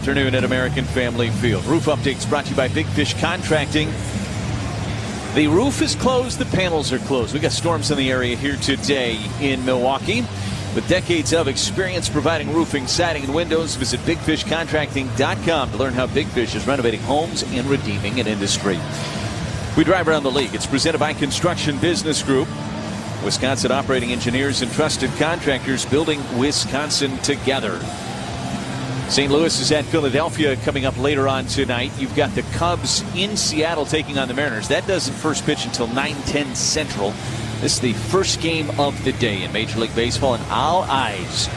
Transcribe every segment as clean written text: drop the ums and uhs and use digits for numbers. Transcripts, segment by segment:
Afternoon at American Family Field. Roof updates brought to you by Big Fish Contracting. The roof is closed. The panels are closed. We got storms in the area here today in Milwaukee. With decades of experience providing roofing, siding, and windows, visit BigFishContracting.com to learn how Big Fish is renovating homes and redeeming an industry. We drive around the league. It's presented by Construction Business Group. Wisconsin operating engineers and trusted contractors building Wisconsin together. St. Louis is at Philadelphia coming up later on tonight. You've got the Cubs in Seattle taking on the Mariners. That doesn't first pitch until 9:10 Central. This is the first game of the day in Major League Baseball, and all eyes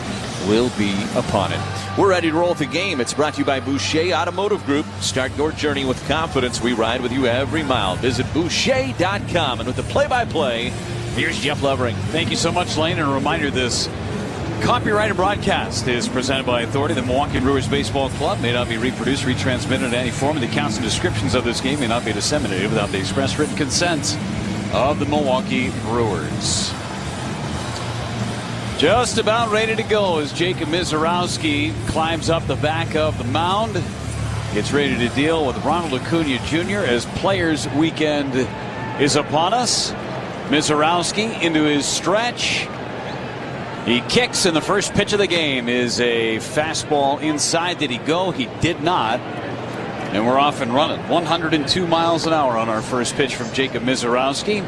will be upon it. We're ready to roll with the game. It's brought to you by Boucher Automotive Group. Start your journey with confidence. We ride with you every mile. Visit Boucher.com. And with the play-by-play, here's Jeff Levering. Thank you so much, Lane. And a reminder, this copyrighted broadcast is presented by authority. The Milwaukee Brewers Baseball Club may not be reproduced, retransmitted in any form. The accounts and descriptions of this game may not be disseminated without the express written consent of the Milwaukee Brewers. Just about ready to go as Jacob Misiorowski climbs up the back of the mound. Gets ready to deal with Ronald Acuna Jr. as Players Weekend is upon us. Misiorowski into his stretch. He kicks, and the first pitch of the game is a fastball inside. Did he go? He did not. And we're off and running. 102 miles an hour on our first pitch from Jacob Misiorowski.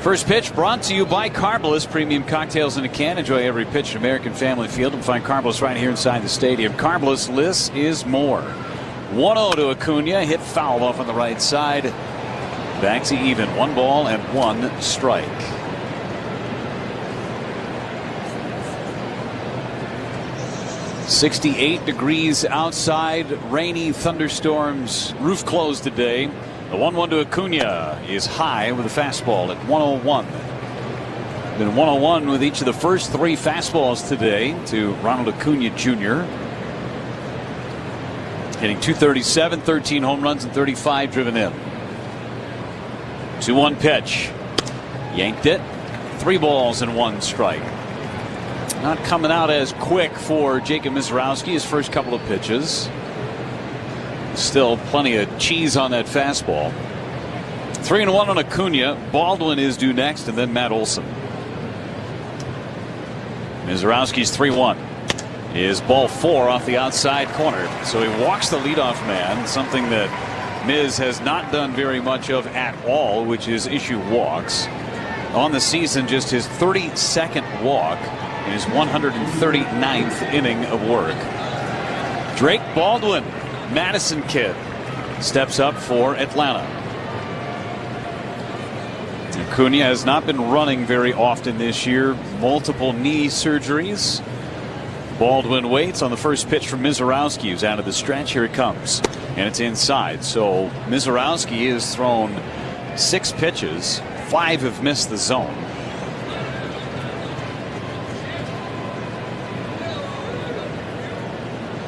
First pitch brought to you by Carbliss. Premium cocktails in a can. Enjoy every pitch at American Family Field. And find Carbliss right here inside the stadium. Carbliss, less is more. 1-0 to Acuna. Hit foul off on the right side. Back to even. 1 ball and 1 strike. .68 degrees outside. Rainy thunderstorms. Roof closed today. The 1-1 to Acuna is high with a fastball at 101. Been 101 with each of the first 3 fastballs today to Ronald Acuna Jr. Hitting .237, 13 home runs and 35 driven in. 2-1 pitch. Yanked it. 3 balls and 1 strike. Not coming out as quick for Jacob Misiorowski his first couple of pitches. Still plenty of cheese on that fastball. 3-1 on Acuna. Baldwin is due next, and then Matt Olson. Misiorowski's 3-1 is ball 4 off the outside corner. So he walks the leadoff man, something that Miz has not done very much of at all, which is issue walks. On the season, just his 32nd walk in his 139th inning of work. Drake Baldwin, Madison kid, steps up for Atlanta. Acuna has not been running very often this year. Multiple knee surgeries. Baldwin waits on the first pitch from Misiorowski, who's out of the stretch. Here it comes, and it's inside. So Misiorowski has thrown 6 pitches. 5 have missed the zone.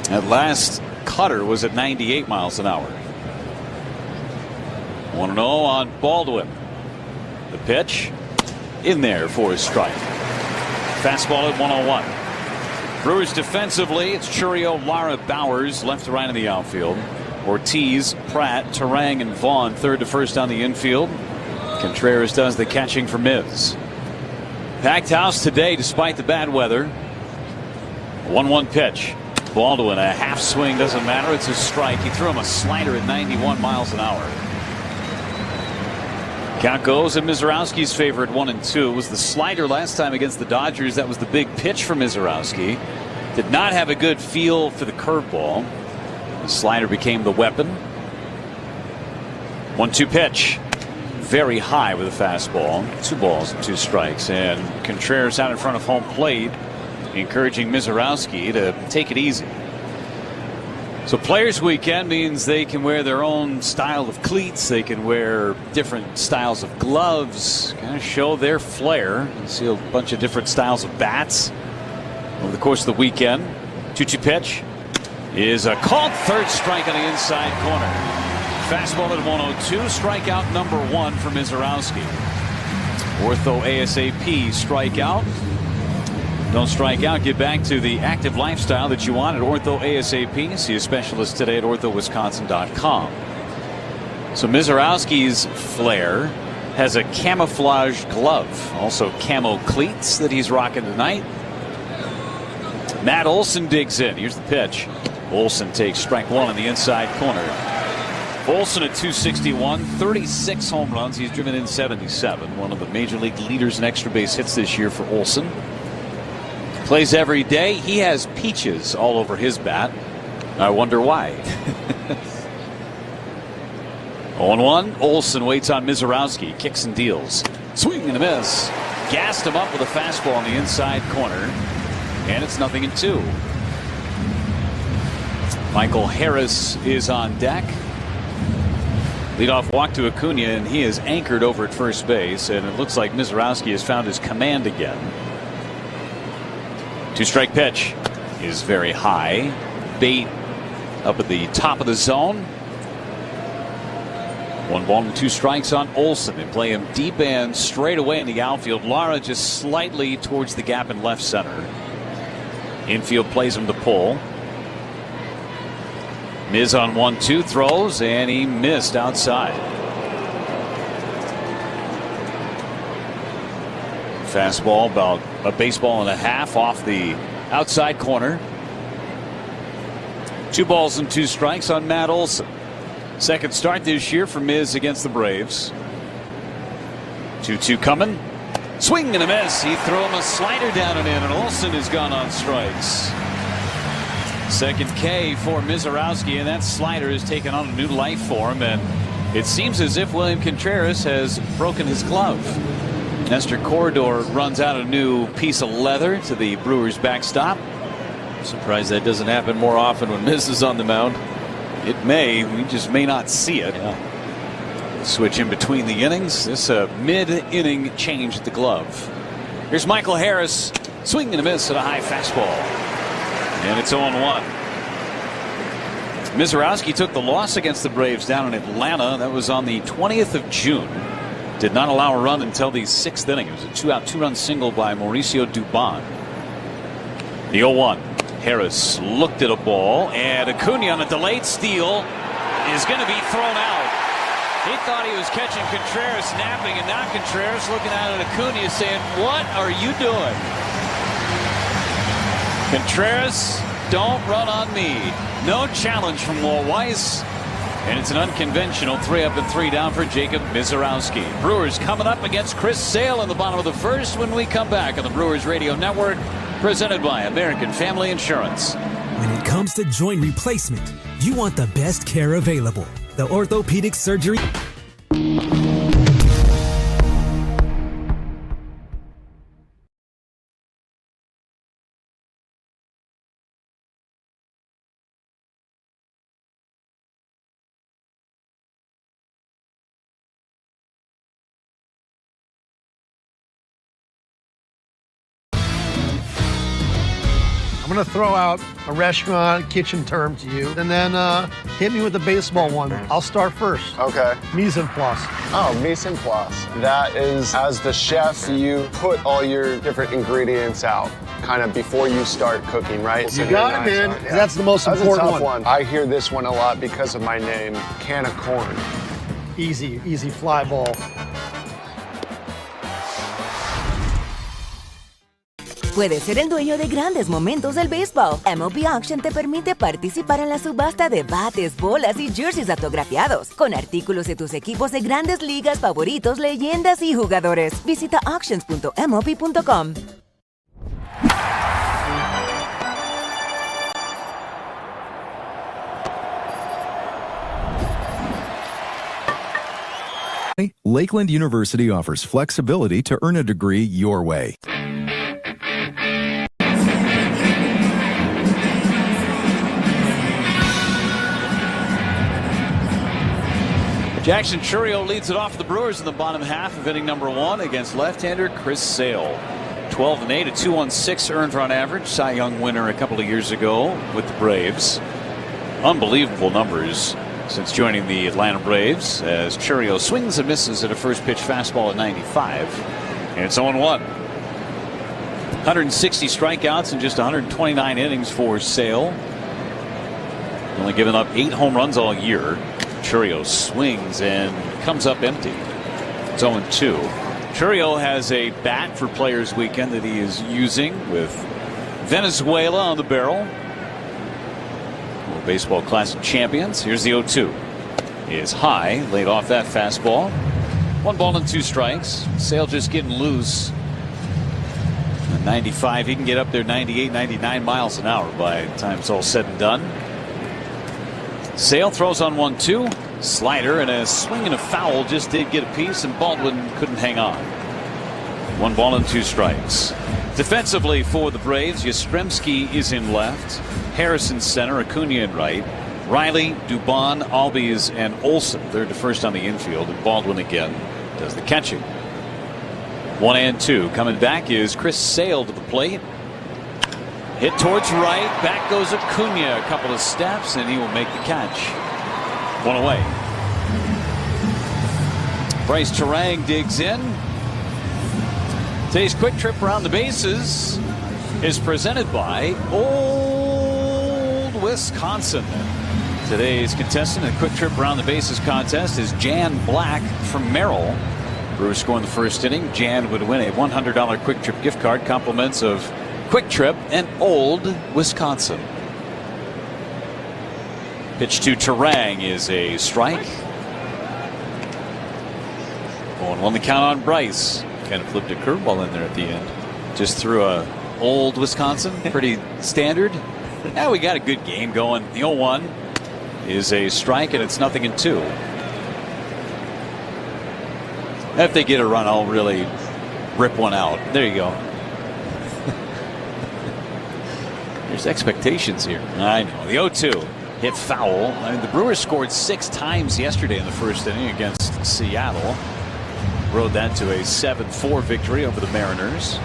That last cutter was at 98 miles an hour. 1-0 on Baldwin. The pitch in there for a strike. Fastball at 101. Brewers defensively, it's Churio, Lara, Bowers left to right in the outfield. Ortiz, Pratt, Terang, and Vaughn third to first on the infield. Contreras does the catching for Miz. Packed house today despite the bad weather. 1-1 pitch. Baldwin, a half swing, doesn't matter. It's a strike. He threw him a slider at 91 miles an hour. Count goes in Misiorowski's favor at 1-2. It was the slider last time against the Dodgers. That was the big pitch for Misiorowski. Did not have a good feel for the curveball. The slider became the weapon. 1-2 pitch. Very high with a fastball. 2 balls and 2 strikes. And Contreras out in front of home plate, encouraging Misiorowski to take it easy. So Players Weekend means they can wear their own style of cleats. They can wear different styles of gloves, kind of show their flair. You see a bunch of different styles of bats over the course of the weekend. 2-2 pitch is a called third strike on the inside corner. Fastball at 102. Strikeout number 1 for Misiorowski. Ortho ASAP strikeout. Don't strike out. Get back to the active lifestyle that you want at Ortho ASAP. See a specialist today at orthowisconsin.com. So Mizorowski's flare has a camouflage glove, also camo cleats that he's rocking tonight. Matt Olson digs in. Here's the pitch. Olson takes strike one in the inside corner. Olson at 261, 36 home runs. He's driven in 77. One of the major league leaders in extra base hits this year for Olson. Plays every day. He has peaches all over his bat. I wonder why. 0-1. Olson waits on Mizorowski. Kicks and deals. Swing and a miss. Gassed him up with a fastball on the inside corner. And it's 0-2. Michael Harris is on deck. Leadoff walk to Acuna, and he is anchored over at first base. And it looks like Mizorowski has found his command again. 2-strike pitch is very high. Bait up at the top of the zone. 1 ball and 2 strikes on Olson. They play him deep and straight away in the outfield. Lara just slightly towards the gap in left center. Infield plays him to pull. Miz on 1-2 throws, and he missed outside. Fastball about a baseball and a half off the outside corner. 2 balls and 2 strikes on Matt Olson. Second start this year for Miz against the Braves. 2-2 coming. Swing and a miss. He threw him a slider down and in, and Olson has gone on strikes. Second K for Mizorowski, and that slider has taken on a new life for him, and it seems as if William Contreras has broken his glove. Nestor Corredor runs out a new piece of leather to the Brewers backstop. Surprised that doesn't happen more often when Miz is on the mound. It may. We just may not see it. Yeah. Switch in between the innings. This mid-inning change at the glove. Here's Michael Harris. Swing and a miss at a high fastball. And it's 0-1. Mizorowski took the loss against the Braves down in Atlanta. That was on the 20th of June. Did not allow a run until the 6th inning. It was a 2-out, 2-run single by Mauricio Dubon. The 0-1. Harris looked at a ball, and Acuna on a delayed steal is going to be thrown out. He thought he was catching Contreras napping, and now Contreras looking out at Acuna saying, "What are you doing? Contreras, don't run on me." No challenge from Walt Weiss. And it's an unconventional 3-up and 3 down for Jacob Mizorowski. Brewers coming up against Chris Sale in the bottom of the first when we come back on the Brewers Radio Network, presented by American Family Insurance. When it comes to joint replacement, you want the best care available. The Orthopedic Surgery. I'm going to throw out a restaurant kitchen term to you, and then hit me with the baseball one. I'll start first. Okay. Mise en place. Oh, mise en place. That is, as the chef, you put all your different ingredients out, kind of before you start cooking, right? You got it, man. Yeah. That's the most important That's a tough one. I hear this one a lot because of my name, Can of Corn. Easy fly ball. Puedes ser el dueño de grandes momentos del béisbol. MLB Auction te permite participar en la subasta de bates, bolas y jerseys autografiados, con artículos de tus equipos de grandes ligas favoritos, leyendas y jugadores. Visita auctions.mlb.com. Lakeland University offers flexibility to earn a degree your way. Jackson Chourio leads it off for the Brewers in the bottom half of inning number 1 against left-hander Chris Sale. 12-8, a 2.16 earned run average. Cy Young winner a couple of years ago with the Braves. Unbelievable numbers since joining the Atlanta Braves, as Chourio swings and misses at a first pitch fastball at 95. And it's 0-1. 160 strikeouts in just 129 innings for Sale. Only given up 8 home runs all year. Churio swings and comes up empty. It's 0-2. Churio has a bat for Players Weekend that he is using with Venezuela on the barrel. World Baseball Classic champions. Here's the 0-2. Is high, laid off that fastball. 1 ball and 2 strikes. Sale just getting loose. 95, he can get up there 98, 99 miles an hour by the time it's all said and done. Sale throws on 1-2. Slider and a swing and a foul just did get a piece, and Baldwin couldn't hang on. 1 ball and 2 strikes. Defensively for the Braves, Yastrzemski is in left. Harrison center, Acuna in right. Riley, Dubon, Albies, and Olsen third to first on the infield, and Baldwin again does the catching. 1-2. Coming back is Chris Sale to the plate. Hit towards right. Back goes Acuna. A couple of steps, and he will make the catch. 1 away. Bryce Terang digs in. Today's quick trip around the bases is presented by Old Wisconsin. Today's contestant in the quick trip around the bases contest is Jan Black from Merrill. Brewers score in the first inning. Jan would win a $100 Quick Trip gift card, compliments of Quick Trip and Old Wisconsin. Pitch to Terang is a strike. 0-1 the count on Bryce. Kind of flipped a curveball in there at the end. Just threw a Old Wisconsin. Pretty standard. Now we got a good game going. The 0-1 is a strike, and it's 0-2. If they get a run, I'll really rip one out. There you go. There's expectations here. I know. The 0-2 hit foul. I mean, the Brewers scored 6 times yesterday in the first inning against Seattle. Rode that to a 7-4 victory over the Mariners.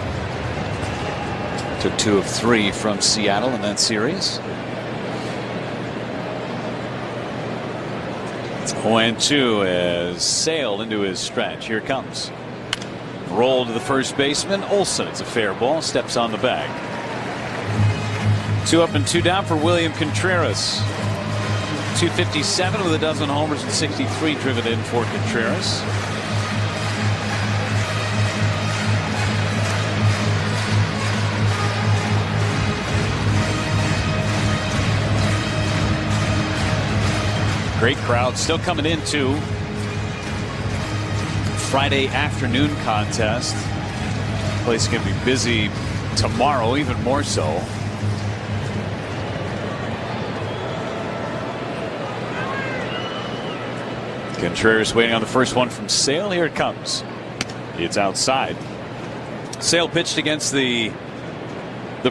Took 2 of 3 from Seattle in that series. 0-2 as Sale into his stretch. Here it comes. Roll to the first baseman. Olsen. It's a fair ball. Steps on the bag. 2 up and 2 down for William Contreras. 257 with a dozen homers and 63 driven in for Contreras. Great crowd still coming into Friday afternoon contest. Place is going to be busy tomorrow, even more so. Contreras waiting on the first one from Sale. Here it comes. It's outside. Sale pitched against the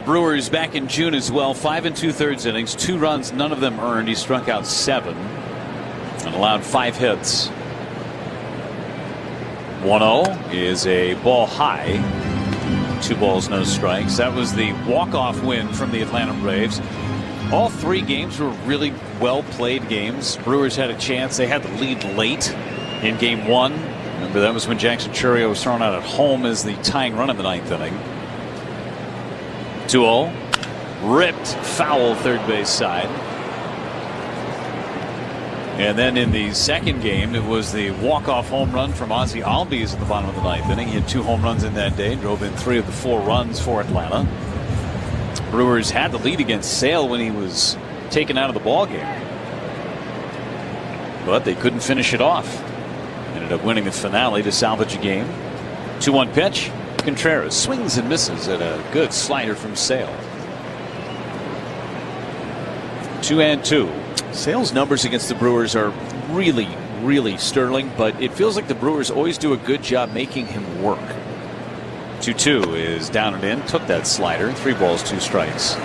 Brewers back in June as well. 5 2/3 innings, 2 runs, none of them earned. He struck out 7 and allowed 5 hits. 1-0 is a ball high. 2 balls, no strikes. That was the walk-off win from the Atlanta Braves. All 3 games were really well-played games. Brewers had a chance. They had the lead late in game 1. Remember, that was when Jackson Churio was thrown out at home as the tying run in the 9th inning. 2-0. Ripped foul third base side. And then in the second game, it was the walk-off home run from Ozzie Albies at the bottom of the 9th inning. He had 2 home runs in that day, drove in 3 of the 4 runs for Atlanta. Brewers had the lead against Sale when he was taken out of the ball game, but they couldn't finish it off. Ended up winning the finale to salvage a game. 2-1 pitch. Contreras swings and misses at a good slider from Sale. 2-2. Sale's numbers against the Brewers are really, really sterling, but it feels like the Brewers always do a good job making him work. 2-2 is down and in. Took that slider. 3 balls, 2 strikes.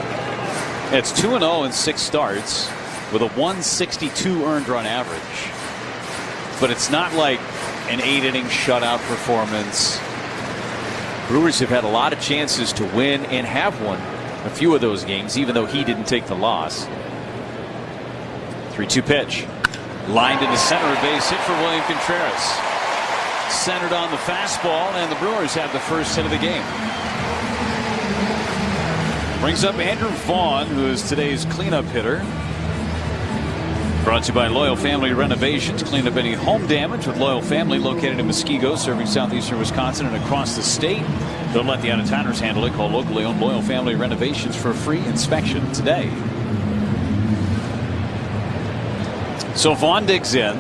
It's 2-0 in 6 starts with a 162 earned run average. But it's not like an 8-inning shutout performance. Brewers have had a lot of chances to win and have won a few of those games, even though he didn't take the loss. 3-2 pitch. Lined into center, a base hit for William Contreras. Centered on the fastball, and the Brewers have the first hit of the game. Brings up Andrew Vaughn, who is today's cleanup hitter. Brought to you by Loyal Family Renovations. Clean up any home damage with Loyal Family, located in Muskego, serving southeastern Wisconsin and across the state. Don't let the out-of-towners handle it. Call locally owned Loyal Family Renovations for a free inspection today. So Vaughn digs in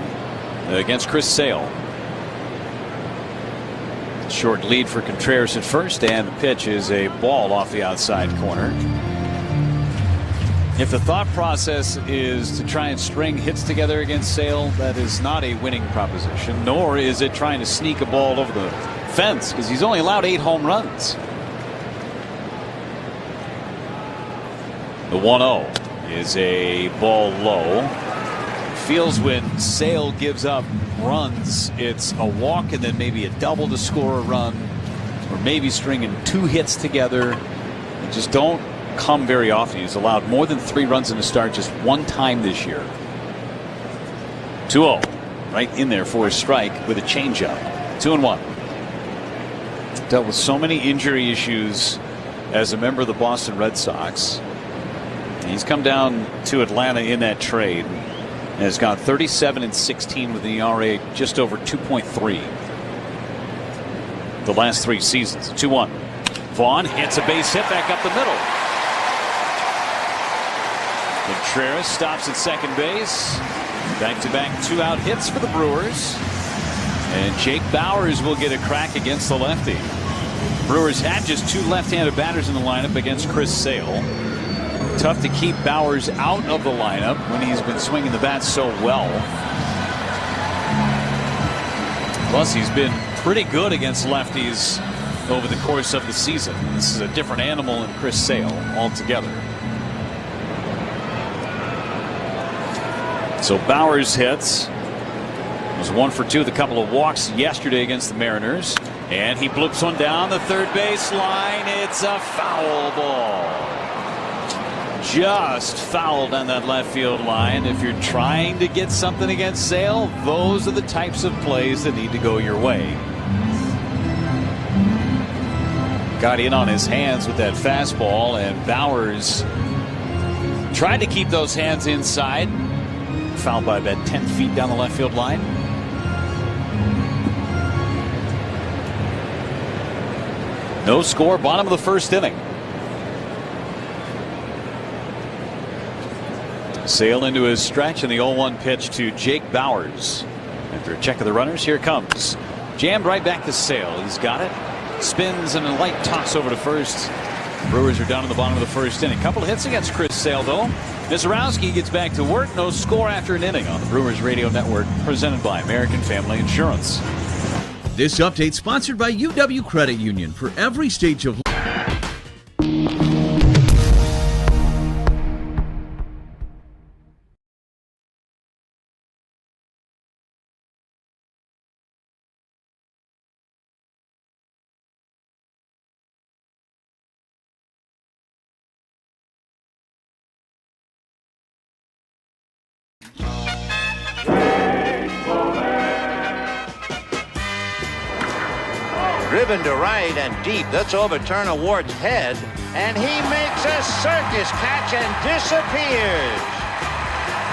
against Chris Sale. Short lead for Contreras at first, and the pitch is a ball off the outside corner. If the thought process is to try and string hits together against Sale, that is not a winning proposition, nor is it trying to sneak a ball over the fence, because he's only allowed 8 home runs. The 1-0 is a ball low. Feels when Sale gives up runs, it's a walk and then maybe a double to score a run, or maybe stringing 2 hits together. They just don't come very often. He's allowed more than 3 runs in a start just 1 time this year. 2-0, right in there for a strike with a changeup. 2-1. Dealt with so many injury issues as a member of the Boston Red Sox. He's come down to Atlanta in that trade and has gone 37-16 with an ERA just over 2.3 the last 3 seasons. 2-1. Vaughn hits a base hit back up the middle. Contreras stops at second base. Back-to-back 2-out hits for the Brewers. And Jake Bauers will get a crack against the lefty. Brewers had just 2 left-handed batters in the lineup against Chris Sale. Tough to keep Bauers out of the lineup when he's been swinging the bat so well. Plus, he's been pretty good against lefties over the course of the season. This is a different animal than Chris Sale altogether. So Bauers hits. Was 1 for 2 with a couple of walks yesterday against the Mariners. And he blips one down the third base line. It's a foul ball. Just fouled on that left field line. If you're trying to get something against Sale, those are the types of plays that need to go your way. Got in on his hands with that fastball, and Bauers tried to keep those hands inside. Fouled by about 10 feet down the left field line. No score, bottom of the first inning. Sale into his stretch, and the 0-1 pitch to Jake Bauers. After a check of the runners, here it comes. Jammed right back to Sale. He's got it. Spins and a light toss over to first. Brewers are down in the bottom of the first inning. Couple of hits against Chris Sale, though. Mizorowski gets back to work. No score after an inning on the Brewers Radio Network, presented by American Family Insurance. This update sponsored by UW Credit Union. For every stage of driven to right and deep. That's overturn a Ward's head, and he makes a circus catch and disappears.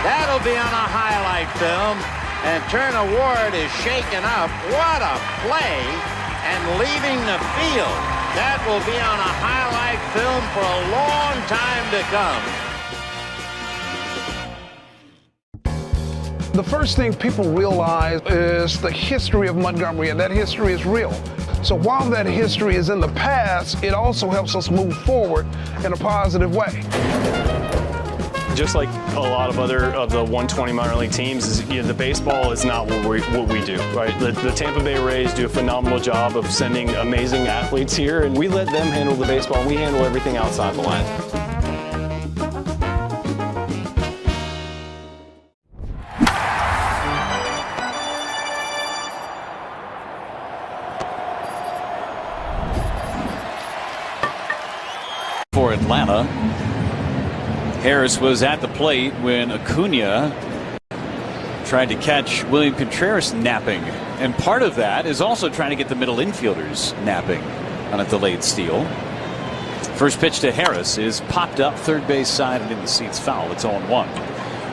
That'll be on a highlight film, and Turner Ward is shaken up. What a play, and leaving the field. That will be on a highlight film for a long time to come. The first thing people realize is the history of Montgomery, and that history is real. So while that history is in the past, it also helps us move forward in a positive way. Just like a lot of other of the 120 minor league teams, the baseball is not what we do, right? The Tampa Bay Rays do a phenomenal job of sending amazing athletes here, and we let them handle the baseball, and we handle everything outside the line. For Atlanta, Harris was at the plate when Acuna tried to catch William Contreras napping, and part of that is also trying to get the middle infielders napping on a delayed steal. First pitch to Harris is popped up third base side and in the seats foul. It's 0-1.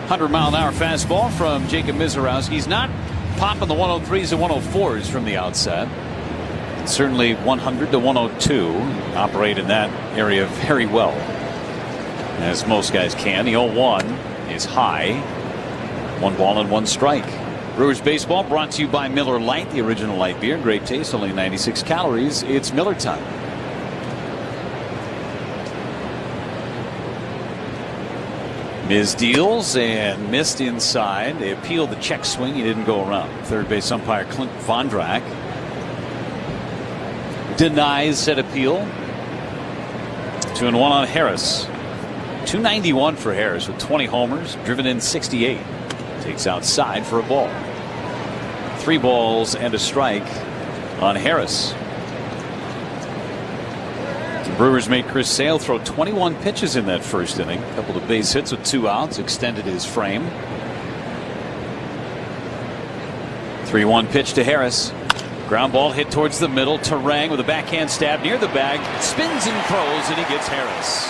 100-mile-an-hour fastball from Jacob Mizorowski. He's not popping the 103s and 104s from the outset. Certainly 100 to 102 operate in that area very well, as most guys can. The 0-1 is high. 1 ball and 1 strike. Brewers baseball brought to you by Miller Lite, the original light beer. Great taste, only 96 calories. It's Miller time. Miz deals and missed inside. They appealed the check swing. He didn't go around. Third base umpire Clint Vondrak denies said appeal. 2-1 on Harris. 291 for Harris with 20 homers, driven in 68. Takes outside for a ball. 3 balls and a strike on Harris. The Brewers made Chris Sale throw 21 pitches in that first inning. A couple of base hits with 2 outs, extended his frame. 3-1 pitch to Harris. Ground ball hit towards the middle. Terang with a backhand stab near the bag. Spins and throws, and he gets Harris.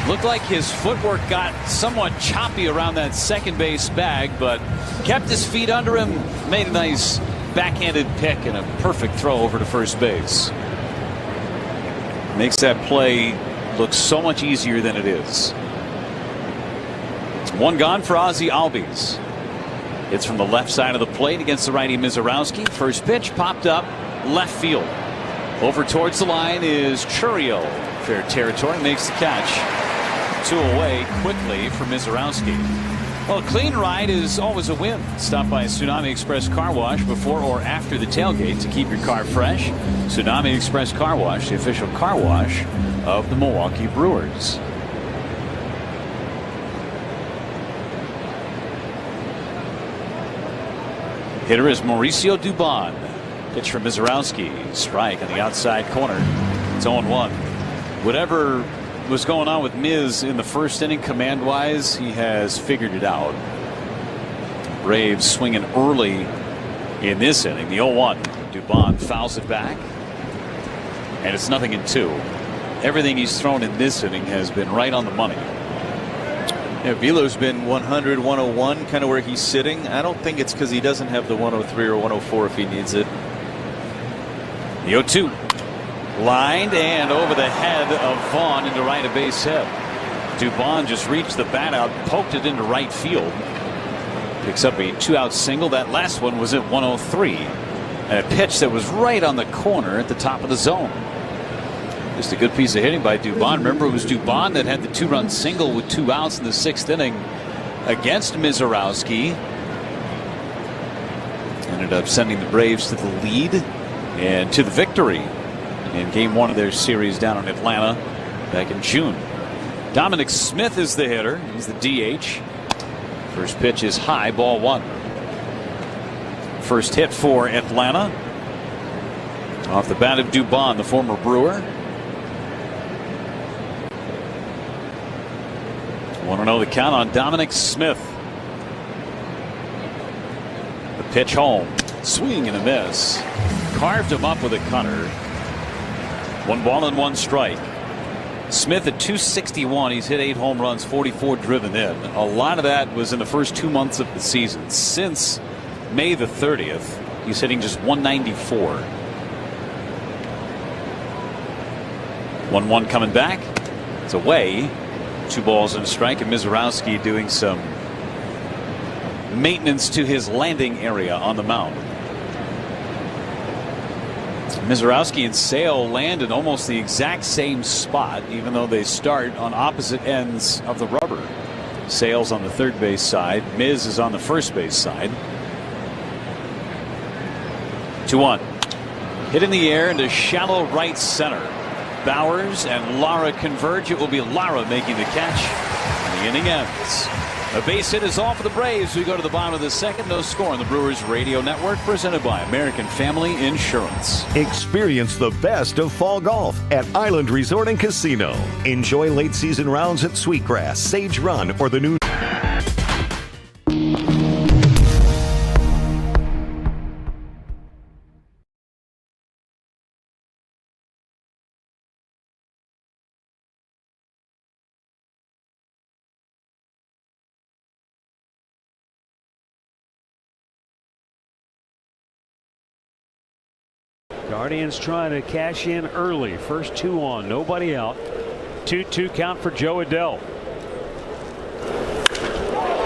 Looked like his footwork got somewhat choppy around that second base bag, but kept his feet under him. Made a nice backhanded pick and a perfect throw over to first base. Makes that play look so much easier than it is. 1 gone for Ozzie Albies. It's from the left side of the plate against the righty Mizorowski. First pitch popped up left field. Over towards the line is Churio. Fair territory, makes the catch. 2 away quickly for Mizorowski. Well, a clean ride is always a win. Stop by Tsunami Express Car Wash before or after the tailgate to keep your car fresh. Tsunami Express Car Wash, the official car wash of the Milwaukee Brewers. Hitter is Mauricio Dubon. Pitch from Mizorowski. Strike on the outside corner. It's 0-1. Whatever was going on with Miz in the first inning command wise, he has figured it out. Braves swinging early in this inning. The 0-1. Dubon fouls it back. And it's 0-2. Everything he's thrown in this inning has been right on the money. Yeah, Velo's been 100, 101, kind of where he's sitting. I don't think it's because he doesn't have the 103 or 104 if he needs it. The 0-2. Lined and over the head of Vaughn into right, a base hit. Dubon just reached the bat out, poked it into right field. Picks up a 2-out single. That last one was at 103. And a pitch that was right on the corner at the top of the zone. Just a good piece of hitting by Dubon. Remember, it was Dubon that had the 2-run single with 2 outs in the 6th inning against Mizorowski. Ended up sending the Braves to the lead and to the victory in Game 1 of their series down in Atlanta back in June. Dominic Smith is the hitter. He's the DH. First pitch is high, ball 1. First hit for Atlanta. Off the bat of Dubon, the former Brewer. 1-0 the count on Dominic Smith. The pitch home. Swing and a miss. Carved him up with a cutter. 1 ball and 1 strike. Smith at 261. He's hit 8 home runs, 44 driven in. A lot of that was in the first 2 months of the season. Since May the 30th, he's hitting just 194. 1-1 coming back. It's away. 2 balls and a strike, and Mizorowski doing some maintenance to his landing area on the mound. Mizorowski and Sale land in almost the exact same spot, even though they start on opposite ends of the rubber. Sale's on the third base side. Miz is on the first base side. 2-1. Hit in the air into shallow right center. Bowers and Lara converge. It will be Lara making the catch. And the inning ends. A base hit is all for the Braves. We go to the bottom of the 2nd. No score on the Brewers Radio Network, presented by American Family Insurance. Experience the best of fall golf at Island Resort and Casino. Enjoy late season rounds at Sweetgrass, Sage Run, or the new Guardians trying to cash in early. First 2 on, nobody out. 2-2 count for Joe Adell.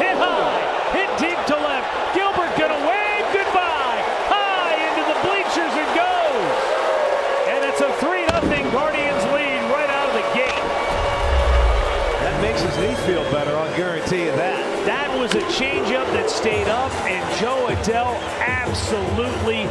Hit high, hit deep to left. Gilbert gonna wave goodbye. High into the bleachers it goes. And it's a 3-0 Guardians lead right out of the gate. That makes his knee feel better, I'll guarantee you that. That was a changeup that stayed up, and Joe Adell absolutely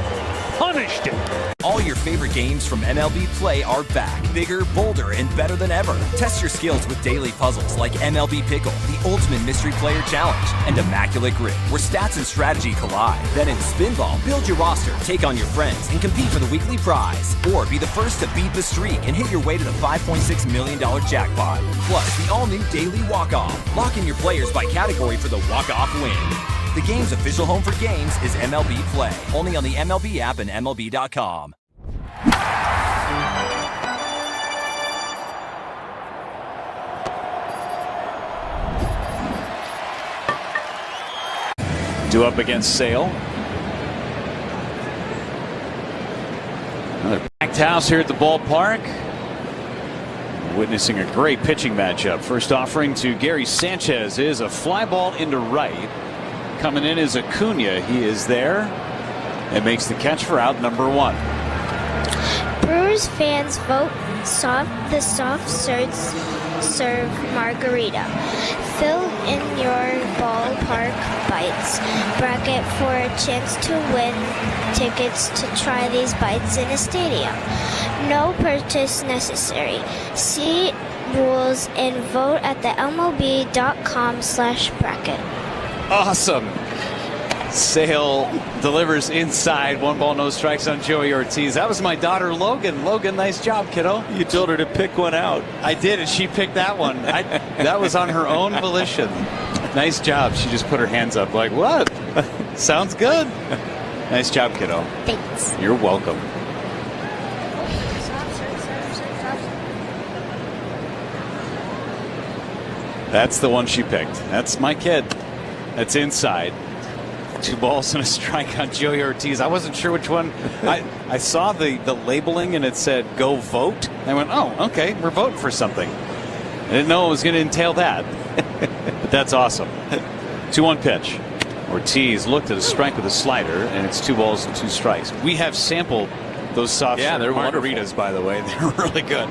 punished him. All your favorite games from MLB Play are back, bigger, bolder, and better than ever. Test your skills with daily puzzles like MLB Pickle, the ultimate mystery player challenge, and Immaculate Grip, where stats and strategy collide. Then in Spinball, build your roster, take on your friends, and compete for the weekly prize. Or be the first to beat the streak and hit your way to the $5.6 million jackpot. Plus, the all-new Daily Walk-Off. Lock in your players by category for the walk-off win. The game's official home for games is MLB Play. Only on the MLB app and MLB.com. Due up against Sale. Another packed house here at the ballpark. Witnessing a great pitching matchup. First offering to Gary Sanchez is a fly ball into right. Coming in is Acuna. He is there and makes the catch for out number 1. Brewers fans vote the soft serve margarita. Fill in your ballpark bites bracket for a chance to win tickets to try these bites in a stadium. No purchase necessary. See rules and vote at the MLB.com/bracket. Awesome. Sale delivers inside. 1 ball, no strikes on Joey Ortiz. That was my daughter, Logan. Logan, nice job, kiddo. You told her to pick one out. I did, and she picked that one. That was on her own volition. Nice job. She just put her hands up like, what? Sounds good. Nice job, kiddo. Thanks. You're welcome. That's the one she picked. That's my kid. That's inside. 2 balls and a strike on Joey Ortiz. I wasn't sure which one. I saw the labeling and it said go vote. I went, oh, okay, we're voting for something. I didn't know it was going to entail that. But that's awesome. 2-1 pitch. Ortiz looked at a strike with a slider, and it's 2 balls and 2 strikes. We have sampled those soft they're margaritas, wonderful. by the way. They're really good.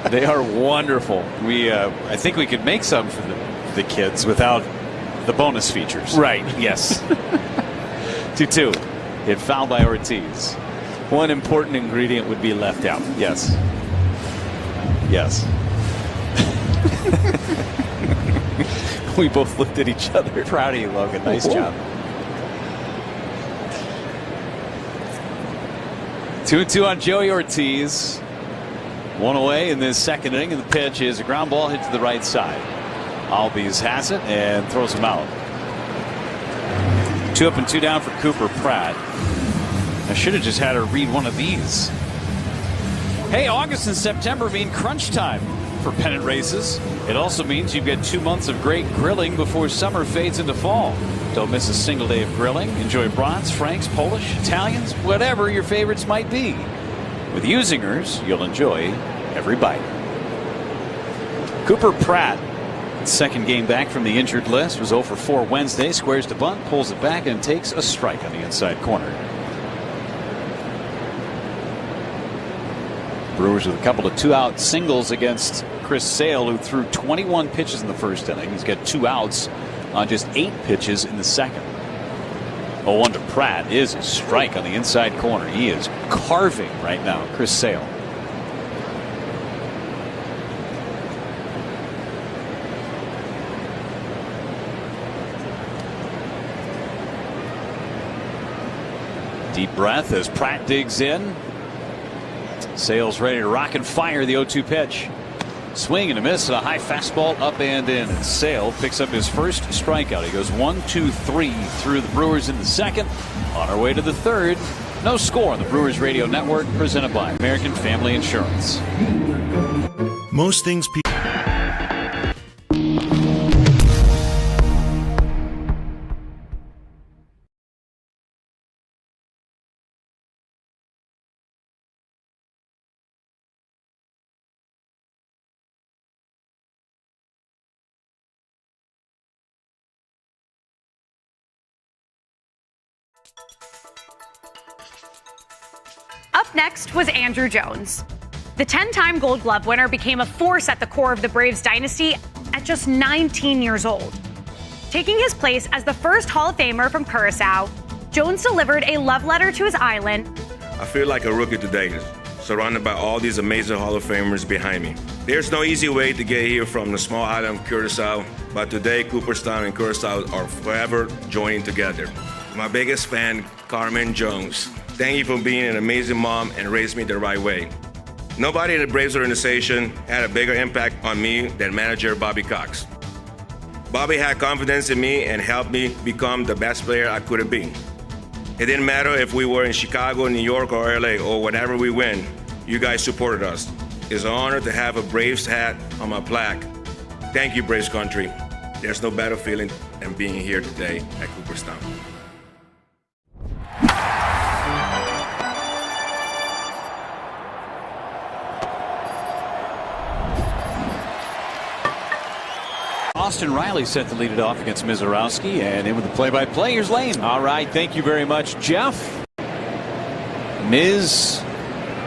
They are wonderful. I think we could make some for the kids without the bonus features. Right, yes. 2-2. Hit foul by Ortiz. One important ingredient would be left out. Yes. Yes. We both looked at each other. Proud of you, Logan. Nice job. 2-2 on Joey Ortiz. 1 away in this second inning, and the pitch is a ground ball hit to the right side. Albies has it and throws him out. 2 up and 2 down for Cooper Pratt. I should have just had her read one of these. Hey, August and September mean crunch time for pennant races. It also means you get 2 months of great grilling before summer fades into fall. Don't miss a single day of grilling. Enjoy brats, franks, Polish, Italians, whatever your favorites might be. With Usingers, you'll enjoy every bite. Cooper Pratt, second game back from the injured list, was 0 for 4 Wednesday. Squares to bunt, pulls it back, and takes a strike on the inside corner. Brewers with a couple of 2-out singles against Chris Sale, who threw 21 pitches in the first inning. He's got 2 outs on just 8 pitches in the second. 0-1 to Pratt is a strike on the inside corner. He is carving right now, Chris Sale. Deep breath as Pratt digs in. Sale's ready to rock and fire the 0-2 pitch. Swing and a miss, a high fastball up and in. And Sale picks up his first strikeout. He goes 1-2-3 through the Brewers in the second. On our way to the third. No score on the Brewers Radio Network, presented by American Family Insurance. Most things people Up next was Andrew Jones. The 10-time Gold Glove winner became a force at the core of the Braves dynasty at just 19 years old. Taking his place as the first Hall of Famer from Curaçao, Jones delivered a love letter to his island. I feel like a rookie today, surrounded by all these amazing Hall of Famers behind me. There's no easy way to get here from the small island of Curaçao, but today Cooperstown and Curaçao are forever joining together. My biggest fan, Carmen Jones. Thank you for being an amazing mom and raising me the right way. Nobody in the Braves organization had a bigger impact on me than manager Bobby Cox. Bobby had confidence in me and helped me become the best player I could have been. It didn't matter if we were in Chicago, New York, or LA, or whatever we win, you guys supported us. It's an honor to have a Braves hat on my plaque. Thank you, Braves country. There's no better feeling than being here today at Cooperstown. Austin Riley set to lead it off against Mizorowski, and in with the play-by-play, here's Lane. All right, thank you very much, Jeff. Miz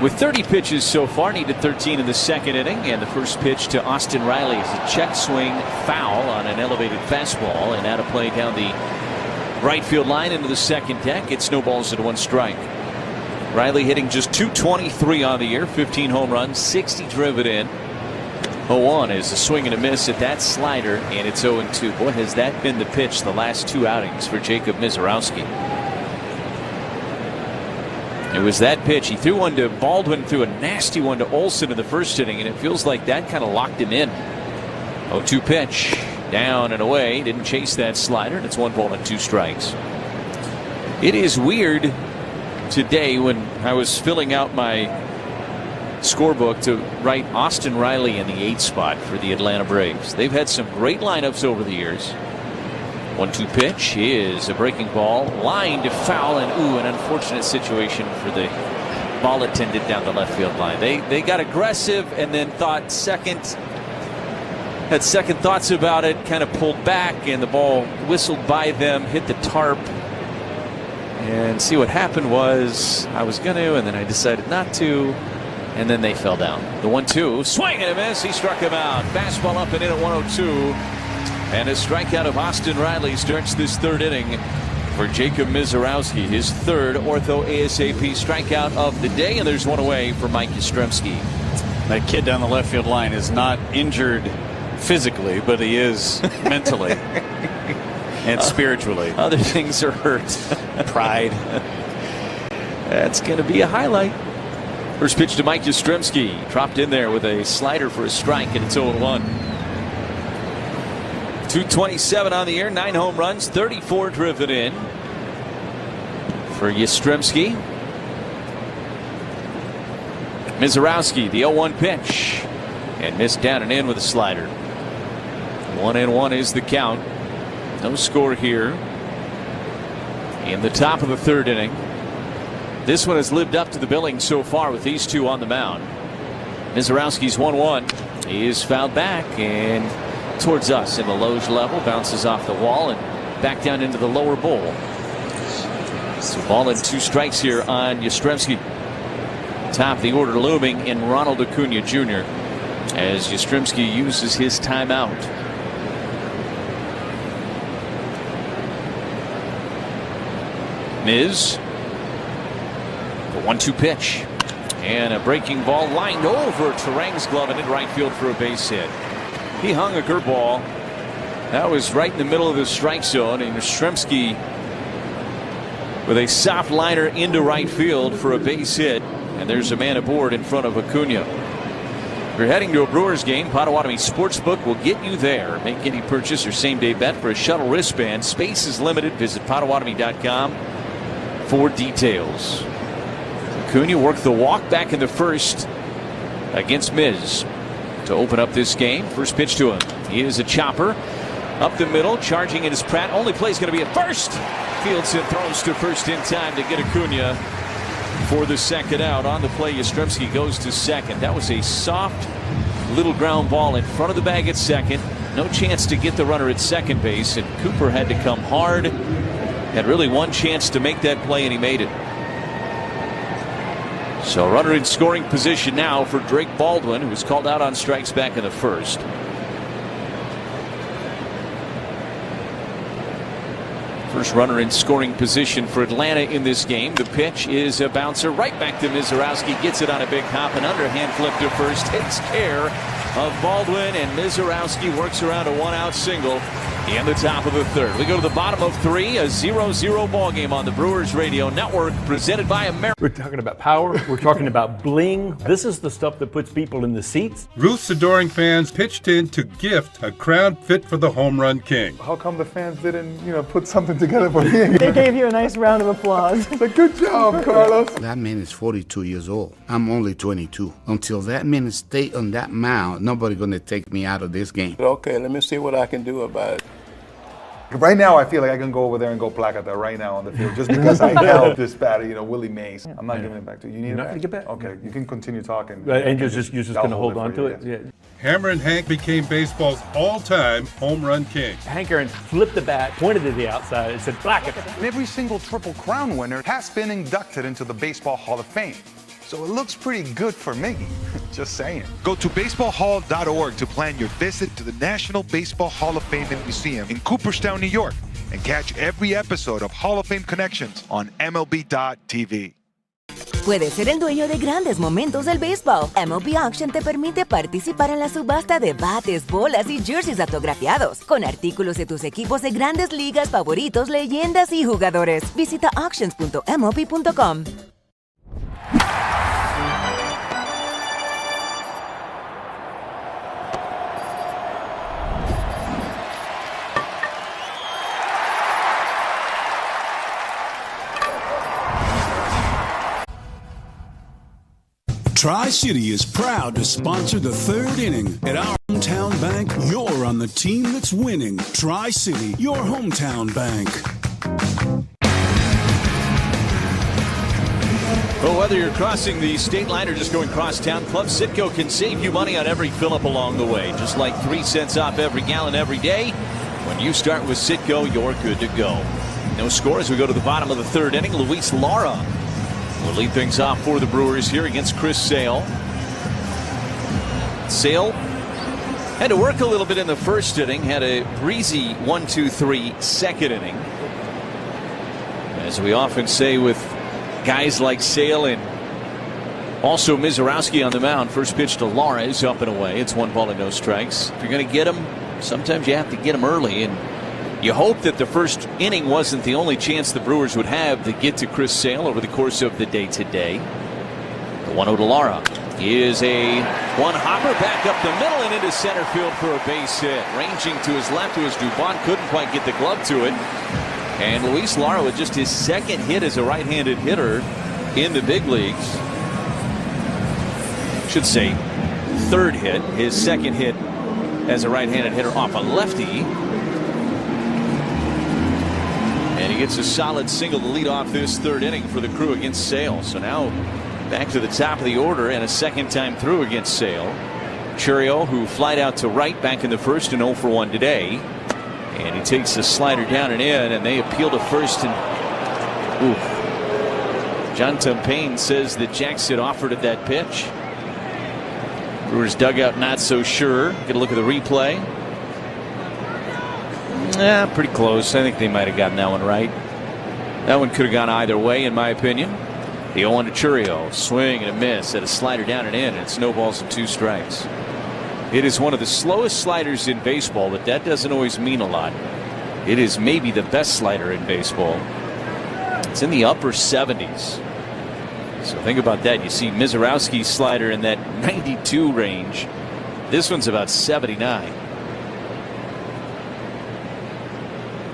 with 30 pitches so far, needed 13 in the second inning, and the first pitch to Austin Riley is a check swing foul on an elevated fastball, and out of play down the right field line into the second deck. It snowballs at 1 strike. Riley hitting just .223 on the year, 15 home runs, 60 driven in. 0-1 is a swing and a miss at that slider, and it's 0-2. Boy, has that been the pitch the last 2 outings for Jacob Mizorowski. It was that pitch. He threw one to Baldwin, threw a nasty one to Olsen in the first inning, and it feels like that kind of locked him in. 0-2 pitch, down and away. Didn't chase that slider, and it's 1 ball and 2 strikes. It is weird today when I was filling out my scorebook to write Austin Riley in the 8th spot for the Atlanta Braves. They've had some great lineups over the years. 1-2 pitch is a breaking ball, line to foul, and an unfortunate situation for the ball attendant down the left field line. They got aggressive and then had second thoughts about it, kind of pulled back, and the ball whistled by them, hit the tarp. And see, what happened was I was going to, and then I decided not to. And then they fell down. The 1-2, swing and a miss. He struck him out. Fastball up and in at 102. And a strikeout of Austin Riley starts this 3rd inning for Jacob Mizorowski. His 3rd ortho ASAP strikeout of the day. And there's one away for Mike Yastrzemski. That kid down the left field line is not injured physically, but he is mentally and spiritually. Other things are hurt. Pride. That's going to be a highlight. First pitch to Mike Yastrzemski. Dropped in there with a slider for a strike, and it's 0-1. 227 on the year, 9 home runs, 34 driven in for Yastrzemski. Mizorowski, the 0-1 pitch, and missed down and in with a slider. 1-1 is the count. No score here in the top of the 3rd inning. This one has lived up to the billing so far with these two on the mound. Mizorowski's 1-1. He is fouled back and towards us in the loge level. Bounces off the wall and back down into the lower bowl. So 1 ball and 2 strikes here on Yastrzemski. Top of the order looming in Ronald Acuna Jr. as Yastrzemski uses his timeout. Miz. The 1-2 pitch. And a breaking ball lined over Terang's glove and in right field for a base hit. He hung a curveball. That was right in the middle of the strike zone, and Yastrzemski with a soft liner into right field for a base hit. And there's a man aboard in front of Acuna. If you're heading to a Brewers game, Potawatomi Sportsbook will get you there. Make any purchase or same-day bet for a shuttle wristband. Space is limited. Visit Potawatomi.com for details. Acuna worked the walk back in the first against Miz to open up this game. First pitch to him. He is a chopper. Up the middle, charging it is Pratt. Only play is going to be at first. Fields and throws to first in time to get Acuna for the second out. On the play, Yastrzemski goes to second. That was a soft little ground ball in front of the bag at second. No chance to get the runner at second base, and Cooper had to come hard Had really one chance to make that play, and he made it. So runner in scoring position now for Drake Baldwin, who was called out on strikes back in the first. First runner in scoring position for Atlanta in this game. The pitch is a bouncer right back to Mizorowski. Gets it on a big hop, and underhand flip to first. Takes care of Baldwin, and Mizorowski works around a one-out single in the top of the third. We go to the bottom of three, a 0-0 ball game on the Brewers Radio Network, presented by America. We're talking about power. We're talking about bling. This is the stuff that puts people in the seats. Ruth's adoring fans pitched in to gift a crown fit for the home run king. How come the fans didn't, put something together for me? They gave you a nice round of applause. Good job, Carlos. That man is 42 years old. I'm only 22. Until that man stay on that mound, nobody gonna take me out of this game. Okay, let me see what I can do about it. Right now, I feel like I can go over there and go Placata right now on the field just because I held this batter, Willie Mays. I'm not giving it back to you. You need it back? Get back. Okay, you can continue talking. And you're just going to hold on to it? Yeah. Hammer and Hank became baseball's all-time home run king. Hank Aaron flipped the bat, pointed to the outside, and said, Placata. Every single Triple Crown winner has been inducted into the Baseball Hall of Fame. So it looks pretty good for me. Just saying. Go to baseballhall.org to plan your visit to the National Baseball Hall of Fame and Museum in Cooperstown, New York, and catch every episode of Hall of Fame Connections on MLB.tv. Puedes ser el dueño de grandes momentos del béisbol. MLB Auction te permite participar en la subasta de bates, bolas y jerseys autografiados, con artículos de tus equipos de grandes ligas favoritos, leyendas y jugadores. Visita auctions.mlb.com. Tri-City is proud to sponsor the third inning. At our hometown bank, you're on the team that's winning. Tri-City, your hometown bank. Well, whether you're crossing the state line or just going cross town, Club Citgo can save you money on every fill-up along the way. Just like 3 cents off every gallon every day. When you start with Citgo, you're good to go. No score as we go to the bottom of the third inning. Luis Lara will lead things off for the Brewers here against Chris Sale. Sale had to work a little bit in the first inning, had a breezy 1-2-3 second inning. As we often say with guys like Sale and also Mizorowski on the mound, first pitch to Lara is up and away. It's 1 ball and no strikes. If you're going to get him, sometimes you have to get him early, and you hope that the first inning wasn't the only chance the Brewers would have to get to Chris Sale over the course of the day today. The 1-0 to Lara is a one-hopper back up the middle and into center field for a base hit. Ranging to his left was Dubon, couldn't quite get the glove to it. And Luis Lara with just his second hit as a right-handed hitter in the big leagues. Should say third hit, his second hit as a right-handed hitter off a lefty. And he gets a solid single to lead off this third inning for the Crew against Sale. So now back to the top of the order and a second time through against Sale. Churio, who flied out to right back in the first and 0 for 1 today. And he takes the slider down and in, and they appeal to first. And John Tumpain says that Jackson offered at that pitch. Brewers dugout not so sure. Get a look at the replay. Yeah, pretty close. I think they might have gotten that one right. That one could have gone either way, in my opinion. The 0-1 to Churio. Swing and a miss at a slider down and in, and snowballs and 2 strikes. It is one of the slowest sliders in baseball, but that doesn't always mean a lot. It is maybe the best slider in baseball. It's in the upper 70s. So think about that. You see Mizorowski's slider in that 92 range. This one's about 79.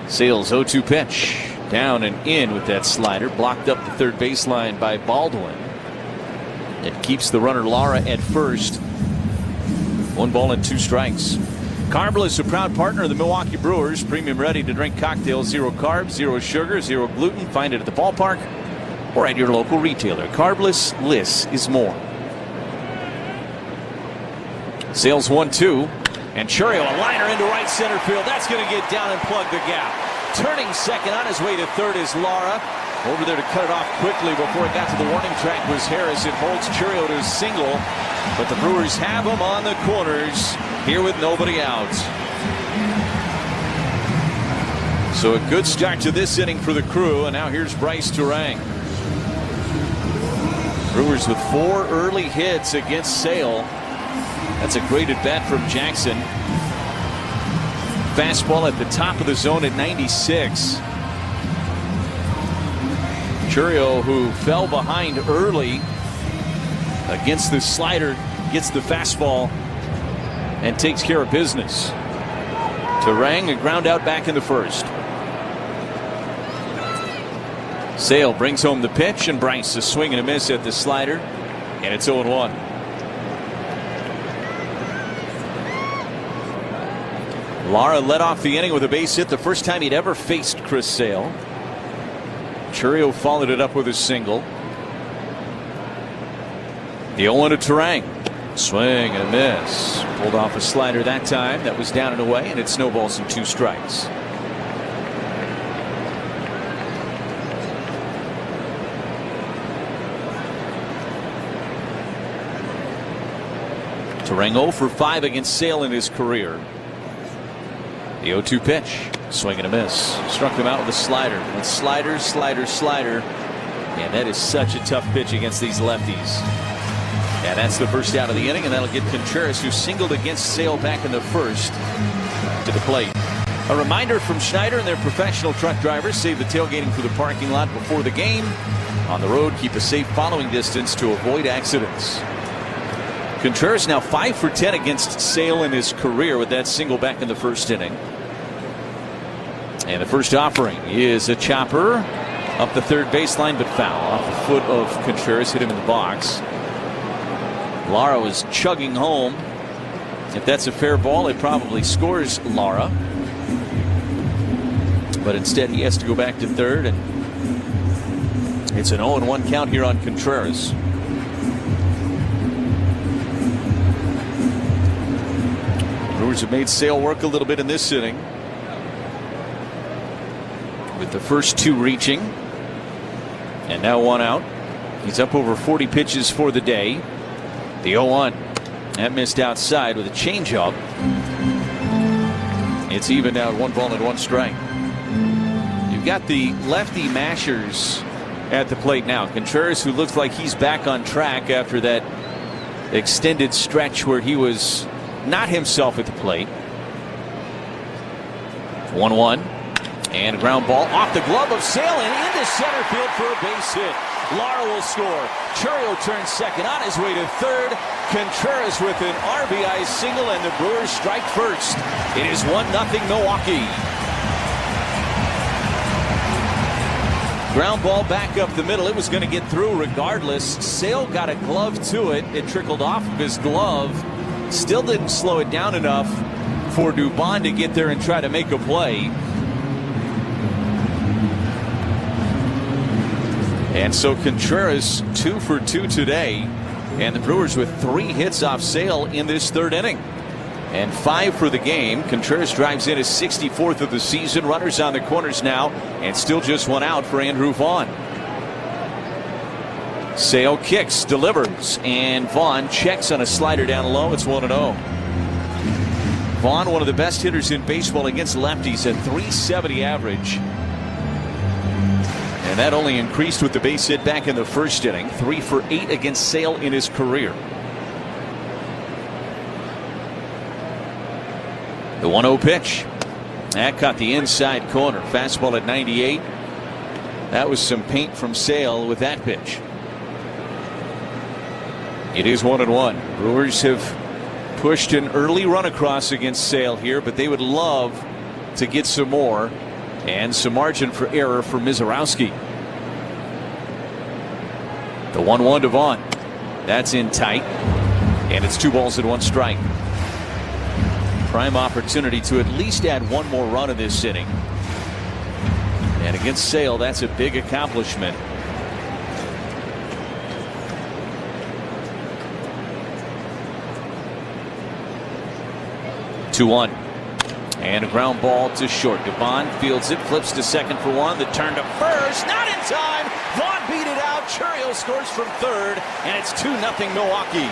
Sale's 0-2 pitch. Down and in with that slider. Blocked up the third baseline by Baldwin. It keeps the runner Lara at first. 1 ball and 2 strikes. Carmel is a proud partner of the Milwaukee Brewers. Premium ready to drink cocktails. 0 carbs, 0 sugar, 0 gluten. Find it at the ballpark or at your local retailer. Carbless, less is more. Sales 1-2. And Churio, a liner into right center field. That's going to get down and plug the gap. Turning second, on his way to third is Lara. Over there to cut it off quickly before it got to the warning track was Harris. It holds Churio to a single, but the Brewers have him on the corners here with nobody out. So a good start to this inning for the Crew, and now here's Bryce Turang. Brewers with 4 early hits against Sale. That's a great at bat from Jackson. Fastball at the top of the zone at 96. Churio, who fell behind early against the slider, gets the fastball and takes care of business. Turang, a ground out back in the first. Sale brings home the pitch, and Bryce a swing and a miss at the slider, and it's 0-1. Lara led off the inning with a base hit, the first time he'd ever faced Chris Sale. Churio followed it up with a single. The 0-1 to Turang. Swing and a miss. Pulled off a slider that time. That was down and away, and it snowballs in 2 strikes. Turang 0 for 5 against Sale in his career. The 0-2 pitch. Swing and a miss. Struck him out with a slider. And slider, slider, slider. And that is such a tough pitch against these lefties. And that's the first out of the inning, and that'll get Contreras, who singled against Sale back in the first, to the plate. A reminder from Schneider and their professional truck drivers: save the tailgating for the parking lot before the game. On the road, keep a safe following distance to avoid accidents. Contreras now 5 for 10 against Sale in his career with that single back in the first inning. And the first offering is a chopper up the third baseline, but foul off the foot of Contreras, hit him in the box. Lara was chugging home. If that's a fair ball, it probably scores Lara. But instead, he has to go back to third, and it's an 0-1 count here on Contreras. Brewers have made Sale work a little bit in this inning, with the first 2 reaching, and now 1 out. He's up over 40 pitches for the day. The 0-1. That missed outside with a changeup. It's even now, 1 ball and 1 strike. You've got the lefty mashers at the plate now. Contreras, who looks like he's back on track after that extended stretch where he was not himself at the plate. 1-1. And a ground ball off the glove of Sale and into center field for a base hit. Lara will score. Churio turns second, on his way to third. Contreras with an RBI single, and the Brewers strike first. It is 1-0 Milwaukee. Ground ball back up the middle. It was going to get through regardless. Sale got a glove to it. It trickled off of his glove. Still didn't slow it down enough for Dubon to get there and try to make a play. And so Contreras 2 for 2 today, and the Brewers with 3 hits off Sale in this third inning, and 5 for the game. Contreras drives in his 64th of the season. Runners on the corners now, and still just 1 out for Andrew Vaughn. Sale kicks, delivers, and Vaughn checks on a slider down low. It's 1-0. Vaughn, one of the best hitters in baseball against lefties, at .370 average. And that only increased with the base hit back in the first inning. 3 for 8 against Sale in his career. The 1-0 pitch. That caught the inside corner. Fastball at 98. That was some paint from Sale with that pitch. It is 1-1. Brewers have pushed an early run across against Sale here, but they would love to get some more, and some margin for error for Mizorowski. The 1-1 to Vaughn. That's in tight, and it's 2 balls and 1 strike. Prime opportunity to at least add 1 more run in this inning. And against Sale, that's a big accomplishment. And a ground ball to short. Dubon fields it, flips to second for one. The turn to first, not in time. Vaughn beat it out. Churiel scores from third, and it's 2-0 Milwaukee.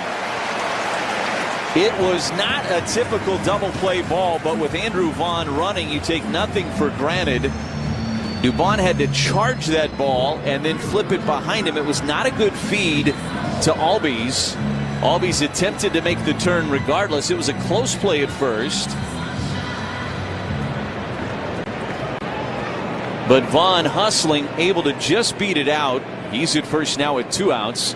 It was not a typical double play ball, but with Andrew Vaughn running, you take nothing for granted. Dubon had to charge that ball and then flip it behind him. It was not a good feed to Albies. Albies attempted to make the turn regardless. It was a close play at first. But Vaughn hustling, able to just beat it out. He's at first now with 2 outs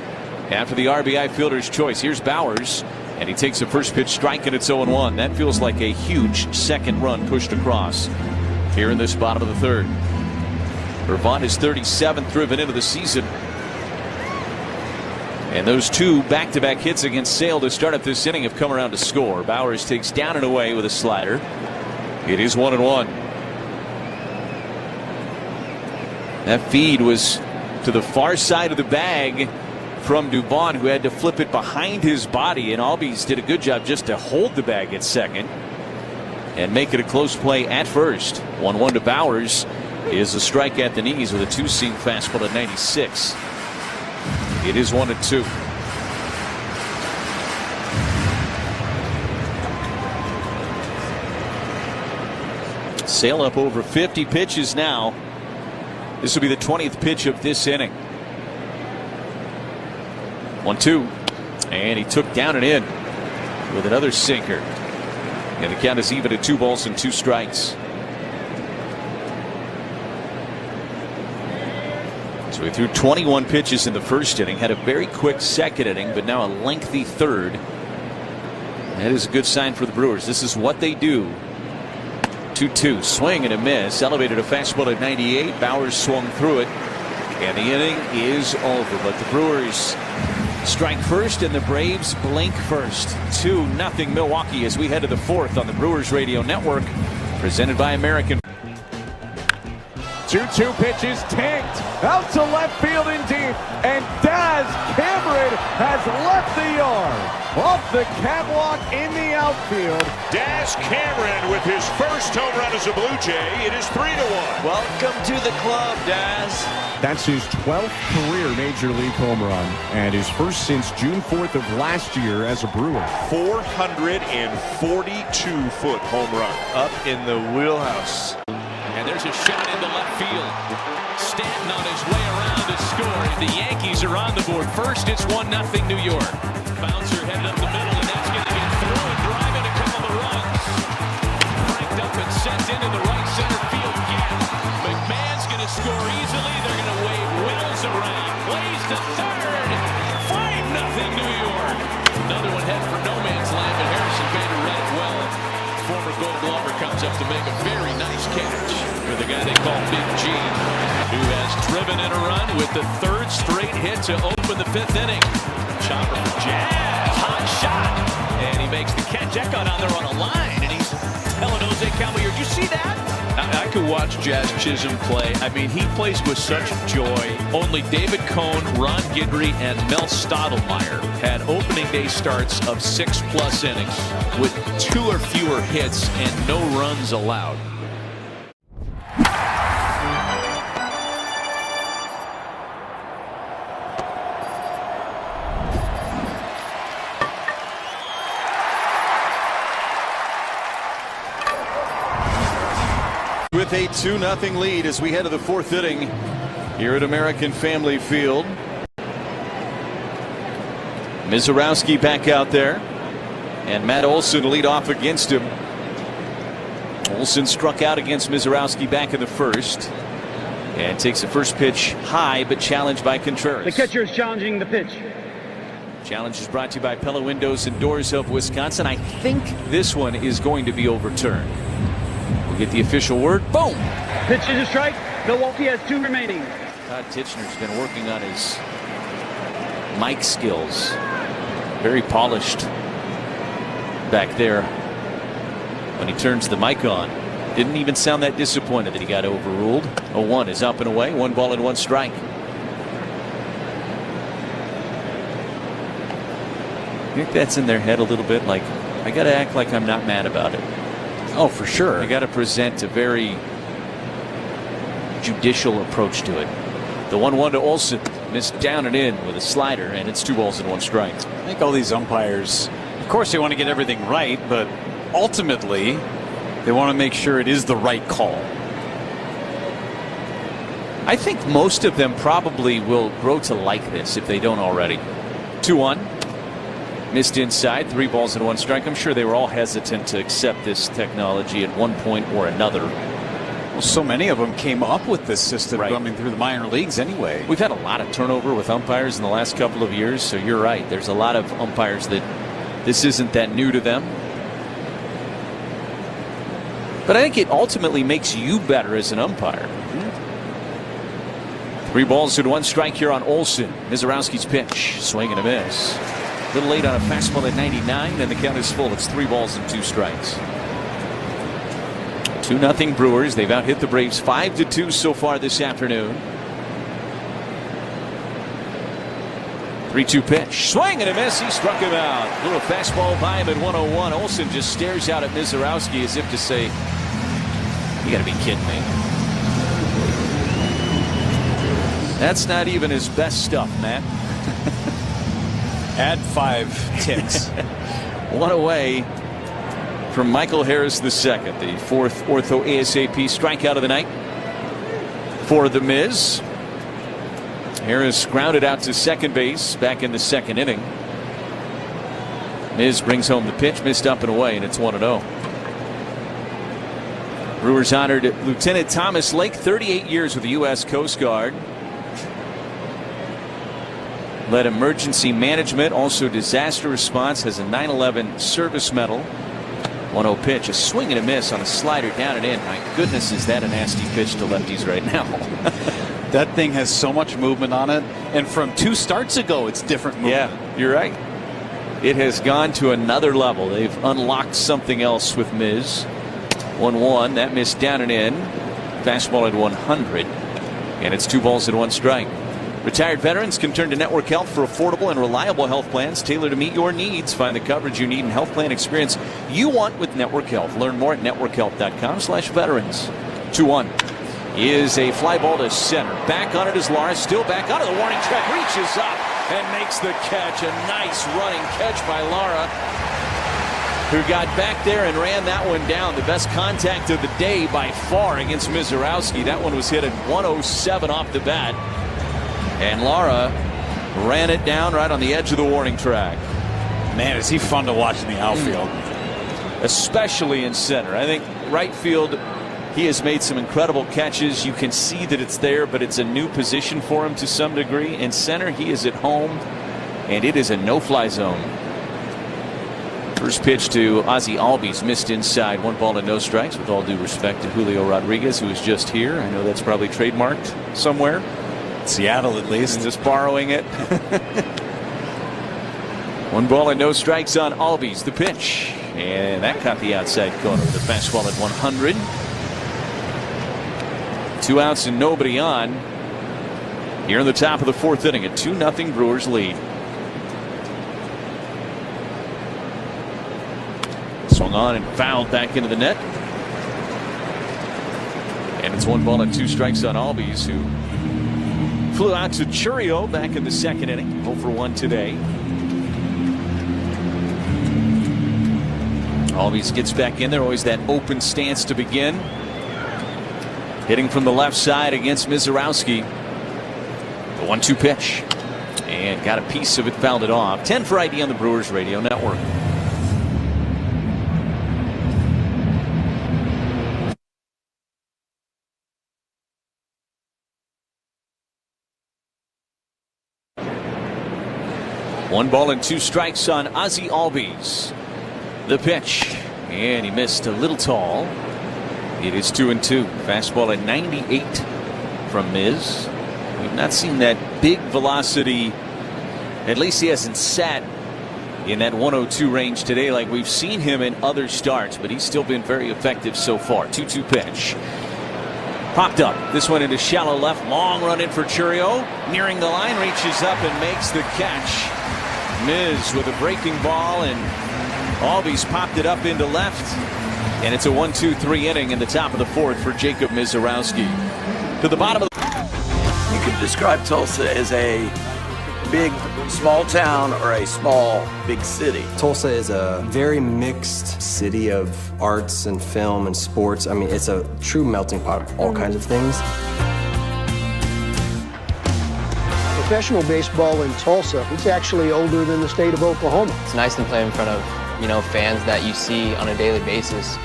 after the RBI fielder's choice. Here's Bowers, and he takes a first pitch strike, and it's 0-1. That feels like a huge second run pushed across here in this bottom of the third. For Vaughn, his 37th driven into the season. And those 2 back-to-back hits against Sale to start up this inning have come around to score. Bowers takes down and away with a slider. It is 1-1. That feed was to the far side of the bag from Dubon, who had to flip it behind his body, and Albies did a good job just to hold the bag at second and make it a close play at first. 1-1 to Bowers is a strike at the knees with a 2-seam fastball at 96. It is 1-2. Sale up over 50 pitches now. This will be the 20th pitch of this inning. 1-2. And he took down and in with another sinker. And the count is even at 2 balls and 2 strikes. So he threw 21 pitches in the first inning, had a very quick second inning, but now a lengthy third. That is a good sign for the Brewers. This is what they do. 2-2, swing and a miss, elevated a fastball at 98. Bowers swung through it, and the inning is over. But the Brewers strike first, and the Braves blink first. 2-0 Milwaukee as we head to the 4th on the Brewers Radio Network, presented by American. 2-2 pitches tanked out to left field and deep, and Daz Cameron has left the yard. Off the catwalk in the outfield. Daz Cameron with his first home run as a Blue Jay. It is 3-1. Welcome to the club, Daz. That's his 12th career Major League home run, and his first since June 4th of last year as a Brewer. 442-foot home run. Up in the wheelhouse. And there's a shot into left field. Stanton on his way around to score. The Yankees are on the board. First, it's 1-0 New York. Bouncer headed up the middle, and that's going to get through and drive in a couple of runs. Cranked up and sent into the right center field gap. McMahon's going to score easily. They're going to wave Wills around. Plays to third. 5-0 New York. Another one head for no man's land, but Harrison Bader read it well. Former Gold Glover comes up to make a very nice catch for the guy they call Big G, who has driven in a run with the 3rd straight hit to open the 5th inning. Chopper for Jazz, hot shot, and he makes the catch. That got on there on a line, and he's telling Jose Caballero, did you see that? I could watch Jazz Chisholm play. I mean, he plays with such joy. Only David Cohn, Ron Guidry, and Mel Stottlemyre had opening day starts of 6+ innings with 2 or fewer hits and no runs allowed. With a 2-0 lead as we head to the 4th inning here at American Family Field. Mizorowski back out there, and Matt Olson lead off against him. Olson struck out against Mizorowski back in the first, and takes the first pitch high, but challenged by Contreras. The catcher is challenging the pitch. Challenge is brought to you by Pella Windows and Doors of Wisconsin. I think this one is going to be overturned. We'll get the official word. Boom! Pitch is a strike. Milwaukee has 2 remaining. Todd Titchener's been working on his mic skills. Very polished back there when he turns the mic on. Didn't even sound that disappointed that he got overruled. 0-1 is up and away. 1 ball and 1 strike. I think that's in their head a little bit, like, I got to act like I'm not mad about it. Oh, for sure. You got to present a very judicial approach to it. The 1-1 to Olsen, missed down and in with a slider, and it's 2 balls and 1 strike. I think all these umpires, of course, they want to get everything right, but ultimately, they want to make sure it is the right call. I think most of them probably will grow to like this if they don't already. 2-1. Missed inside, 3 balls and 1 strike. I'm sure they were all hesitant to accept this technology at one point or another. Well, so many of them came up with this system coming through the minor leagues anyway. We've had a lot of turnover with umpires in the last couple of years, so you're right. There's a lot of umpires that this isn't that new to them. But I think it ultimately makes you better as an umpire. 3 balls and 1 strike here on Olsen. Mizorowski's pitch. Swing and a miss. A little late on a fastball at 99, and the count is full. It's 3 balls and 2 strikes. 2-0 Brewers. They've out-hit the Braves 5-2 so far this afternoon. 3-2 pitch. Swing and a miss. He struck him out. A little fastball by him at 101. Olsen just stares out at Mizorowski as if to say, you got to be kidding me. That's not even his best stuff, Matt. Add 5 ticks. 1 away from Michael Harris II, the 4th ortho ASAP strikeout of the night for the Miz. Harris grounded out to second base back in the 2nd inning. Miz brings home the pitch, missed up and away, and it's 1-0. Brewers honored Lieutenant Thomas Lake, 38 years with the U.S. Coast Guard. Led emergency management, also disaster response, has a 9/11 service medal. 1-0 pitch, a swing and a miss on a slider down and in. My goodness, is that a nasty pitch to lefties right now. That thing has so much movement on it, and from 2 starts ago, it's different movement. Yeah, you're right. It has gone to another level. They've unlocked something else with Miz. 1-1, that missed down and in. Fastball at 100, and it's 2 balls and 1 strike. Retired veterans can turn to Network Health for affordable and reliable health plans tailored to meet your needs. Find the coverage you need and health plan experience you want with Network Health. Learn more at networkhealth.com/veterans. 2-1 is a fly ball to center. Back on it is Lara, still back onto the warning track, reaches up and makes the catch. A nice running catch by Lara, who got back there and ran that one down. The best contact of the day by far against Mizorowski. That one was hit at 107 off the bat. And Lara ran it down right on the edge of the warning track. Man, is he fun to watch in the outfield. Especially in center. I think right field, he has made some incredible catches. You can see that it's there, but it's a new position for him to some degree. In center, he is at home, and it is a no-fly zone. First pitch to Ozzie Albies, missed inside. 1 ball and no strikes, with all due respect to Julio Rodriguez, who is just here. I know that's probably trademarked somewhere. Seattle, at least. Just borrowing it. 1 ball and no strikes on Albies. The pitch. And that caught the outside corner. The fastball at 100. 2 outs and nobody on. Here in the top of the 4th inning, a 2-0 Brewers lead. Swung on and fouled back into the net. And it's 1 ball and 2 strikes on Albies, who flew out to Churio back in the 2nd inning. 0 for 1 today. Albies gets back in there. Always that open stance to begin. Hitting from the left side against Mizorowski. The 1-2 pitch. And got a piece of it, fouled it off. 10 for ID on the Brewers Radio Network. One ball and 2 strikes on Ozzie Albies. The pitch, and he missed a little tall. It is 2-2. Fastball at 98 from Miz. We've not seen that big velocity. At least he hasn't sat in that 102 range today like we've seen him in other starts, but he's still been very effective so far. 2-2 pitch. Popped up. This one into shallow left. Long run in for Churio. Nearing the line, reaches up and makes the catch. Miz with a breaking ball, and Albies popped it up into left. And it's a 1-2-3 inning in the top of the fourth for Jacob Mizorowski. To the bottom of the... You can describe Tulsa as a big, small town or a small, big city. Tulsa is a very mixed city of arts and film and sports. I mean, it's a true melting pot of all kinds of things. Professional baseball in Tulsa, it's actually older than the state of Oklahoma. It's nice to play in front of, fans that you see on a daily basis.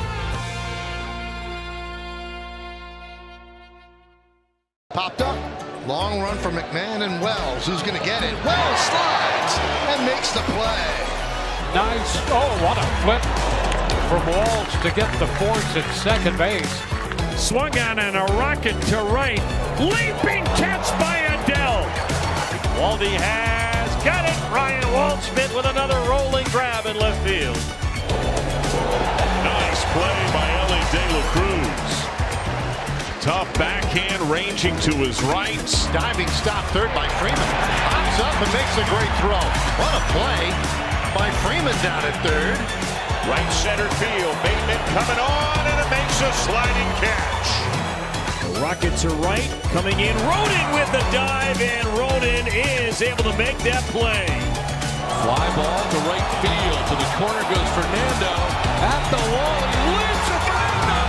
Popped up. Long run from McMahon and Wells. Who's going to get it? Wells slides and makes the play. Nice. Oh, what a flip from Walsh to get the force at second base. Swung on and a rocket to right. Leaping catch by Adele. Waldy has got it. Ryan Waldschmidt with another rolling grab in left field. Nice play by Ellie De La Cruz. Tough backhand ranging to his right. Diving stop third by Freeman. Pops up and makes a great throw. What a play by Freeman down at third. Right center field. Bateman coming on and it makes a sliding catch. The Rocket to right. Coming in. Roden with the dive, and Roden is able to make that play. Fly ball to right field. To the corner goes Fernando. At the wall. He leaps it. Fernando!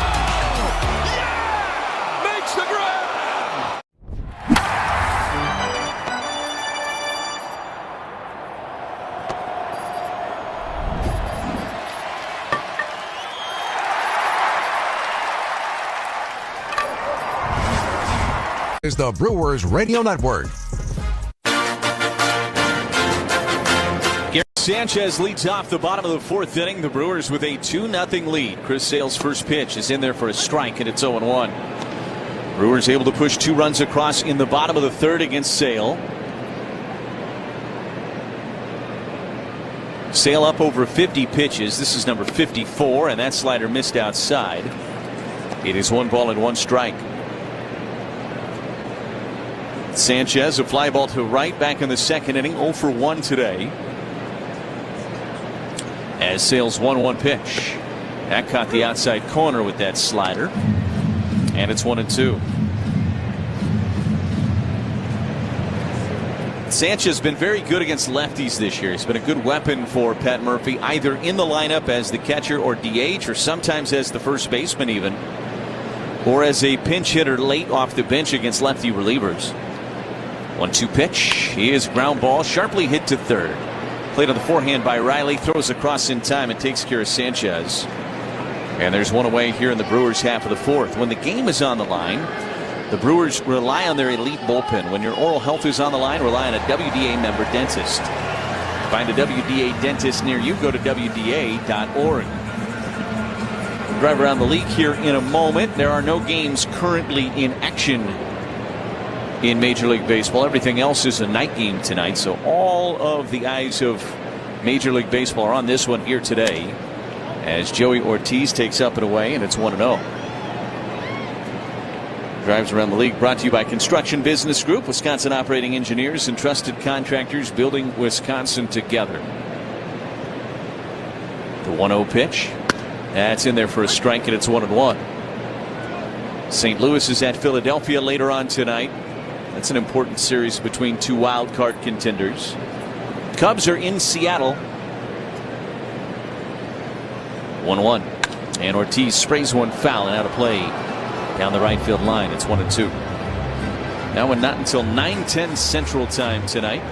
Yeah! Makes the grab! Is the Brewers Radio Network. Gary Sanchez leads off the bottom of the fourth inning. The Brewers with a 2-0 lead. Chris Sale's first pitch is in there for a strike, and it's 0-1. Brewers able to push 2 runs across in the bottom of the third against Sale. Sale up over 50 pitches. This is number 54, and that slider missed outside. It is 1 ball and 1 strike. Sanchez, a fly ball to right back in the second inning, 0 for 1 today. As Sale's 1-1 pitch. That caught the outside corner with that slider. And it's 1-2. Sanchez has been very good against lefties this year. He's been a good weapon for Pat Murphy, either in the lineup as the catcher or DH, or sometimes as the first baseman even, or as a pinch hitter late off the bench against lefty relievers. 1-2 pitch. He is ground ball, sharply hit to third. Played on the forehand by Riley, throws across in time and takes care of Sanchez. And there's one away here in the Brewers' half of the fourth. When the game is on the line, the Brewers rely on their elite bullpen. When your oral health is on the line, rely on a WDA member dentist. Find a WDA dentist near you. Go to WDA.org. We'll drive around the league here in a moment. There are no games currently in action in Major League Baseball. Everything else is a night game tonight, so all of the eyes of Major League Baseball are on this one here today as Joey Ortiz takes up and away, and it's 1-0. Drives around the league brought to you by Construction Business Group, Wisconsin operating engineers and trusted contractors building Wisconsin together. The 1-0 pitch. That's in there for a strike, and it's 1-1. St. Louis is at Philadelphia later on tonight. That's an important series between 2 wild card contenders. Cubs are in Seattle. 1-1. And Ortiz sprays one foul and out of play down the right field line. It's 1-2. Now and not until 9:10 Central Time tonight.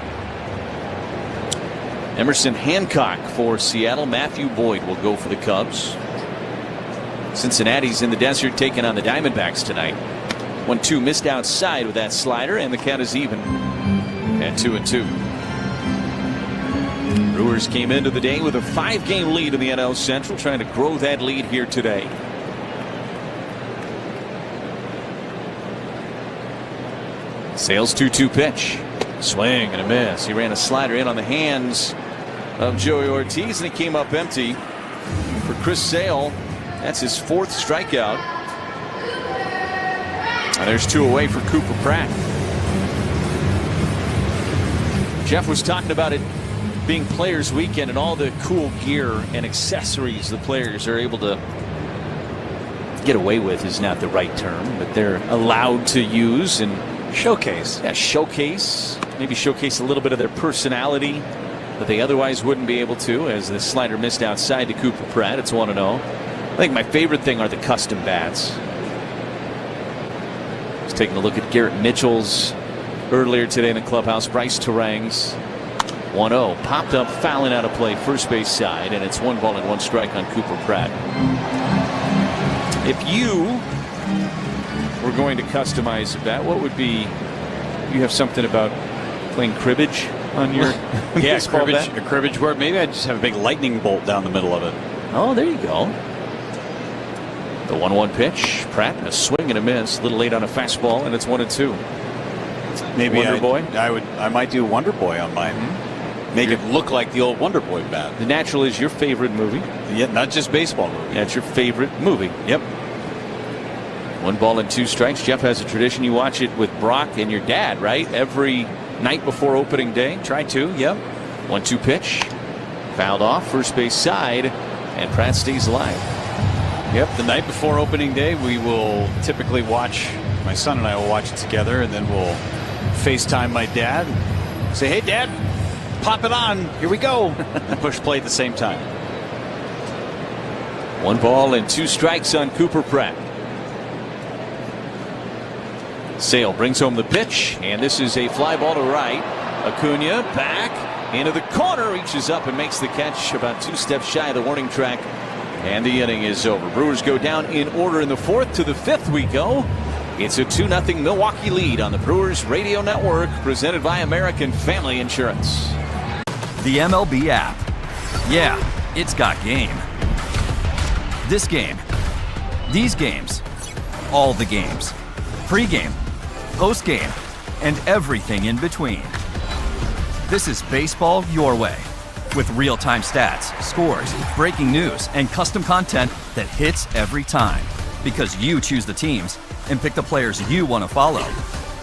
Emerson Hancock for Seattle. Matthew Boyd will go for the Cubs. Cincinnati's in the desert taking on the Diamondbacks tonight. 1-2 missed outside with that slider, and the count is even at 2-2. Brewers came into the day with a 5-game lead in the NL Central, trying to grow that lead here today. Sale's 2-2 pitch. Swing and a miss. He ran a slider in on the hands of Joey Ortiz, and it came up empty for Chris Sale. That's his 4th strikeout. And there's 2 away for Cooper Pratt. Jeff was talking about it being Players Weekend and all the cool gear and accessories the players are able to get away with is not the right term, but they're allowed to use and showcase. Yeah, showcase. Maybe showcase a little bit of their personality that they otherwise wouldn't be able to, as the slider missed outside to Cooper Pratt. It's 1-0. I think my favorite thing are the custom bats. Just taking a look at Garrett Mitchell's earlier today in the clubhouse. Bryce Terang's 1-0. Popped up, fouling out of play, first base side, and it's 1 ball and 1 strike on Cooper Pratt. If you were going to customize a bat, what would be? You have something about playing cribbage on your baseball bat? A cribbage word. Maybe I just have a big lightning bolt down the middle of it. Oh, there you go. The 1-1 pitch. Pratt, a swing and a miss. A little late on a fastball, and it's 1-2. Maybe Wonder Boy. I might do Wonder Boy on mine. Make it look like the old Wonder Boy bat. The Natural is your favorite movie. Yeah, not just baseball movie. That's your favorite movie. Yep. 1 ball and 2 strikes. Jeff has a tradition. You watch it with Brock and your dad, right? Every night before opening day. Try to. Yep. 1-2 pitch. Fouled off, first base side, and Pratt stays alive. Yep. The night before opening day, we will typically watch. My son and I will watch it together, and then we'll FaceTime my dad. Say, "Hey, Dad, pop it on. Here we go." And push play at the same time. 1 ball and 2 strikes on Cooper Pratt. Sale brings home the pitch, and this is a fly ball to right. Acuna back into the corner, reaches up and makes the catch about 2 steps shy of the warning track, and the inning is over. Brewers go down in order in the 4th. To the 5th we go. It's a 2-0 Milwaukee lead on the Brewers Radio Network, presented by American Family Insurance. The MLB app. Yeah, it's got game. This game. These games. All the games. Pre-game, post-game, and everything in between. This is baseball your way, with real-time stats, scores, breaking news, and custom content that hits every time. Because you choose the teams and pick the players you want to follow.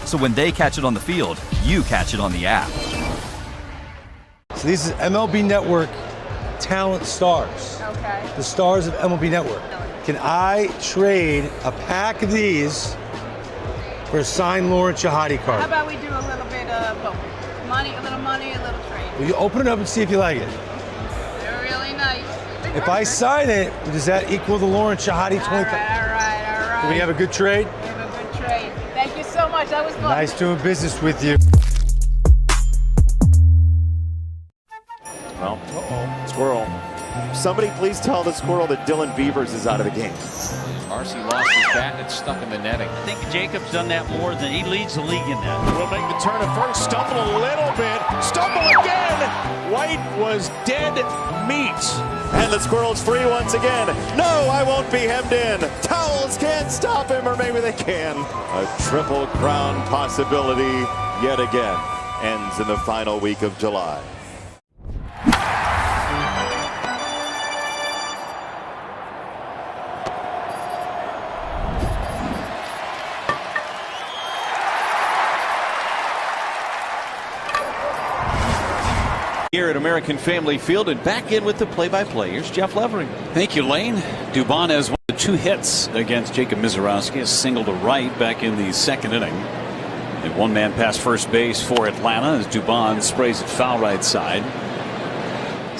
So when they catch it on the field, you catch it on the app. So this is MLB Network Talent Stars. Okay. The stars of MLB Network. Can I trade a pack of these for a signed Lauren Shahadi card? How about we do a little bit of both? Money, a little trade. Will you open it up and see if you like it? They're really nice. If I sign it, does that equal the Lauren Shahadi 20? All right. Do we have a good trade? We have a good trade. Thank you so much. That was fun. Nice doing business with you. Well, squirrel. Somebody please tell the squirrel that Dylan Beavers is out of the game. Marcy lost his bat and it's stuck in the netting. I think Jacob's done that more than he leads the league in that. Will make the turn at first, stumble a little bit, stumble again. White was dead meat. And the squirrel's free once again. No, I won't be hemmed in. Towels can't stop him, or maybe they can. A triple crown possibility yet again ends in the final week of July. Here at American Family Field, and back in with the play-by-play. Here's Jeff Levering. Thank you, Lane. Dubon has one of the 2 hits against Jacob Mizorowski. A single to right back in the 2nd inning. A 1-man pass first base for Atlanta as Dubon sprays it foul right side.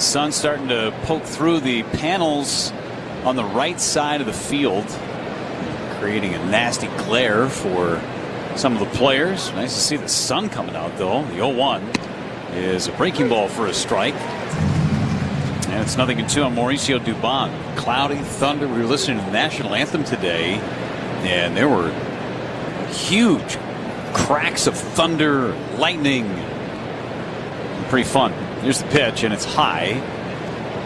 Sun starting to poke through the panels on the right side of the field, creating a nasty glare for some of the players. Nice to see the sun coming out, though. The 0-1 is a breaking ball for a strike. And it's 0-2 on Mauricio Dubon. Cloudy, thunder. We were listening to the national anthem today, and there were huge cracks of thunder, lightning. Pretty fun. Here's the pitch, and it's high.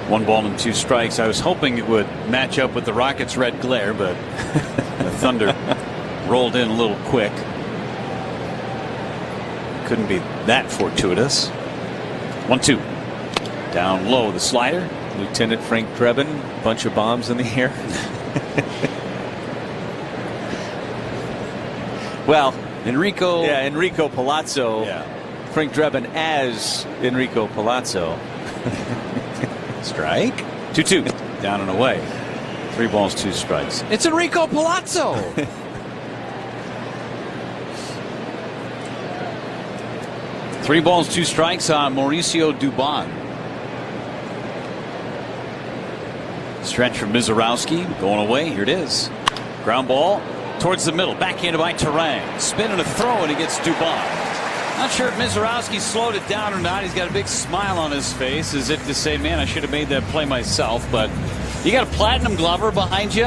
1 ball and 2 strikes. I was hoping it would match up with the Rockets' red glare, but the thunder rolled in a little quick. Couldn't be that fortuitous. 1-2. Down low, the slider. Lieutenant Frank Drebin, bunch of bombs in the air. Well, Enrico Palazzo. Yeah. Frank Drebin as Enrico Palazzo. Strike. 2-2. Down and away. 3 balls, 2 strikes. It's Enrico Palazzo. Three balls, 2 strikes on Mauricio Dubon. Stretch from Mizorowski going away. Here it is. Ground ball towards the middle. Backhanded by Terang. Spin and a throw, and he gets Dubon. Not sure if Mizorowski slowed it down or not. He's got a big smile on his face as if to say, man, I should have made that play myself. But you got a platinum glover behind you.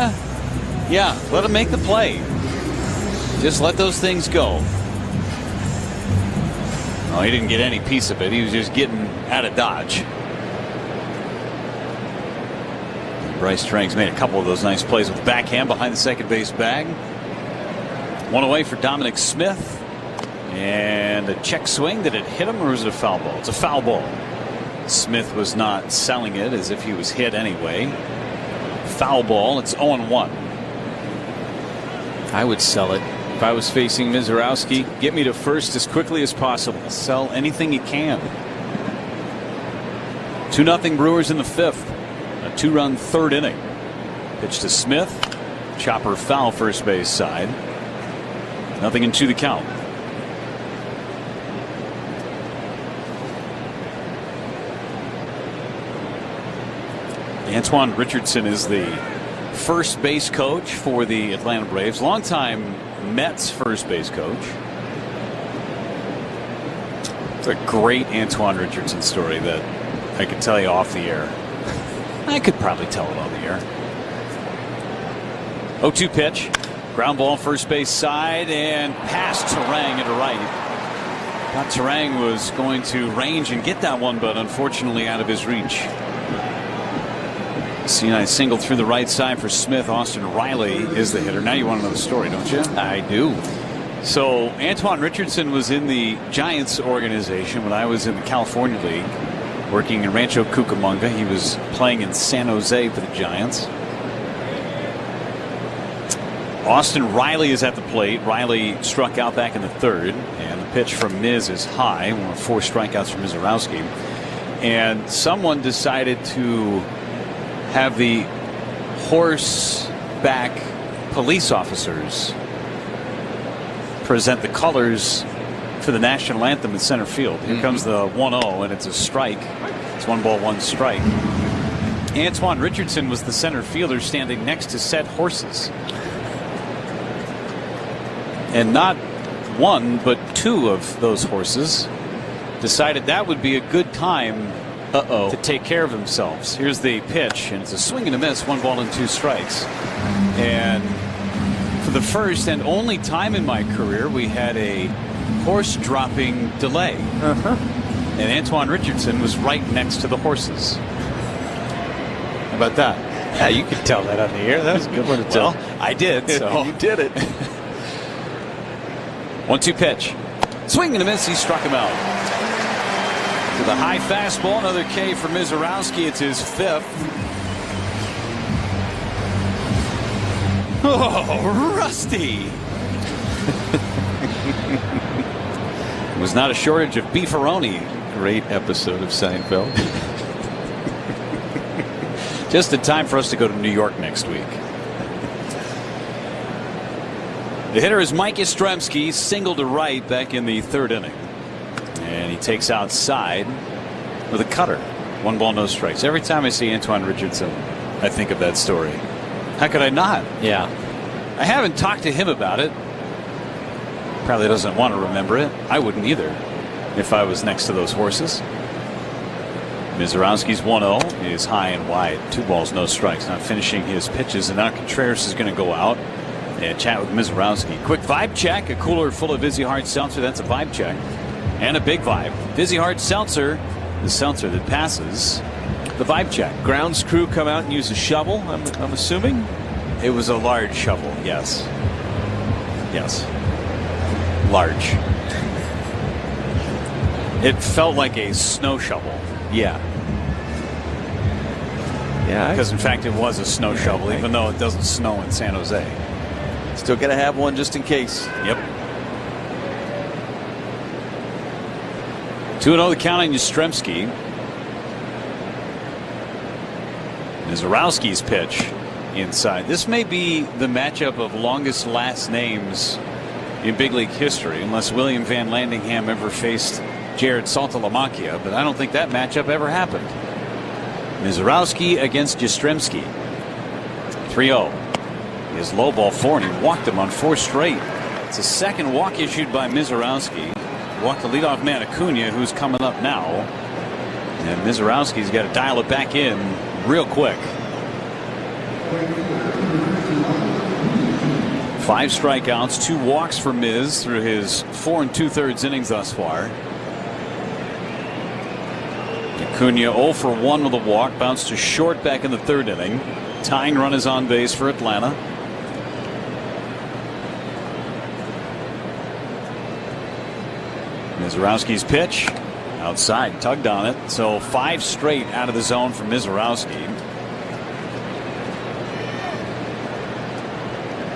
Yeah, let him make the play. Just let those things go. Oh, he didn't get any piece of it. He was just getting out of dodge. Bryce Terang's made a couple of those nice plays with the backhand behind the second base bag. One away for Dominic Smith. And a check swing. Did it hit him or was it a foul ball? It's a foul ball. Smith was not selling it as if he was hit anyway. Foul ball. It's 0-1. I would sell it if I was facing Mizorowski. Get me to first as quickly as possible. Sell anything you can. 2-0 Brewers in the 5th. A 2-run 3rd inning. Pitch to Smith. Chopper foul first base side. 0-2 the count. Antoine Richardson is the first base coach for the Atlanta Braves. Longtime Mets first base coach. It's a great Antoine Richardson story that I could tell you off the air. I could probably tell it on the air. 0-2 pitch. Ground ball first base side and past Terang into right. Thought Terang was going to range and get that one, but unfortunately out of his reach. C9 single through the right side for Smith. Austin Riley is the hitter. Now you want to know the story, don't you? I do. So Antoine Richardson was in the Giants organization when I was in the California League, working in Rancho Cucamonga. He was playing in San Jose for the Giants. Austin Riley is at the plate. Riley struck out back in the 3rd, and the pitch from Miz is high. 4 strikeouts from Mizorowski. And someone decided to have the horseback police officers present the colors for the national anthem in center field. Here comes the 1-0, and it's a strike. It's 1 ball, 1 strike. Antoine Richardson was the center fielder standing next to said horses. And not 1, but 2 of those horses decided that would be a good time to take care of themselves. Here's the pitch, and it's a swing and a miss. 1 ball and 2 strikes. And for the first and only time in my career, we had a horse dropping delay. And Antoine Richardson was right next to the horses. How about that? Yeah, you could tell that on the air. That was a good one to tell. Well, I did. So you did it. 1-2 pitch. Swing and a miss. He struck him out. To the high fastball. Another K for Mizorowski. It's his 5th. Oh, Rusty. It was not a shortage of beefaroni. Great episode of Seinfeld. Just in time for us to go to New York next week. The hitter is Mike Yastrzemski, single to right back in the 3rd inning. And he takes outside with a cutter. 1 ball, no strikes. Every time I see Antoine Richardson, I think of that story. How could I not? Yeah. I haven't talked to him about it. Probably doesn't want to remember it. I wouldn't either if I was next to those horses. Mizorowski's 1-0 is high and wide. 2 balls, no strikes. Not finishing his pitches. And now Contreras is going to go out and chat with Mizorowski. Quick vibe check. A cooler full of Vizzy Hard Seltzer. That's a vibe check. And a big vibe. Vizzy Hard Seltzer. The seltzer that passes the vibe check. Grounds crew come out and use a shovel, I'm assuming? It was a large shovel, yes. Yes. Large. It felt like a snow shovel. Yeah. Yeah. Because in fact it was a snow shovel, even though it doesn't snow in San Jose. Still got to have one just in case. Yep. 2-0 the count on Yastrzemski. Mizorowski's pitch inside. This may be the matchup of longest last names in big league history, unless William Van Landingham ever faced Jared Saltalamacchia, but I don't think that matchup ever happened. Mizorowski against Jastrzemski. 3-0. His low ball 4, and he walked him on 4 straight. It's a second walk issued by Mizorowski. Walked the leadoff man Acuna, who's coming up now. And Mizorowski's got to dial it back in real quick. 5 strikeouts, 2 walks for Miz through his 4 2/3 innings thus far. Acuna 0 for 1 with a walk, bounced to short back in the 3rd inning. Tying run is on base for Atlanta. Mizorowski's pitch outside, tugged on it. So 5 straight out of the zone for Mizorowski.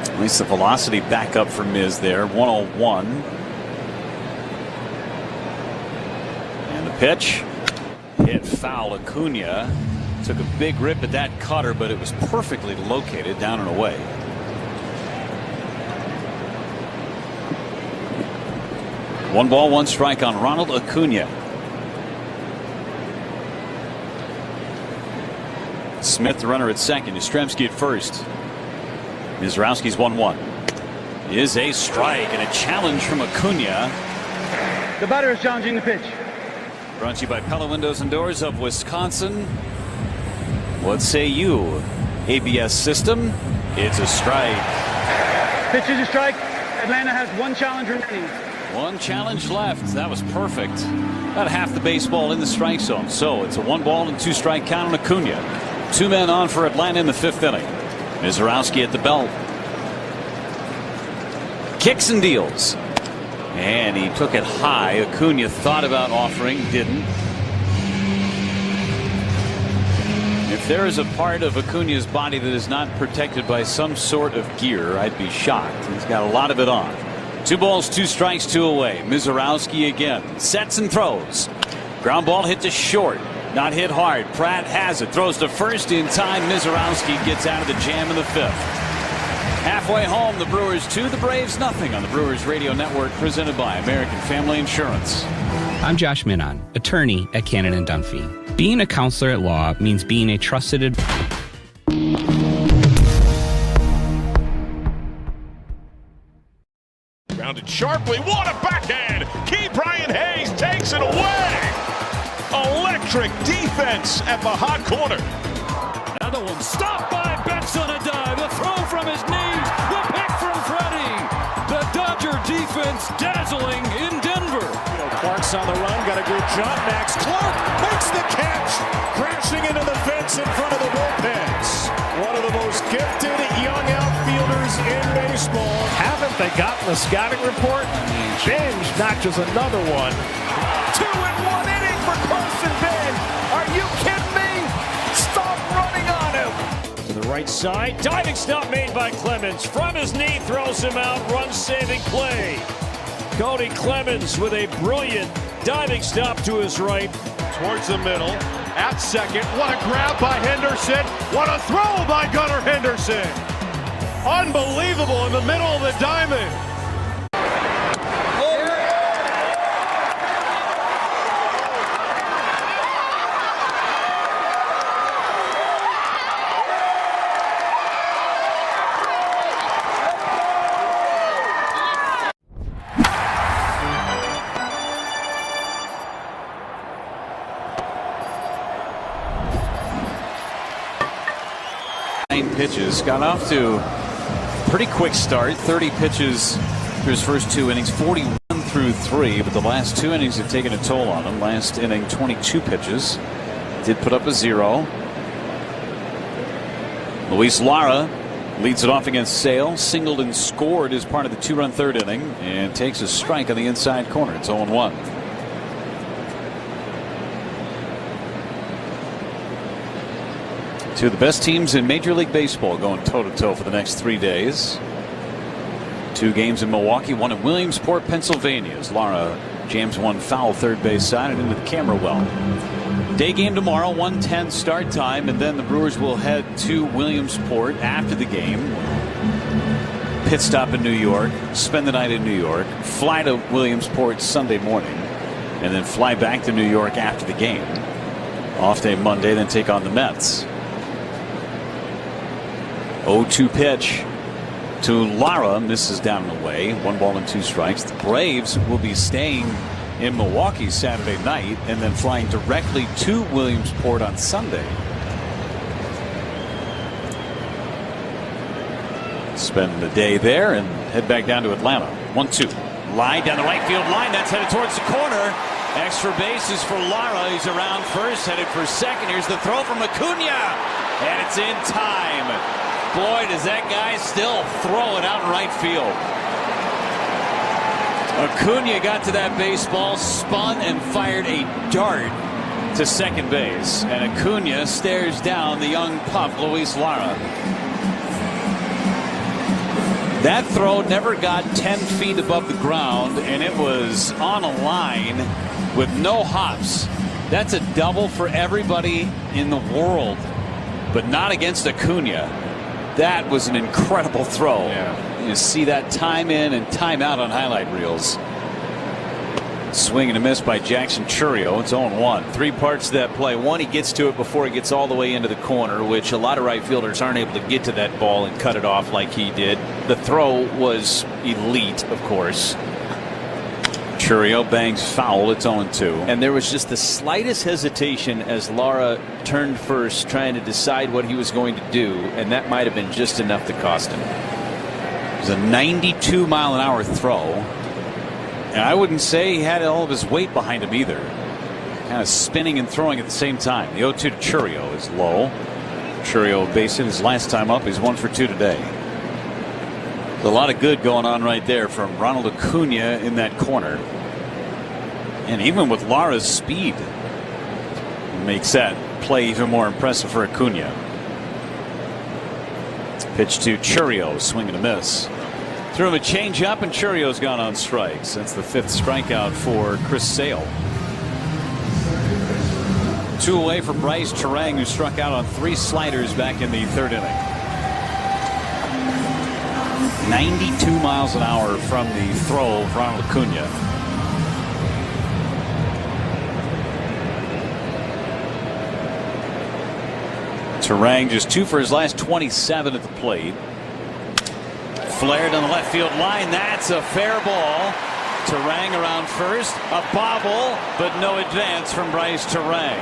At least the velocity back up for Miz there. 101. And the pitch hit foul. Acuna took a big rip at that cutter, but it was perfectly located down and away. One ball, 1 strike on Ronald Acuna. Smith, the runner at second. Jastrzemski at first. Mizorowski's 1-1. Is a strike and a challenge from Acuna. The batter is challenging the pitch. Brought to you by Pella Windows and Doors of Wisconsin. What say you? ABS system. It's a strike. Pitch is a strike. Atlanta has 1 challenge remaining. 1 challenge left. That was perfect. About half the baseball in the strike zone. So it's a 1 ball and 2 strike count on Acuna. 2 men on for Atlanta in the 5th inning. Mizorowski at the belt. Kicks and deals. And he took it high. Acuna thought about offering, didn't. If there is a part of Acuna's body that is not protected by some sort of gear, I'd be shocked. He's got a lot of it on. 2 balls, 2 strikes, 2 away. Mizorowski again. Sets and throws. Ground ball hit to short. Not hit hard. Pratt has it. Throws to first in time. Mizorowski gets out of the jam in the 5th. Halfway home, the Brewers 2, the Braves nothing on the Brewers Radio Network, presented by American Family Insurance. I'm Josh Minon, attorney at Cannon & Dunphy. Being a counselor at law means being a trusted Grounded sharply. What a backhand! Key Brian Hayes takes it away. Electric defense at the hot corner. Another one stopped by Betts on a dive. The throw from his knees. The pick from Freddie. The Dodger defense dazzling in Denver. Clark's on the run. Got a good jump. Max Clark makes the catch. Crashing into the fence in front of the bullpens. One of the most gifted young outfielders in baseball. Haven't they gotten the scouting report? Binge notches another one. 2 in 1 inning for Carson Bench. Are you kidding me? Stop running on him. To the right side. Diving stop made by Clemens. From his knee, throws him out. Run-saving play. Cody Clemens with a brilliant diving stop to his right. Towards the middle. At second. What a grab by Henderson. What a throw by Gunnar Henderson. Unbelievable in the middle of the diamond. Pitches. Got off to a pretty quick start. 30 pitches through his first 2 innings. 41 through 3, but the last 2 innings have taken a toll on him. Last inning, 22 pitches. Did put up a 0. Luis Lara leads it off against Sale. Singled and scored as part of the 2-run 3rd inning, and takes a strike on the inside corner. It's 0-1. Two of the best teams in Major League Baseball going toe-to-toe for the next 3 days. 2 games in Milwaukee, 1 in Williamsport, Pennsylvania, as Lara jams one foul third base side and into the camera well. Day game tomorrow, 1:10 start time, and then the Brewers will head to Williamsport after the game. Pit stop in New York, spend the night in New York, fly to Williamsport Sunday morning, and then fly back to New York after the game. Off day Monday, then take on the Mets. 0-2 pitch to Lara, misses down and away. 1 ball and 2 strikes. The Braves will be staying in Milwaukee Saturday night and then flying directly to Williamsport on Sunday. Spend the day there and head back down to Atlanta. 1-2. Line down the right field line. That's headed towards the corner. Extra bases for Lara. He's around first, headed for second. Here's the throw from Acuna, and it's in time. Boy, does that guy still throw it out in right field. Acuna got to that baseball, spun and fired a dart to second base, and Acuna stares down the young pup Luis Lara. That throw never got 10 feet above the ground, and it was on a line with no hops. That's a double for everybody in the world, but not against Acuna. That was an incredible throw. Yeah. You see that time in and time out on highlight reels. Swing and a miss by Jackson Chourio. It's 0-1. 3 parts to that play. One, he gets to it before he gets all the way into the corner, which a lot of right fielders aren't able to get to that ball and cut it off like he did. The throw was elite, of course. Chourio bangs foul. It's 0-2. And there was just the slightest hesitation as Lara turned first, trying to decide what he was going to do, and that might have been just enough to cost him. It was a 92-mile-an-hour throw. And I wouldn't say he had all of his weight behind him either. Kind of spinning and throwing at the same time. The 0-2 to Chourio is low. Chourio base hit his last time up. He's 1 for 2 today. There's a lot of good going on right there from Ronald Acuna in that corner. And even with Lara's speed, it makes that play even more impressive for Acuna. Pitch to Chourio, swing and a miss. Threw him a changeup, and Chourio's gone on strikes. That's the 5th strikeout for Chris Sale. 2 away for Bryce Terang, who struck out on 3 sliders back in the 3rd inning. 92 miles an hour from the throw of Ronald Acuna. Terang just 2 for his last 27 at the plate. Flared on the left field line. That's a fair ball. Terang around first. A bobble, but no advance from Bryce Terang.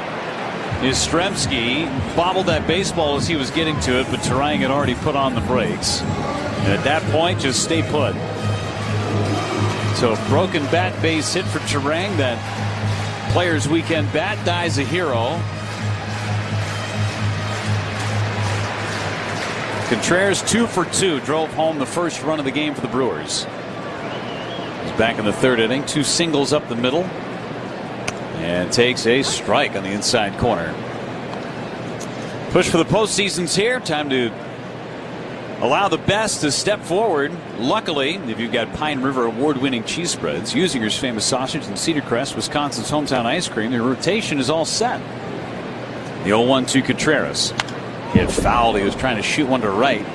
Yastrzemski bobbled that baseball as he was getting to it, but Terang had already put on the brakes. And at that point, just stay put. So a broken bat base hit for Terang. That Players Weekend bat dies a hero. Contreras 2 for 2, drove home the first run of the game for the Brewers. He's back in the 3rd inning, 2 singles up the middle, and takes a strike on the inside corner. Push for the postseason's here. Time to allow the best to step forward. Luckily, if you've got Pine River award-winning cheese spreads, Usinger's famous sausage, and Cedar Crest, Wisconsin's hometown ice cream, the rotation is all set. The 0-1 to Contreras. Hit foul. He was trying to shoot one to right.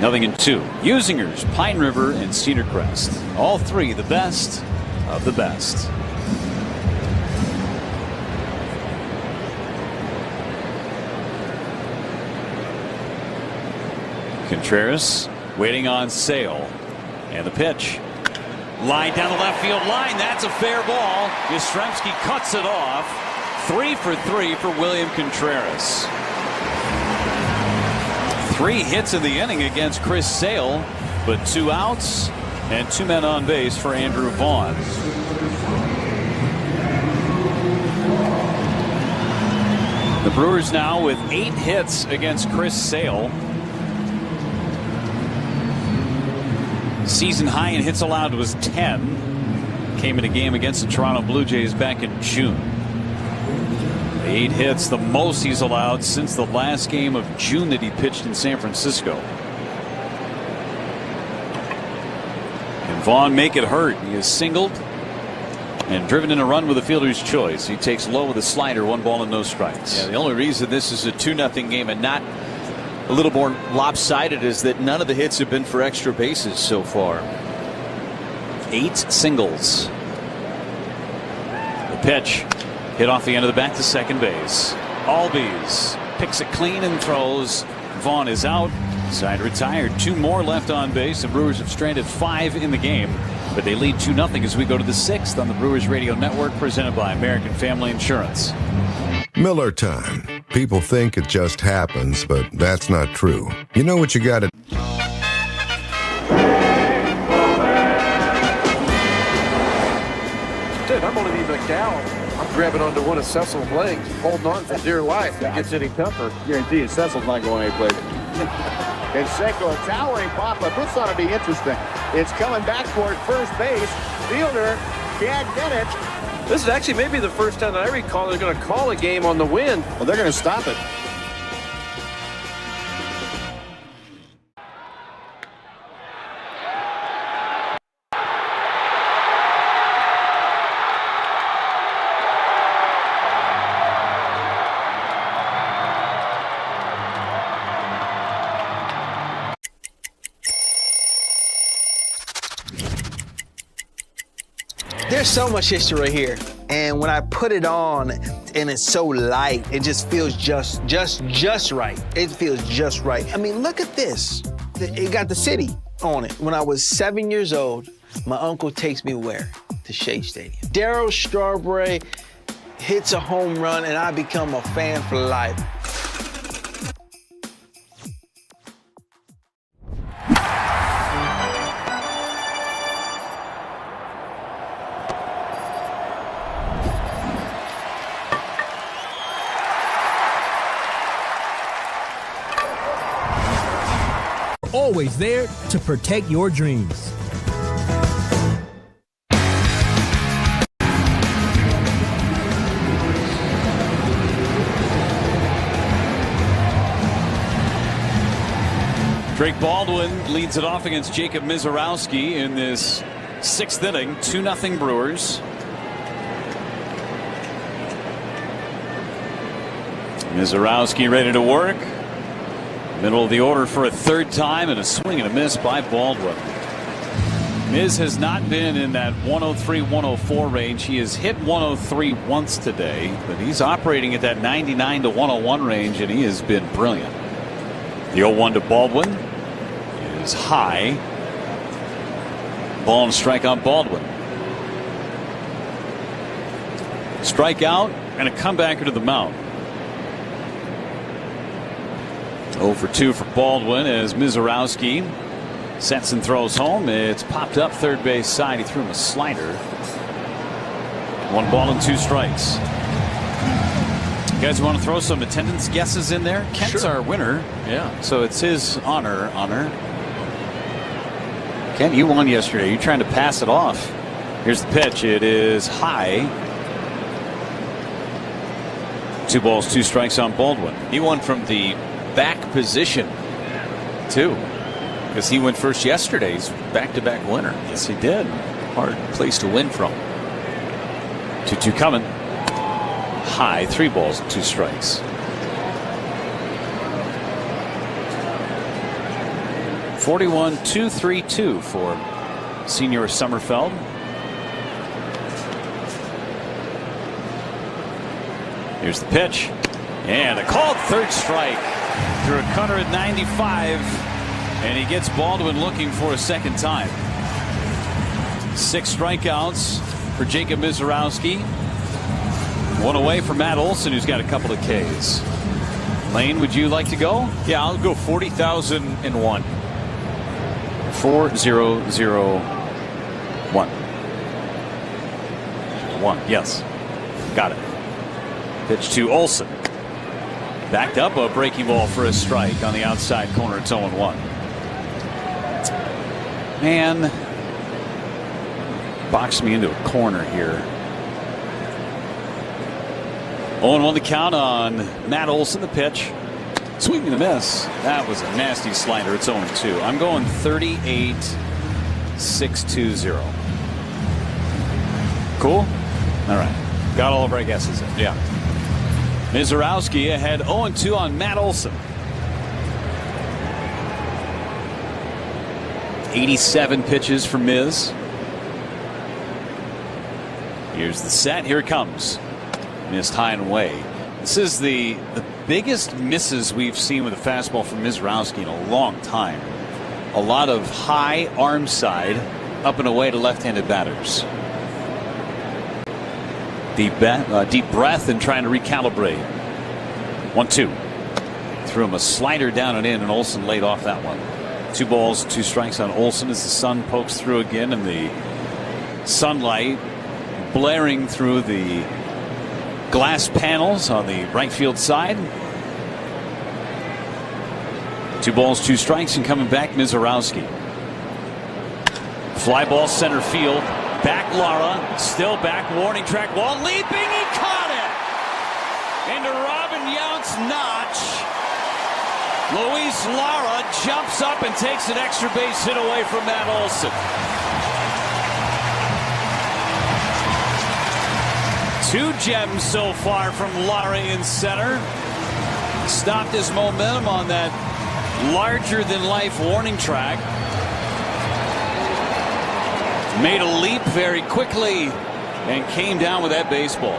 0-2. Usinger's, Pine River, and Cedar Crest. All 3 the best of the best. Contreras waiting on Sale. And the pitch. Line down the left field line. That's a fair ball. Yastrzemski cuts it off. 3 for 3 for William Contreras. 3 hits in the inning against Chris Sale, but 2 outs and 2 men on base for Andrew Vaughn. The Brewers now with 8 hits against Chris Sale. Season high in hits allowed was 10. Came in a game against the Toronto Blue Jays back in June. 8 hits, the most he's allowed since the last game of June that he pitched in San Francisco. Can Vaughn make it hurt? He has singled And driven in a run with a fielder's choice. He takes low with a slider, 1 ball and no strikes. Yeah, the only reason this is a 2-0 game and not a little more lopsided is that none of the hits have been for extra bases so far. 8 singles. The pitch hit off the end of the bat to second base. Albies picks it clean and throws. Vaughn is out. Side retired. 2 more left on base. The Brewers have stranded 5 in the game, but they lead 2-0 as we go to the 6th on the Brewers Radio Network, presented by American Family Insurance. Miller time. People think it just happens, but that's not true. You know what you got to I'm only leaving McDowell. I'm grabbing onto one of Cecil's legs, holding on for dear life. If it gets any tougher, guarantee you Cecil's not going anyplace. And Seiko, a towering pop-up. This ought to be interesting. It's coming back toward first base. Fielder can't get it. This is actually maybe the first time that I recall they're going to call a game on the wind. Well, they're going to stop it. There's so much history right here, and when I put it on and it's so light, it just feels just right. It feels just right. I mean, look at this. It got the city on it. When I was 7 years old, my uncle takes me where? To Shea Stadium. Darryl Strawberry hits a home run, and I become a fan for life. Always there to protect your dreams. Drake Baldwin leads it off against Jacob Mizorowski in this 6th inning. 2-0 Brewers. Mizorowski ready to work. Middle of the order for a 3rd time, and a swing and a miss by Baldwin. Miz has not been in that 103-104 range. He has hit 103 once today, but he's operating at that 99 to 101 range, and he has been brilliant. The 0-1 to Baldwin is high. Ball and strike on Baldwin. Strikeout and a comebacker to the mound. 0 for 2 for Baldwin as Mizorowski sets and throws home. It's popped up third base side. He threw him a slider. 1 ball and 2 strikes. You guys want to throw some attendance guesses in there? Kent's our winner. Yeah. So it's his honor. Kent, you won yesterday. You're trying to pass it off. Here's the pitch. It is high. 2 balls, 2 strikes on Baldwin. He won from the back position too, because he went first yesterday. He's back-to-back winner. Yes, he did. Hard place to win from. 2-2 coming. High. 3 balls and 2 strikes. 41-2-3-2 for Senior Summerfeld. Here's the pitch, and a called 3rd strike. Through a cutter at 95, and he gets Baldwin looking for a 2nd time. 6 strikeouts for Jacob Mizorowski. 1 away for Matt Olson, who's got a couple of Ks. Lane, would you like to go? Yeah, I'll go 40,001. 4001. 1, yes. Got it. Pitch to Olson. Backed up, a breaking ball for a strike on the outside corner. It's 0-1. Man, boxed me into a corner here. 0-1 the count on Matt Olson. The pitch. Swing and a miss. That was a nasty slider. It's 0-2. I'm going 38-6-2-0. Cool? All right. Got all of our guesses in. Yeah. Mizorowski ahead 0-2 on Matt Olson. 87 pitches for Miz. Here's the set. Here it comes. Missed high and away. This is the biggest misses we've seen with a fastball from Mizorowski in a long time. A lot of high arm side up and away to left-handed batters. Deep breath and trying to recalibrate. 1-2. Threw him a slider down and in, and Olson laid off that one. 2 balls, 2 strikes on Olson as the sun pokes through again, and the sunlight blaring through the glass panels on the right field side. 2 balls, 2 strikes, and coming back, Mizorowski. Fly ball center field. Back Lara. Still back. Warning track wall. Leaping. He caught it. Into Robin Yount's notch. Luis Lara jumps up and takes an extra base hit away from Matt Olson. 2 gems so far from Lara in center. Stopped his momentum on that larger-than-life warning track. Made a leap very quickly and came down with that baseball.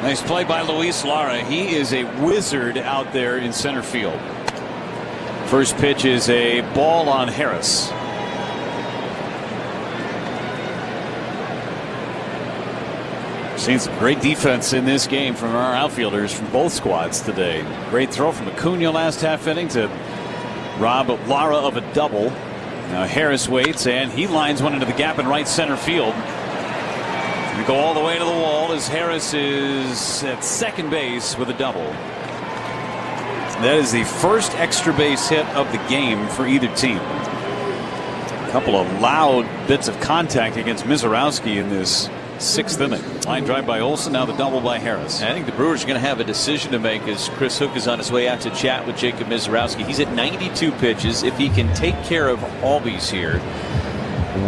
Nice play by Luis Lara. He is a wizard out there in center field. First pitch is a ball on Harris. Seen some great defense in this game from our outfielders from both squads today. Great throw from Acuna last half inning to rob Lara of a double. Now Harris waits, and he lines one into the gap in right center field. We go all the way to the wall as Harris is at second base with a double. That is the first extra base hit of the game for either team. A couple of loud bits of contact against Mizorowski in this 6th inning. Line drive by Olson, now the double by Harris. I think the Brewers are going to have a decision to make as Chris Hook is on his way out to chat with Jacob Mizorowski. He's at 92 pitches. If he can take care of Albies here,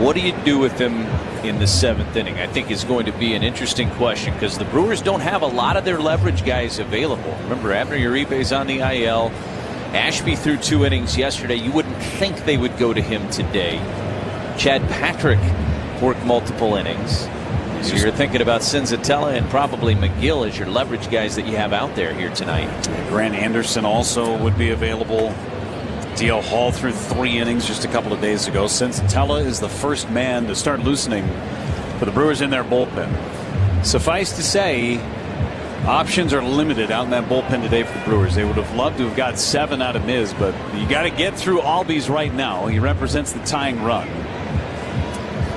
what do you do with him in the 7th inning? I think is going to be an interesting question because the Brewers don't have a lot of their leverage guys available. Remember, Abner Uribe's on the IL. Ashby threw 2 innings yesterday. You wouldn't think they would go to him today. Chad Patrick worked multiple innings. So you're thinking about Senzatella and probably McGill as your leverage guys that you have out there here tonight. Grant Anderson also would be available. D.L. Hall threw 3 innings just a couple of days ago. Senzatella is the first man to start loosening for the Brewers in their bullpen. Suffice to say, options are limited out in that bullpen today for the Brewers. They would have loved to have got 7 out of Miz, but you got to get through Albies right now. He represents the tying run.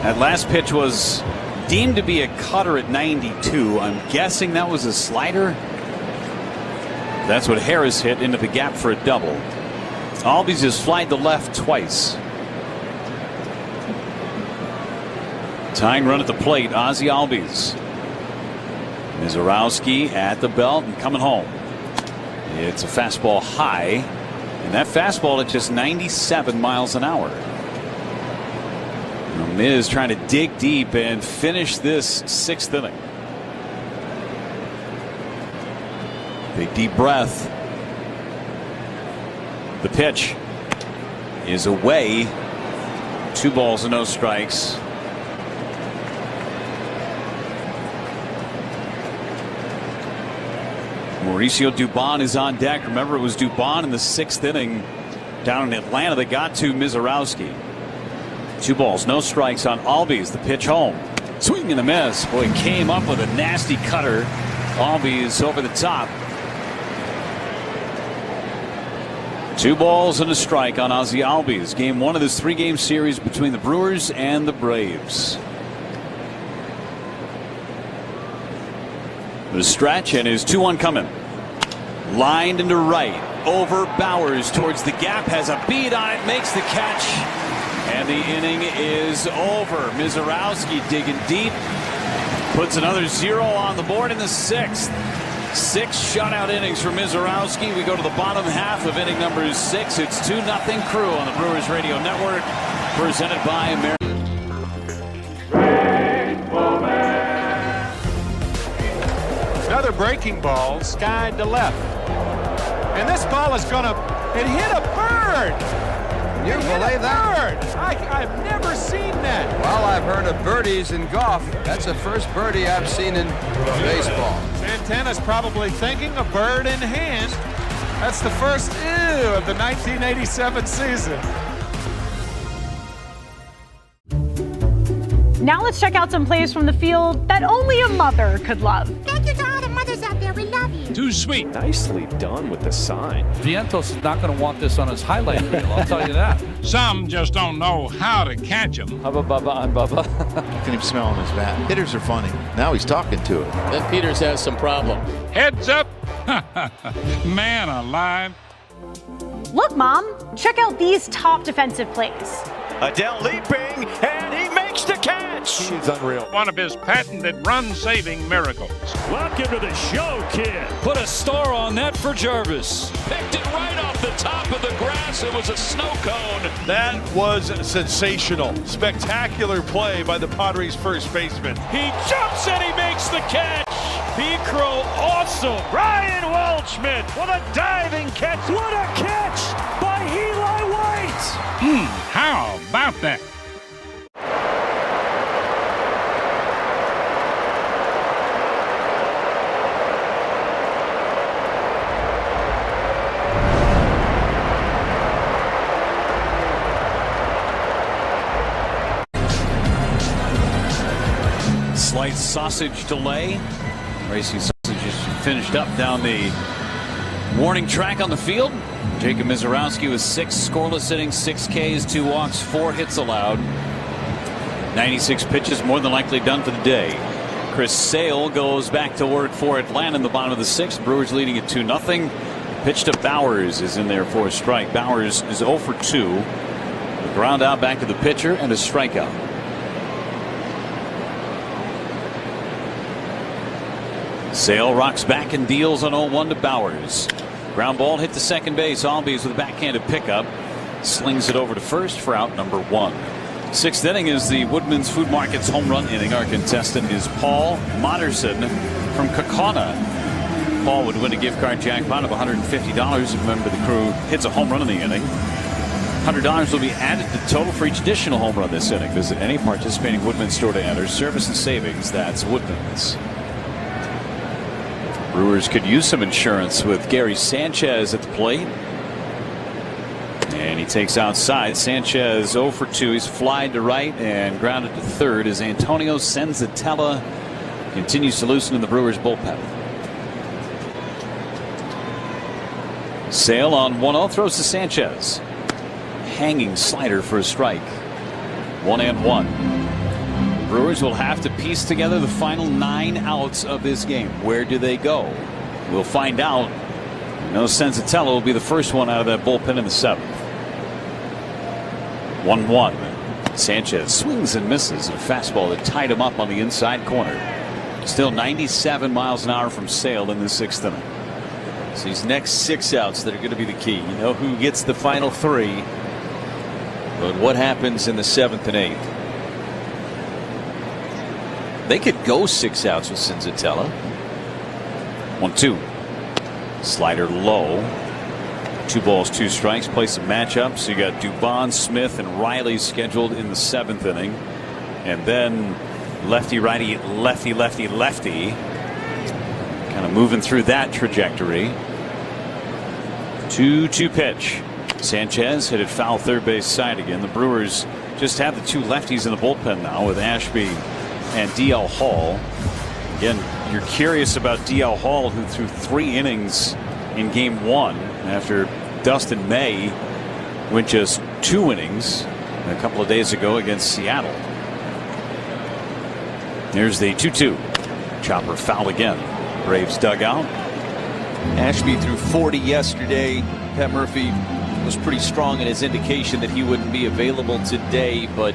That last pitch was deemed to be a cutter at 92. I'm guessing that was a slider. That's what Harris hit into the gap for a double. Albies has flied to left twice. Tying run at the plate, Ozzie Albies. Mizorowski at the belt and coming home. It's a fastball high, and that fastball at just 97 miles an hour. Miz trying to dig deep and finish this 6th inning. Big deep breath. The pitch is away. 2 balls and no strikes. Mauricio Dubon is on deck. Remember, it was Dubon in the 6th inning down in Atlanta that got to Mizorowski. 2 balls, no strikes on Albies. The pitch home. Swing and a miss. Boy, came up with a nasty cutter. Albies over the top. 2 balls and a strike on Ozzie Albies. Game 1 of this 3-game series between the Brewers and the Braves. The stretch and his 2-1 coming. Lined into right. Over Bowers towards the gap. Has a beat on it. Makes the catch. And the inning is over. Mizorowski digging deep. Puts another 0 on the board in the 6th. 6 shutout innings for Mizorowski. We go to the bottom half of inning number 6. It's 2-0 Crew on the Brewers Radio Network. Presented by American. breaking ball skied to left. And this ball is going to, it hit a bird. You believe that? Bird. I've never seen that. Well, I've heard of birdies in golf. That's the first birdie I've seen in baseball. Santana's probably thinking a bird in hand. That's the first ew of the 1987 season. Now let's check out some plays from the field that only a mother could love. Thank you to all the mothers out there. We love you. Too sweet. Nicely done with the sign. Vientos is not going to want this on his highlight reel, I'll tell you that. Some just don't know how to catch them. Hubba Bubba on Bubba. You can even smell on his bat. Hitters are funny. Now he's talking to it. Then Peters has some problem. Heads up. Man alive. Look, Mom, check out these top defensive plays. Adele leaping, and he makes the catch. He's unreal. One of his patented run-saving miracles. Welcome to the show, kid. Put a star on that for Jarvis. Picked it right off the top of the grass. It was a snow cone. That was sensational. Spectacular play by the Padres first baseman. He jumps and he makes the catch. Crow, awesome. Ryan Waldschmidt with a diving catch. What a catch by Eli White. How about that? Slight sausage delay. Racing Sausage is finished up down the warning track on the field. Jacob Mizorowski with 6 scoreless innings, 6 Ks, 2 walks, 4 hits allowed. 96 pitches, more than likely done for the day. Chris Sale goes back to work for Atlanta in the bottom of the 6th. Brewers leading at 2-0. Pitch to Bowers is in there for a strike. Bowers is 0 for 2. The ground out back to the pitcher and a strikeout. Sale rocks back and deals on 0-1 to Bowers. Ground ball hit to second base. Albies with a backhanded pickup. Slings it over to first for out number 1. 6th inning is the Woodman's Food Market's home run inning. Our contestant is Paul Moderson from Kaukauna. Paul would win a gift card jackpot of $150. Remember, the crew hits a home run in the inning. $100 will be added to total for each additional home run this inning. Visit any participating Woodman's store to enter. Service and savings. That's Woodman's. Brewers could use some insurance with Gary Sanchez at the plate. And he takes outside. Sanchez 0 for 2. He's flied to right and grounded to third as Antonio Senzatella continues to loosen in the Brewers bullpen. Sale on 1-0, throws to Sanchez. Hanging slider for a strike. 1-1. Brewers will have to piece together the final 9 outs of this game. Where do they go? We'll find out. No, Senzatella will be the first one out of that bullpen in the 7th. 1-1. Sanchez swings and misses a fastball that tied him up on the inside corner. Still 97 miles an hour from Sale in the 6th inning. So these next 6 outs that are going to be the key. You know who gets the final 3, but what happens in the 7th and 8th? They could go 6 outs with Senzatella. 1-2. Slider low. 2 balls, 2 strikes. Play some matchups. You got Dubon, Smith, and Riley scheduled in the 7th inning. And then lefty, righty, lefty, lefty, lefty. Kind of moving through that trajectory. 2-2 pitch. Sanchez hit it foul third base side again. The Brewers just have the 2 lefties in the bullpen now with Ashby and DL Hall. Again, you're curious about DL Hall, who threw 3 innings in game 1 after Dustin May went just 2 innings a couple of days ago against Seattle. Here's the 2-2. Chopper foul again. Braves dugout. Ashby threw 40 yesterday. Pat Murphy was pretty strong in his indication that he wouldn't be available today, but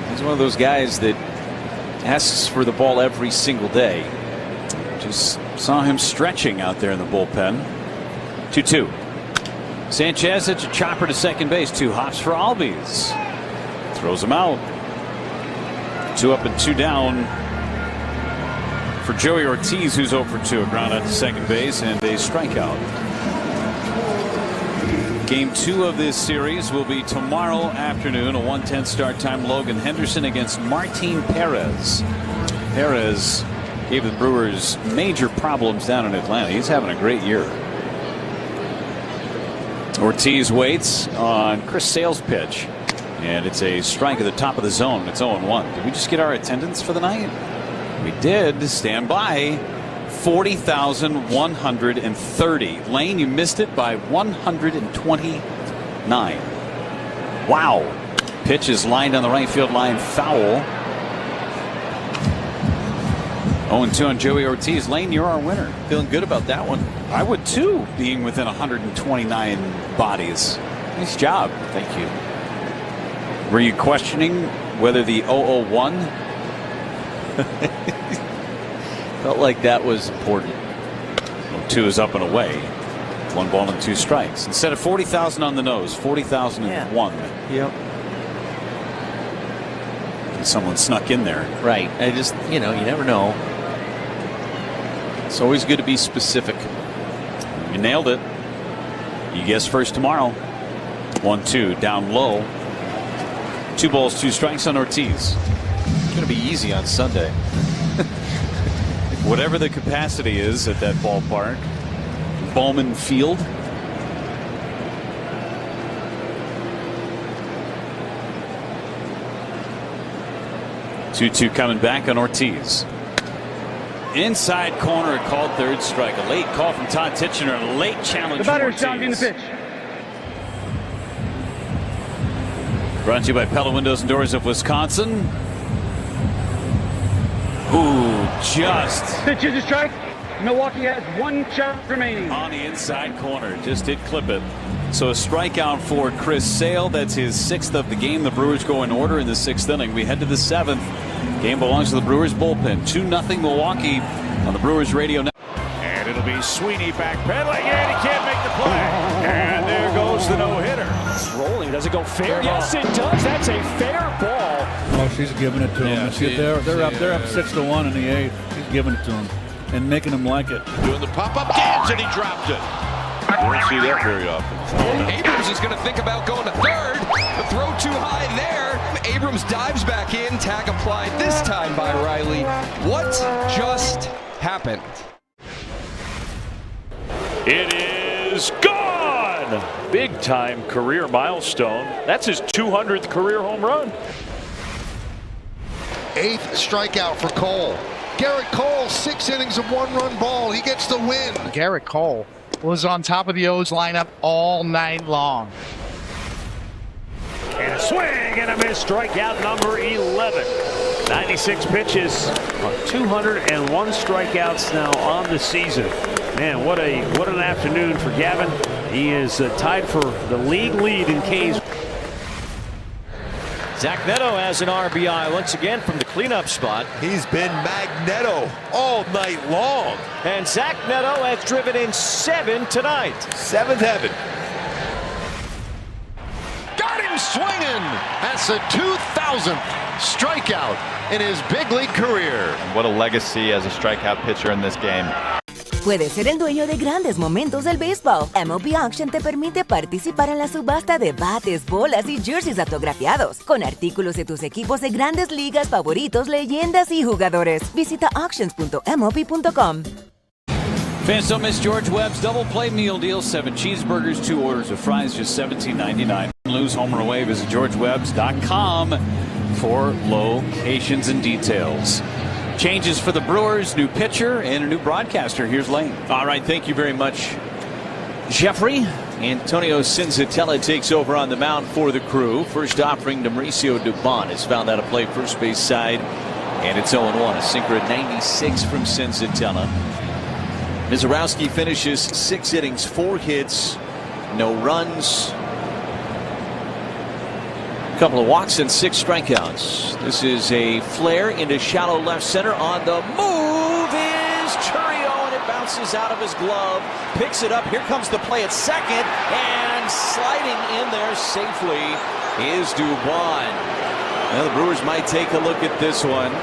he's one of those guys that asks for the ball every single day. Just saw him stretching out there in the bullpen. 2-2. Sanchez hits a chopper to second base. 2 hops for Albies. Throws him out. 2 up and 2 down for Joey Ortiz, who's 0 for 2. A ground out to second base and a strikeout. Game 2 of this series will be tomorrow afternoon. A 1:10 start time. Logan Henderson against Martin Perez. Perez gave the Brewers major problems down in Atlanta. He's having a great year. Ortiz waits on Chris Sale's pitch. And it's a strike at the top of the zone. It's 0-1. Did we just get our attendance for the night? We did. Stand by. 40,130. Lane, you missed it by 129. Wow. Pitch is lined on the right field line, foul. 0-2 on Joey Ortiz. Lane, you're our winner. Feeling good about that one. I would too, being within 129 bodies. Nice job. Thank you. Were you questioning whether the 0-1 felt like that was important? 2 is up and away. 1 ball and 2 strikes. Instead of 40,000 on the nose, 40,001. Yep. And someone snuck in there. Right. I just, you never know. It's always good to be specific. You nailed it. You guess first tomorrow. 1-2 down low. 2 balls, 2 strikes on Ortiz. It's going to be easy on Sunday. Whatever the capacity is at that ballpark. Bowman Field. Two coming back on Ortiz. Inside corner, called third strike. A late call from Todd Titchener. A late challenge. The batter is challenging the pitch. Brought to you by Pella Windows and Doors of Wisconsin. Ooh, just. Pitch is a strike. Milwaukee has 1 shot remaining. On the inside corner. Just did clip it. So a strikeout for Chris Sale. That's his 6th of the game. The Brewers go in order in the 6th inning. We head to the 7th. Game belongs to the Brewers bullpen. 2-0 Milwaukee on the Brewers radio network. And it'll be Sweeney backpedaling, and he can't make the play. And there goes the no-hitter. It's rolling. Does it go fair? Yes, it does. That's a fair ball. Oh, she's giving it to him. They're up 6-1 in the 8th. She's giving it to him and making him like it. Doing the pop-up dance, and he dropped it. You don't see that very often. Abrams is going to think about going to third. The throw too high there. Abrams dives back in. Tag applied this time by Riley. What just happened? It is gone! Big time career milestone. That's his 200th career home run. 8th strikeout for Cole. Garrett Cole, 6 innings of 1-run ball. He gets the win. Garrett Cole was on top of the O's lineup all night long. And a swing and a miss. Strikeout number 11. 96 pitches, 201 strikeouts now on the season. Man, what an afternoon for Gavin. He is tied for the league lead in Ks. Zach Neto has an RBI once again from the cleanup spot. He's been Magneto all night long. And Zach Neto has driven in 7 tonight. 7th heaven. Got him swinging. That's the 2,000th strikeout in his big league career. What a legacy as a strikeout pitcher in this game. Puedes ser el dueño de grandes momentos del béisbol. MLB Auction te permite participar en la subasta de bates, bolas y jerseys autografiados, con artículos de tus equipos de grandes ligas favoritos, leyendas y jugadores. Visita auctions.mlb.com. Fans don't miss George Webb's double play meal deal. 7 cheeseburgers, 2 orders of fries, just $17.99. Lose home or away. Visit georgewebs.com for locations and details. Changes for the Brewers, new pitcher and a new broadcaster. Here's Lane. All right, thank you very much, Jeffrey. Antonio Cinzatella takes over on the mound for the Crew. First offering to Mauricio Dubon is found out to play first base side, and it's 0-1. A sinker at 96 from Cinzatella. Mizorowski finishes 6 innings, 4 hits, no runs, a couple of walks and 6 strikeouts. This is a flare into shallow left center. On the move is Churio, and it bounces out of his glove. Picks it up. Here comes the play at second, and sliding in there safely is Dubon. Now the Brewers might take a look at this one.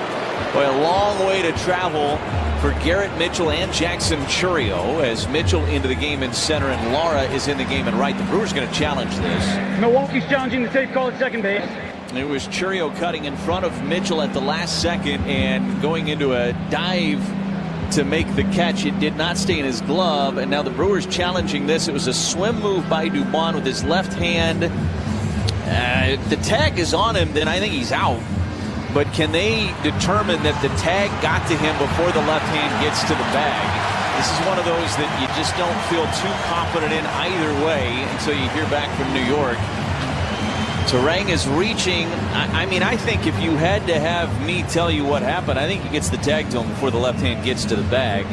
Boy, a long way to travel for Garrett Mitchell and Jackson Churio, as Mitchell into the game in center and Lara is in the game in right. The Brewers going to challenge this. Milwaukee's challenging the safe call at second base. It was Churio cutting in front of Mitchell at the last second and going into a dive to make the catch. It did not stay in his glove, and now the Brewers challenging this. It was a swim move by Dubon with his left hand. The tag is on him, then I think he's out. But can they determine that the tag got to him before the left hand gets to the bag? This is one of those that you just don't feel too confident in either way until you hear back from New York. Turang is reaching. I think if you had to have me tell you what happened, I think he gets the tag to him before the left hand gets to the bag.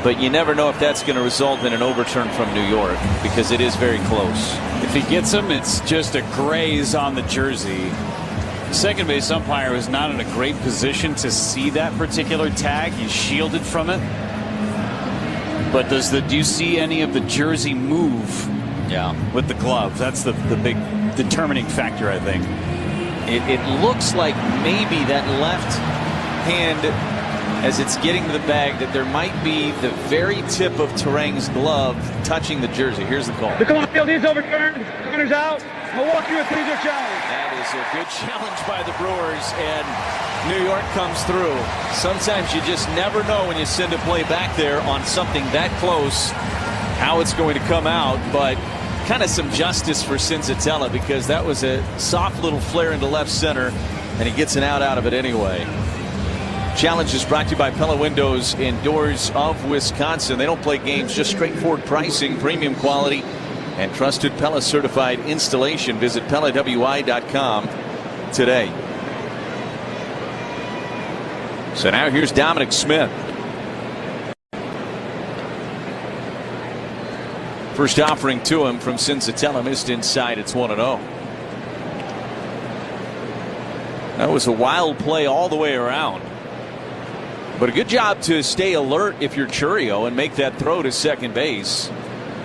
But you never know if that's going to result in an overturn from New York, because it is very close. If he gets him, it's just a graze on the jersey. The second base umpire was not in a great position to see that particular tag. He's shielded from it. But do you see any of the jersey move? Yeah, with the glove? That's the big determining factor, I think. It looks like maybe that left hand, as it's getting to the bag, that there might be the very tip of Turang's glove touching the jersey. Here's the call. The call on the field is overturned. Runners out. Milwaukee with 3-0 challenge. That is a good challenge by the Brewers, and New York comes through. Sometimes you just never know when you send a play back there on something that close how it's going to come out, but kind of some justice for Senzatella, because that was a soft little flare into left center, and he gets an out of it anyway. Challenge is brought to you by Pella Windows and Doors of Wisconsin. They don't play games, just straightforward pricing, premium quality, and trusted Pella certified installation. Visit PellaWI.com today. So now here's Dominic Smith. First offering to him from Senzatella, missed inside. It's 1-0. That was a wild play all the way around. But a good job to stay alert if you're Churio and make that throw to second base,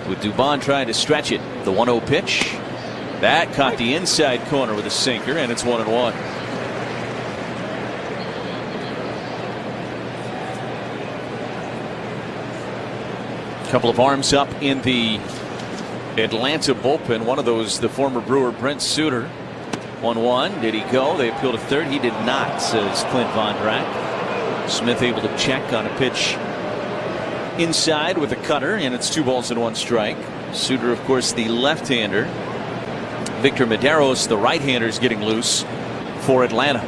with Dubon trying to stretch it. The 1-0 pitch. That caught the inside corner with a sinker, and it's 1-1. Couple of arms up in the Atlanta bullpen. One of those, the former Brewer Brent Suter. 1-1. Did he go? They appealed to third. He did not, says Clint Vondrack. Smith able to check on a pitch inside with a cutter, and it's 2 balls and 1 strike. Suter, of course, the left-hander. Victor Medeiros, the right-hander, is getting loose for Atlanta.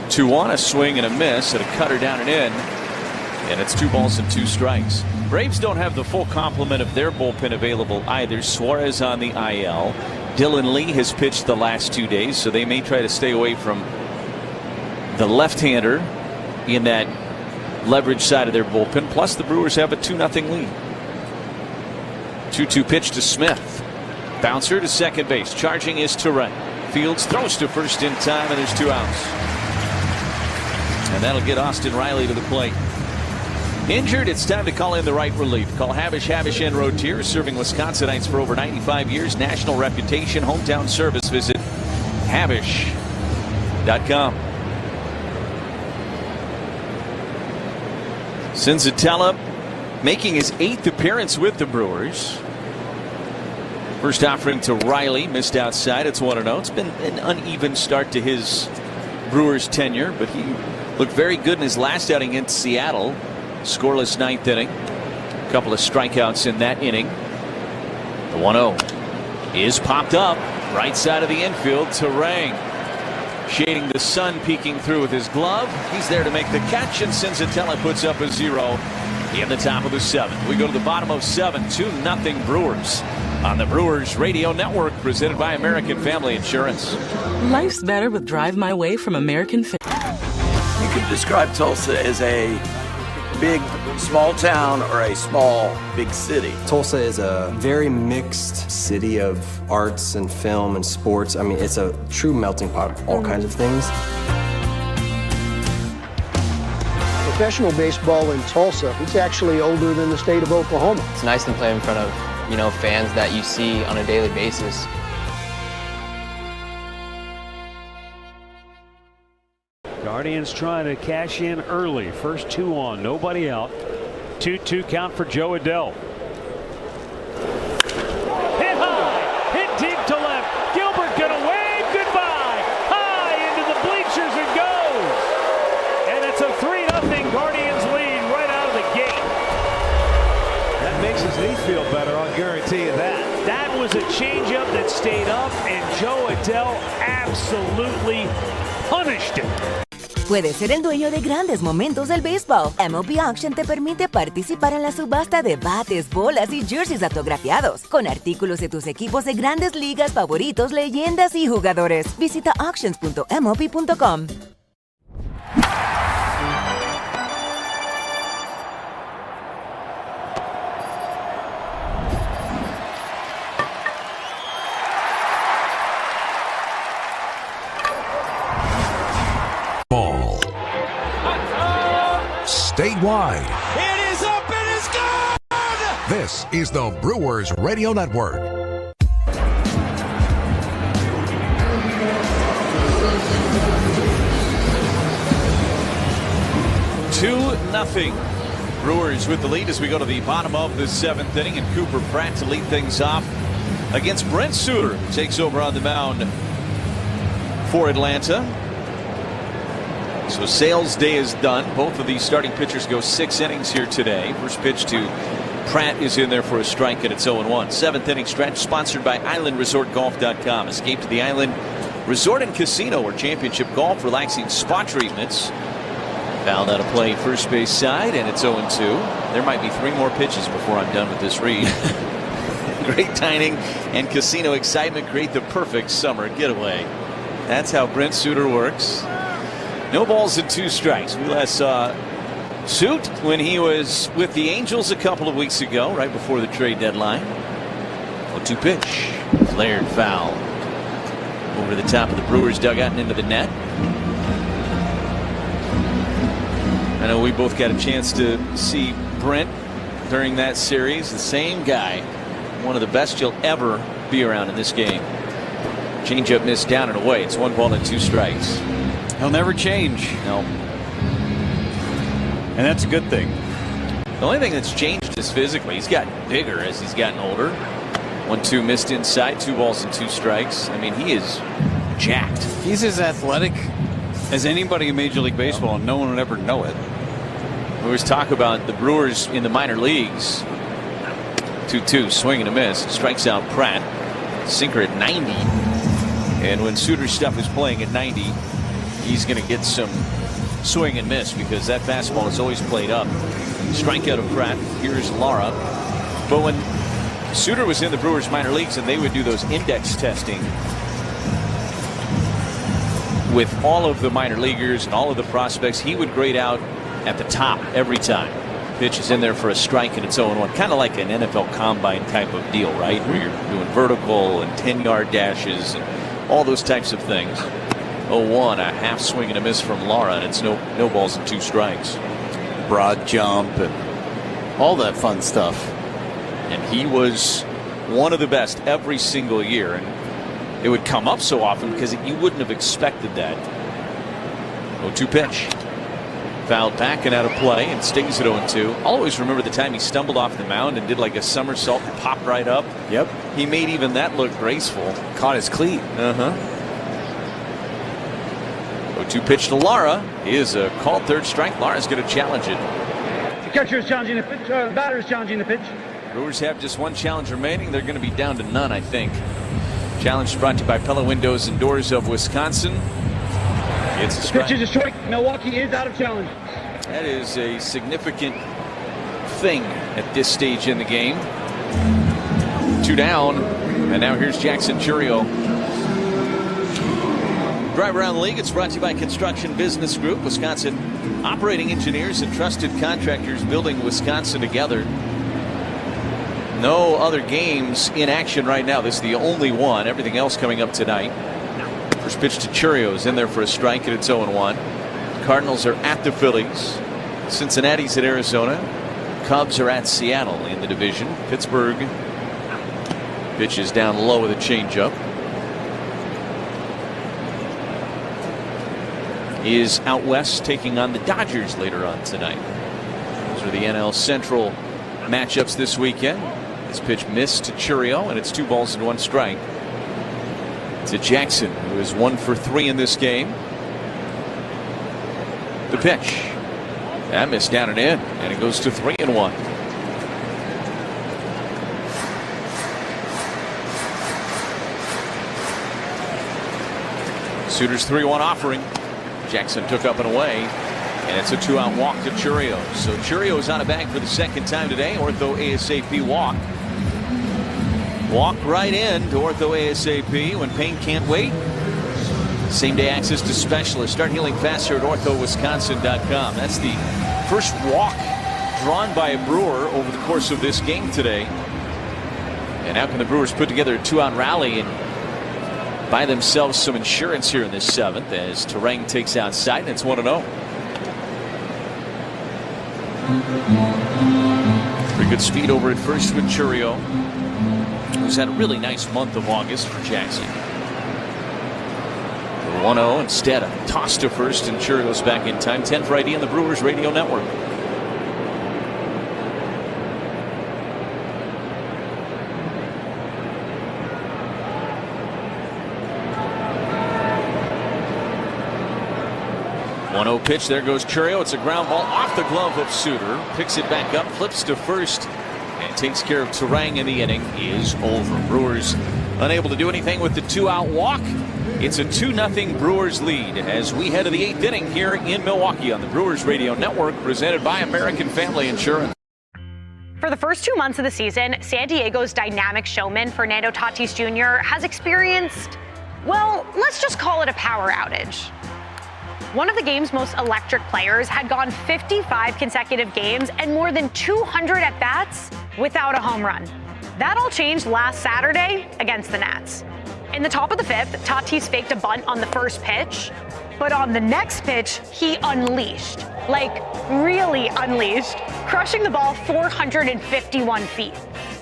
2-1, a swing and a miss, and a cutter down and in, and it's 2 balls and 2 strikes. Braves don't have the full complement of their bullpen available either. Suarez on the IL. Dylan Lee has pitched the last 2 days, so they may try to stay away from the left-hander in that leverage side of their bullpen. Plus, the Brewers have a 2-0 lead. 2-2 pitch to Smith. Bouncer to second base. Charging is Turang. Fields throws to first in time, and there's 2 outs. And that'll get Austin Riley to the plate. Injured, it's time to call in the right relief. Call Havish and Rotier, serving Wisconsinites for over 95 years. National reputation, hometown service. Visit Havish.com. Senzatella making his 8th appearance with the Brewers. First offering to Riley, missed outside. It's 1-0. It's been an uneven start to his Brewers tenure, but he looked very good in his last outing against Seattle. Scoreless 9th inning. A couple of strikeouts in that inning. The 1-0 is popped up. Right side of the infield. Turang shading the sun, peeking through with his glove. He's there to make the catch, and Senzatella puts up a 0 in the top of the 7th. We go to the bottom of 7. 2-0 Brewers on the Brewers Radio Network, presented by American Family Insurance. Life's better with Drive My Way from American Family. You could describe Tulsa as a big small town or a small big city. Tulsa is a very mixed city of arts and film and sports. I mean, it's a true melting pot of all kinds of things. Professional baseball in Tulsa, it's actually older than the state of Oklahoma. It's nice to play in front of, fans that you see on a daily basis. Guardians trying to cash in early. First 2 on, nobody out. 2-2 count for Joe Adell. Hit high, hit deep to left. Gilbert gonna wave goodbye. High into the bleachers it goes. And it's a 3-0 Guardians lead right out of the gate. That makes his knee feel better, I'll guarantee you that. That was a changeup that stayed up, and Joe Adell absolutely punished it. Puedes ser el dueño de grandes momentos del béisbol. MLB Auction te permite participar en la subasta de bates, bolas y jerseys autografiados, con artículos de tus equipos de grandes ligas favoritos, leyendas y jugadores. Visita auctions.mlb.com. Statewide. It is up and it's gone! This is the Brewers Radio Network. Two nothing. Brewers with the lead as we go to the bottom of the 7th inning, and Cooper Pratt to lead things off against Brent Suter, who takes over on the mound for Atlanta. So Sales Day is done. Both of these starting pitchers go 6 innings here today. First pitch to Pratt is in there for a strike, and it's 0-1. 7th inning stretch sponsored by IslandResortGolf.com. Escape to the Island Resort and Casino, where championship golf, relaxing spa treatments. Fouled out of play first base side, and it's 0-2. There might be 3 more pitches before I'm done with this read. Great dining and casino excitement create the perfect summer getaway. That's how Brent Suter works. No balls and 2 strikes. We last saw Suit when he was with the Angels a couple of weeks ago, right before the trade deadline. 0-2 pitch. Flared foul. Over the top of the Brewers dugout and into the net. I know we both got a chance to see Brent during that series. The same guy. One of the best you'll ever be around in this game. Changeup missed down and away. It's 1 ball and 2 strikes. He'll never change. No. And that's a good thing. The only thing that's changed is physically. He's gotten bigger as he's gotten older. 1-2 missed inside. 2 balls and 2 strikes. I mean, he is jacked. He's as athletic as anybody in Major League Baseball, and no one would ever know it. We always talk about the Brewers in the minor leagues. 2-2, swing and a miss. Strikes out Pratt. Sinker at 90. And when Suter's stuff is playing at 90, he's going to get some swing and miss because that fastball is always played up. Strikeout of Pratt. Here's Lara. But when Suter was in the Brewers minor leagues and they would do those index testing with all of the minor leaguers and all of the prospects, he would grade out at the top every time. Pitch is in there for a strike and it's 0-1. Kind of like an NFL combine type of deal, right? Where you're doing vertical and 10-yard dashes and all those types of things. 0-1, a half swing and a miss from Lara, and it's no balls and 2 strikes. Broad jump and all that fun stuff. And he was one of the best every single year. And it would come up so often because you wouldn't have expected that. 0-2 pitch. Fouled back and out of play and stings at 0-2. I'll always remember the time he stumbled off the mound and did like a somersault and popped right up. Yep. He made even that look graceful. Caught his cleat. 0-2 pitch to Lara is a called 3rd strike. Lara's going to challenge it. The catcher is challenging the pitch. The batter is challenging the pitch. Brewers have just 1 challenge remaining. They're going to be down to none, I think. Challenge brought to you by Pella Windows and Doors of Wisconsin. It's a strike. Pitch is a strike. Milwaukee is out of challenge. That is a significant thing at this stage in the game. 2 down, and now here's Jackson Churio. Drive Around the League. It's brought to you by Construction Business Group, Wisconsin operating engineers and trusted contractors building Wisconsin together. No other games in action right now. This is the only one. Everything else coming up tonight. First pitch to Churio is in there for a strike, and it's 0-1. Cardinals are at the Phillies. Cincinnati's at Arizona. Cubs are at Seattle in the division. Pittsburgh pitches down low with a changeup. is out west taking on the Dodgers later on tonight. Those are the NL Central matchups this weekend. This pitch missed to Churio, and it's 2 balls and 1 strike. To Jackson, who is 1 for 3 in this game. The pitch. That missed down and in, and it goes to 3-1. Suter's 3-1 offering. Jackson took up and away, and it's a 2-out walk to Churio. So Churio is on a bag for the second time today. Ortho ASAP walk. Walk right in to Ortho ASAP when pain can't wait. Same day access to specialists. Start healing faster at orthowisconsin.com. That's the first walk drawn by a Brewer over the course of this game today. And how can the Brewers put together a 2-out rally and buy themselves some insurance here in this 7th as Terang takes outside, and it's 1-0. Pretty good speed over at first with Churio, who's had a really nice month of August for Jackson. 1-0 instead. A toss to first, and Churio's back in time. 10 for ID on the Brewers Radio Network. Pitch. There goes Churio. It's a ground ball off the glove of Suter. Picks it back up, flips to first, and takes care of Terang, and the inning is over. Brewers unable to do anything with the 2-out walk. It's a 2-0 Brewers lead as we head to the 8th inning here in Milwaukee on the Brewers Radio Network, presented by American Family Insurance. For the first 2 months of the season, San Diego's dynamic showman Fernando Tatis Jr. has experienced, well, let's just call it a power outage. One of the game's most electric players had gone 55 consecutive games and more than 200 at-bats without a home run. That all changed last Saturday against the Nats. In the top of the 5th, Tatis faked a bunt on the first pitch, but on the next pitch, he unleashed. Like, really unleashed, crushing the ball 451 feet.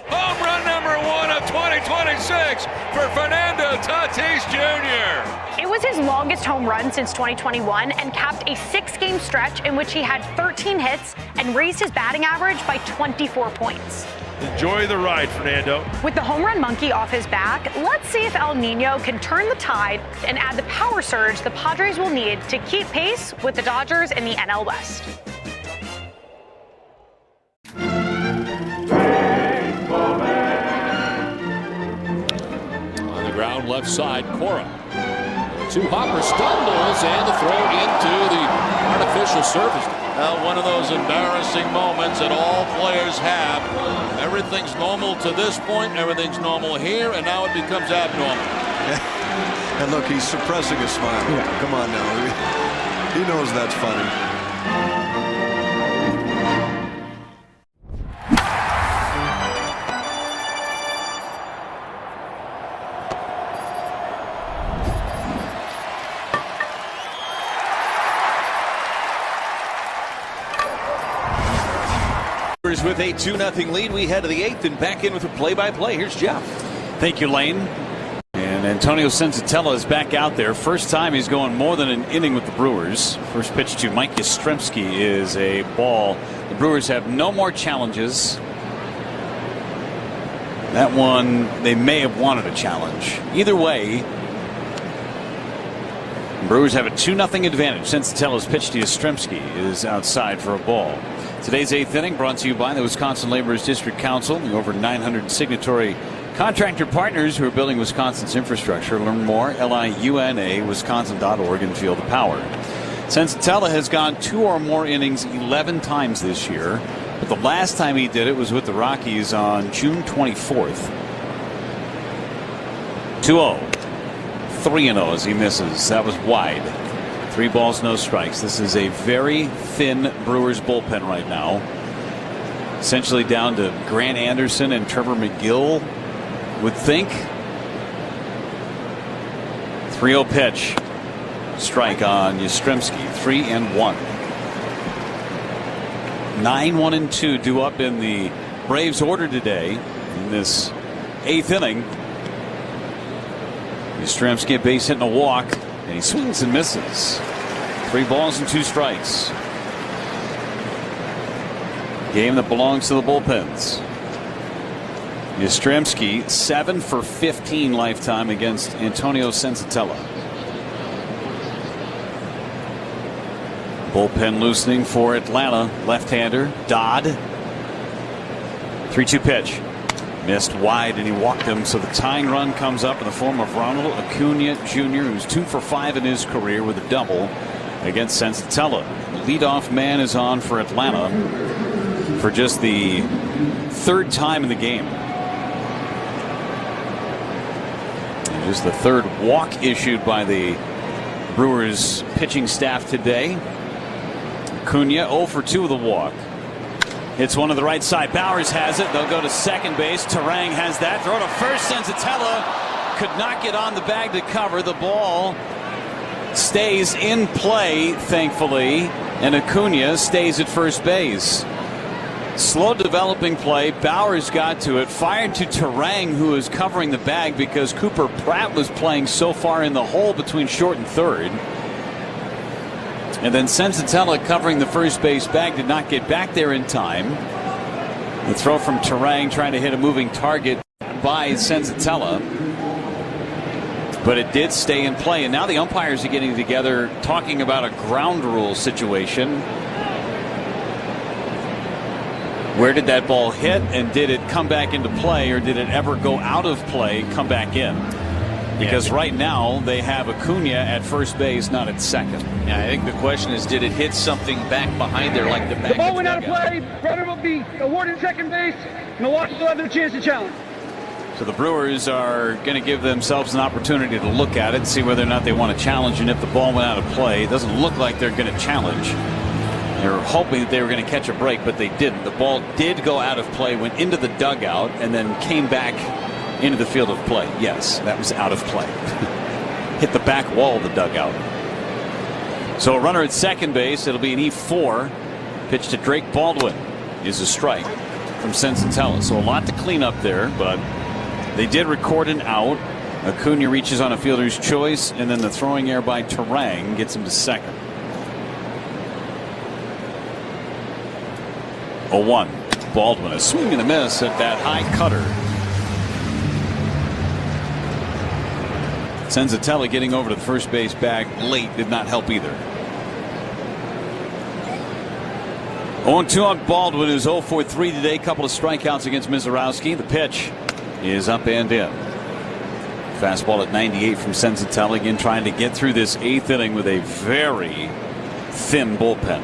Home run number 1 of 2026 for Fernando Tatis Jr. It was his longest home run since 2021 and capped a 6-game stretch in which he had 13 hits and raised his batting average by 24 points. Enjoy the ride, Fernando. With the home run monkey off his back, let's see if El Nino can turn the tide and add the power surge the Padres will need to keep pace with the Dodgers in the NL West. On the ground, left side, Cora. 2-hopper stumbles and the throw into the artificial surface. One of those embarrassing moments that all players have. Everything's normal to this point, everything's normal here, and now it becomes abnormal. And look, he's suppressing a smile. Yeah. Come on now. He knows that's funny. With a 2-0 lead, we head to the 8th and back in with a play-by-play. Here's Jeff. Thank you, Lane. And Antonio Sensatella is back out there. First time he's going more than an inning with the Brewers. First pitch to Mike Yastrzemski is a ball. The Brewers have no more challenges. That one, they may have wanted a challenge. Either way, the Brewers have a 2-0 advantage. Sensatella's pitch to Yastrzemski is outside for a ball. Today's 8th inning brought to you by the Wisconsin Laborers District Council, the over 900 signatory contractor partners who are building Wisconsin's infrastructure. Learn more, LIUNA-Wisconsin.org, and feel the power. Sensatella has gone 2 or more innings 11 times this year, but the last time he did it was with the Rockies on June 24th. 2-0. 3-0 as he misses. That was wide. 3 balls, no strikes. This is a very thin Brewers bullpen right now. Essentially down to Grant Anderson and Trevor McGill, would think. 3-0 pitch. Strike on Yastrzemski. 3-1. 9-1-2 due up in the Braves order today in this 8th inning. Yastrzemski a base hit and a walk, and he swings and misses. 3 balls and 2 strikes. Game that belongs to the bullpens. Yastrzemski 7 for 15 lifetime against Antonio Senzatella. Bullpen loosening for Atlanta. Left-hander Dodd. 3-2 pitch. Missed wide and he walked him, so the tying run comes up in the form of Ronald Acuna Jr., who's 2 for 5 in his career with a double against Senzatella. The leadoff man is on for Atlanta for just the 3rd time in the game. And just the 3rd walk issued by the Brewers pitching staff today. Acuna 0 for 2 with a walk. Hits one to the right side. Bowers has it. They'll go to second base. Terang has that. Throw to first. Senzatella could not get on the bag to cover. The ball stays in play, thankfully, and Acuna stays at first base. Slow developing play. Bowers got to it. Fired to Terang, who is covering the bag because Cooper Pratt was playing so far in the hole between short and third. And then Senzatella covering the first base bag did not get back there in time. The throw from Terang trying to hit a moving target by Senzatella. But it did stay in play. And now the umpires are getting together talking about a ground rule situation. Where did that ball hit, and did it come back into play, or did it ever go out of play, come back in? Because right now they have Acuna at first base, not at second. Yeah, I think the question is, did it hit something back behind there, like the back? The ball went out of play. Runner will be awarded second base. Milwaukee will have their chance to challenge. So the Brewers are going to give themselves an opportunity to look at it and see whether or not they want to challenge. And if the ball went out of play, it doesn't look like they're going to challenge. They were hoping that they were going to catch a break, but they didn't. The ball did go out of play, went into the dugout, and then came back into the field of play. Yes, that was out of play. Hit the back wall of the dugout. So a runner at second base. It'll be an E4. Pitch to Drake Baldwin is a strike from Senzatella. So a lot to clean up there, but they did record an out. Acuna reaches on a fielder's choice, and then the throwing error by Terang gets him to second. 0-1. Baldwin, a swing and a miss at that high cutter. Senzatella getting over to the first base bag late did not help either. 0-2 on Baldwin, who's 0 for 3 today. Couple of strikeouts against Mizorowski. The pitch is up and in. Fastball at 98 from Senzatella, again trying to get through this 8th inning with a very thin bullpen.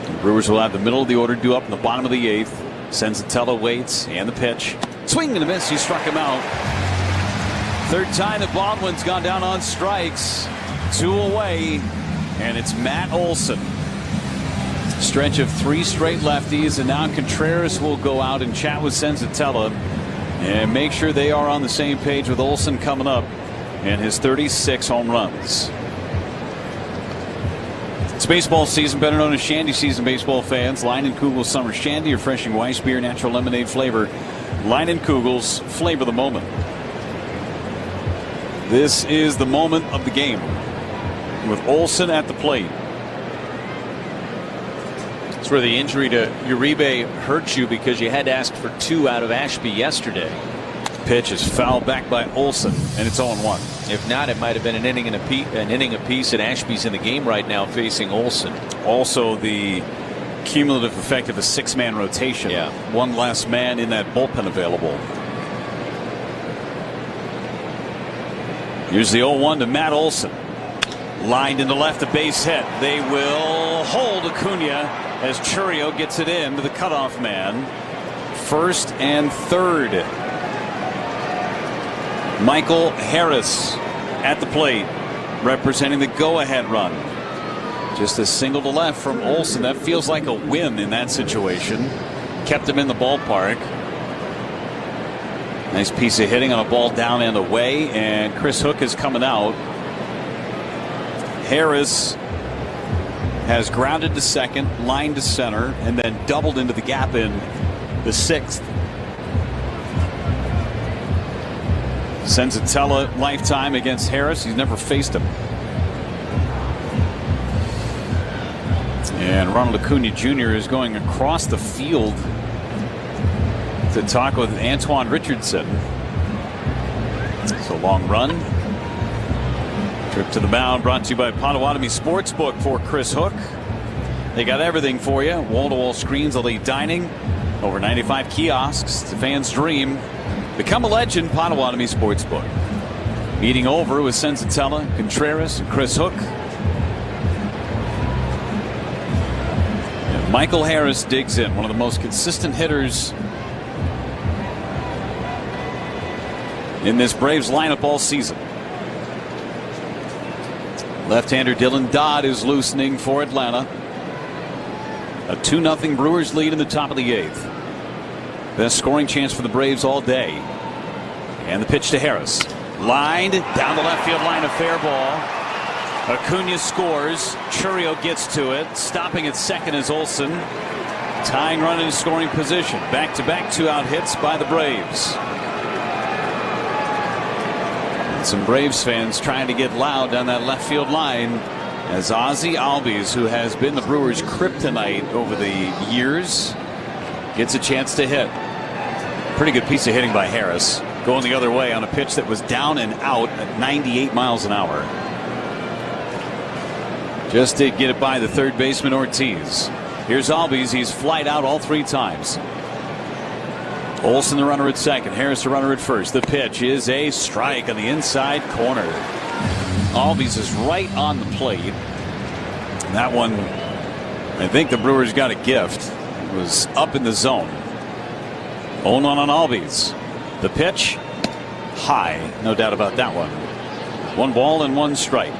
The Brewers will have the middle of the order due up in the bottom of the 8th. Senzatella waits, and the pitch. Swing and a miss. He struck him out. 3rd time that Baldwin's gone down on strikes. 2 away, and it's Matt Olson. Stretch of 3 straight lefties, and now Contreras will go out and chat with Senzatella and make sure they are on the same page with Olson coming up and his 36 home runs. It's baseball season, better known as Shandy season, baseball fans. Leinenkugel's Summer Shandy, refreshing Weiss beer, natural lemonade flavor. Leinenkugel's flavor the moment. This is the moment of the game with Olson at the plate. It's where the injury to Uribe hurt you, because you had to ask for 2 out of Ashby yesterday. Pitch is fouled back by Olson, and it's 0-1. If not, it might have been an inning apiece, and Ashby's in the game right now facing Olson. Also, the cumulative effect of a 6-man rotation. Yeah. One less man in that bullpen available. Here's the 0-1 to Matt Olson. Lined into left, a base hit. They will hold Acuna as Churio gets it in to the cutoff man. 1st and 3rd. Michael Harris at the plate, representing the go-ahead run. Just a single to left from Olson. That feels like a win in that situation. Kept him in the ballpark. Nice piece of hitting on a ball down and away, and Chris Hook is coming out. Harris has grounded to second, lined to center, and then doubled into the gap in the 6th. Senzatella lifetime against Harris. He's never faced him. And Ronald Acuna Jr. is going across the field to talk with Antoine Richardson. It's a long run. Trip to the mound brought to you by Potawatomi Sportsbook for Chris Hook. They got everything for you. Wall-to-wall screens, elite dining, over 95 kiosks. It's a fan's dream. Become a legend, Potawatomi Sportsbook. Meeting over with Senzatella, Contreras, and Chris Hook. And Michael Harris digs in, one of the most consistent hitters in this Braves lineup all season. Left-hander Dylan Dodd is loosening for Atlanta. A 2-0 Brewers lead in the top of the 8th. Best scoring chance for the Braves all day. And the pitch to Harris. Lined down the left field line, a fair ball. Acuna scores. Churio gets to it. Stopping at second is Olsen. Tying run in scoring position. Back-to-back 2-out hits by the Braves. And some Braves fans trying to get loud down that left field line as Ozzie Albies, who has been the Brewers' kryptonite over the years, gets a chance to hit. Pretty good piece of hitting by Harris. Going the other way on a pitch that was down and out at 98 miles an hour. Just did get it by the third baseman Ortiz. Here's Albies. He's flied out all 3 times. Olsen the runner at second. Harris the runner at first. The pitch is a strike on the inside corner. Albies is right on the plate. That one, I think the Brewers got a gift. It was up in the zone. 0-1 on Albies. The pitch, high, no doubt about that one. 1 ball and 1 strike.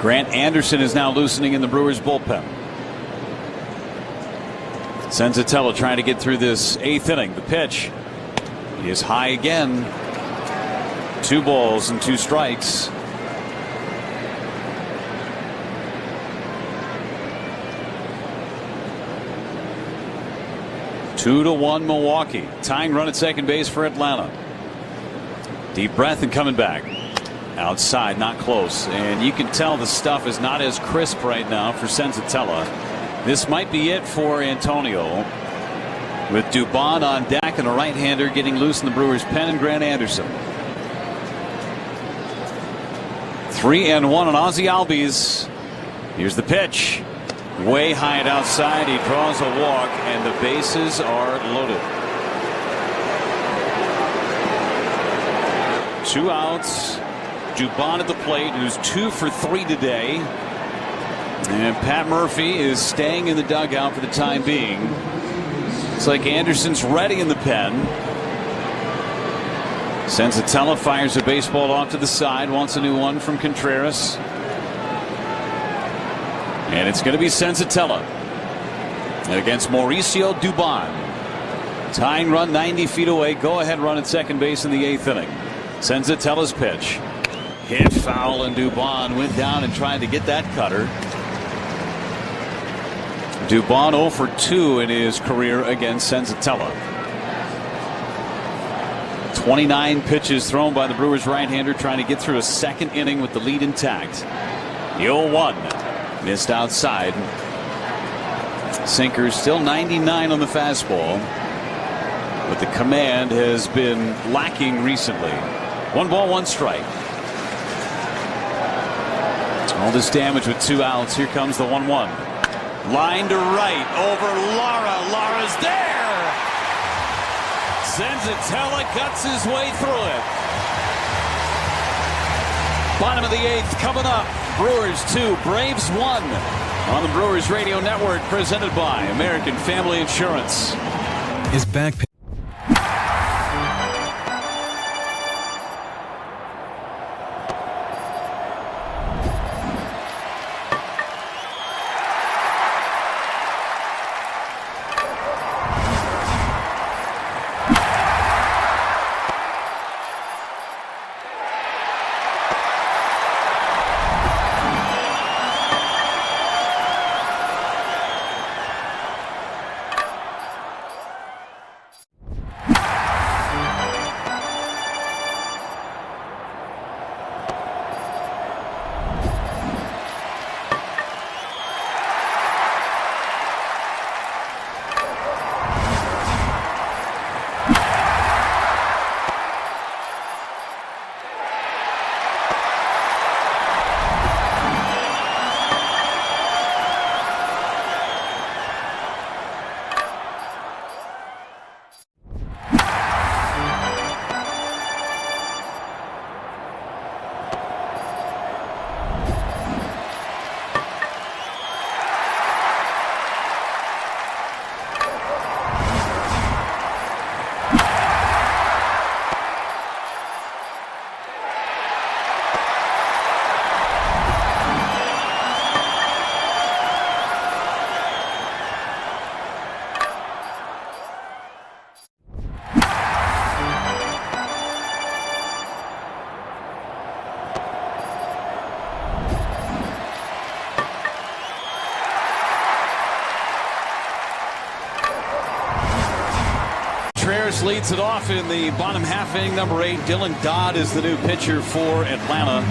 Grant Anderson is now loosening in the Brewers bullpen. Senzatella trying to get through this 8th inning. The pitch is high again. 2 balls and 2 strikes. Two to 1 Milwaukee. Tying run at second base for Atlanta. Deep breath and coming back. Outside, not close. And you can tell the stuff is not as crisp right now for Senzatella. This might be it for Antonio. With Dubon on deck and a right-hander getting loose in the Brewers' pen and Grant Anderson. 3-1 on Ozzie Albies. Here's the pitch. Way high and outside. He draws a walk and the bases are loaded. 2 outs. Dubon at the plate, who's 2 for 3 today. And Pat Murphy is staying in the dugout for the time being. It's like Anderson's ready in the pen. Senzatella fires a baseball off to the side. Wants a new one from Contreras. And it's going to be Senzatella against Mauricio Dubon. Tying run 90 feet away. Go ahead run at second base in the 8th inning. Senzatella's pitch. Hit foul, and Dubon went down and tried to get that cutter. Dubon 0 for 2 in his career against Senzatella. 29 pitches thrown by the Brewers right-hander trying to get through a 2nd inning with the lead intact. The 0-1 missed outside. Sinker still 99 on the fastball, but the command has been lacking recently. 1 ball, 1 strike. All this damage with 2 outs. Here comes the 1-1. Line to right over Lara. Lara's there. Senzatella cuts his way through it. Bottom of the 8th coming up. Brewers 2, Braves 1 on the Brewers Radio Network, presented by American Family Insurance. Is back. leads it off in the bottom half inning, number 8. Dylan Dodd is the new pitcher for Atlanta.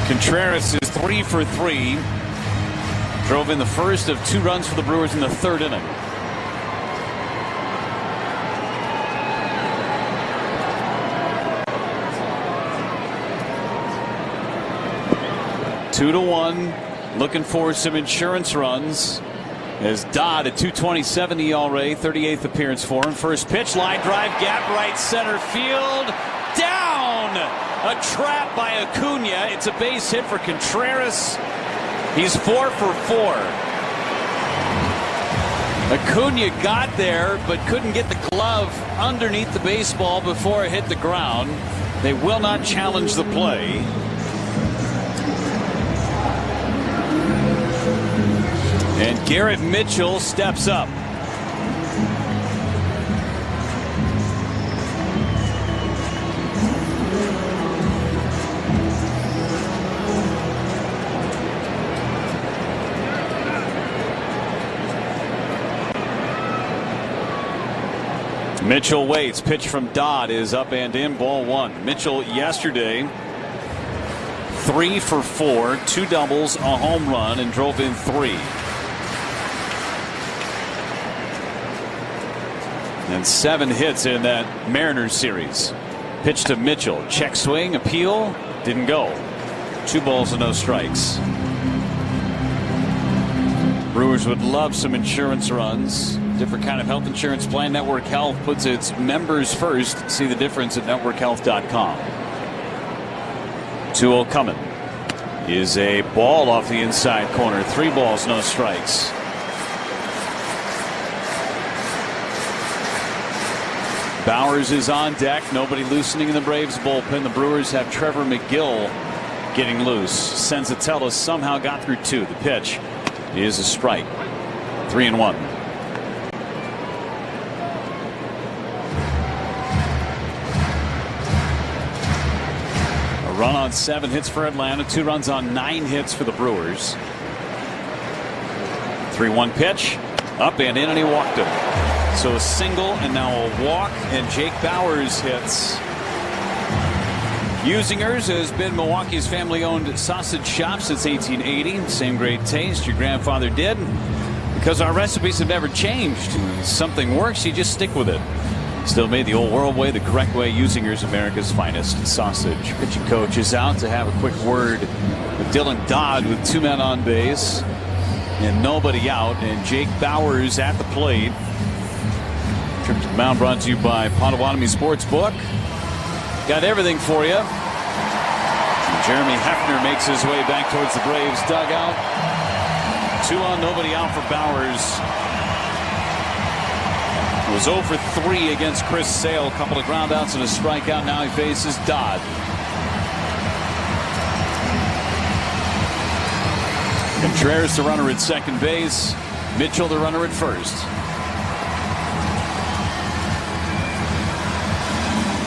Contreras is 3 for 3. Drove in the first of 2 runs for the Brewers in the 3rd inning. Two to 1, looking for some insurance runs. As Dodd at 2.27 ERA, 38th appearance for him. First pitch, line drive, gap right center field, down. A trap by Acuna. It's a base hit for Contreras. He's 4 for 4. Acuna got there, but couldn't get the glove underneath the baseball before it hit the ground. They will not challenge the play. And Garrett Mitchell steps up. Mitchell waits. Pitch from Dodd is up and in, ball 1. Mitchell yesterday 3 for 4, 2 doubles, a home run, and drove in 3. And 7 hits in that Mariners series. Pitch to Mitchell. Check swing, appeal, didn't go. 2 balls and no strikes. Brewers would love some insurance runs. Different kind of health insurance plan. Network Health puts its members first. See the difference at networkhealth.com. 2-0 coming. Is a ball off the inside corner. 3 balls, no strikes. Bowers is on deck. Nobody loosening in the Braves bullpen. The Brewers have Trevor McGill getting loose. Senzatella somehow got through 2. The pitch is a strike. 3-1. A run on 7 hits for Atlanta. 2 runs on 9 hits for the Brewers. 3-1 pitch. Up and in, and he walked him. So a single and now a walk, and Jake Bowers hits. Usinger's has been Milwaukee's family-owned sausage shop since 1880. Same great taste your grandfather did. Because our recipes have never changed. When something works, you just stick with it. Still made the old world way, the correct way. Usinger's, America's finest sausage. Pitching coach is out to have a quick word with Dylan Dodd with 2 men on base and nobody out, and Jake Bowers at the plate. Trip to the mound brought to you by Potawatomi Sportsbook. Got everything for you. Jeremy Hefner makes his way back towards the Braves dugout. 2 on, nobody out for Bowers. Was 0 for 3 against Chris Sale. A couple of groundouts and a strikeout. Now he faces Dodd. Contreras, the runner at second base. Mitchell, the runner at first.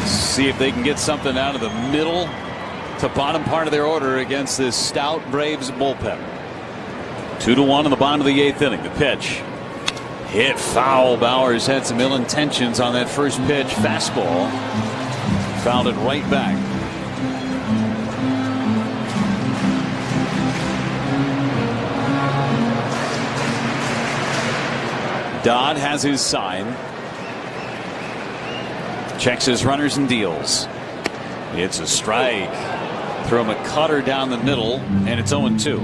See if they can get something out of the middle to bottom part of their order against this stout Braves bullpen. 2-1 in the bottom of the 8th inning. The pitch hit foul. Bowers had some ill intentions on that first pitch. Fastball. Fouled it right back. Dodd has his sign. Checks his runners and deals. It's a strike. Throw him a cutter down the middle, and it's 0-2.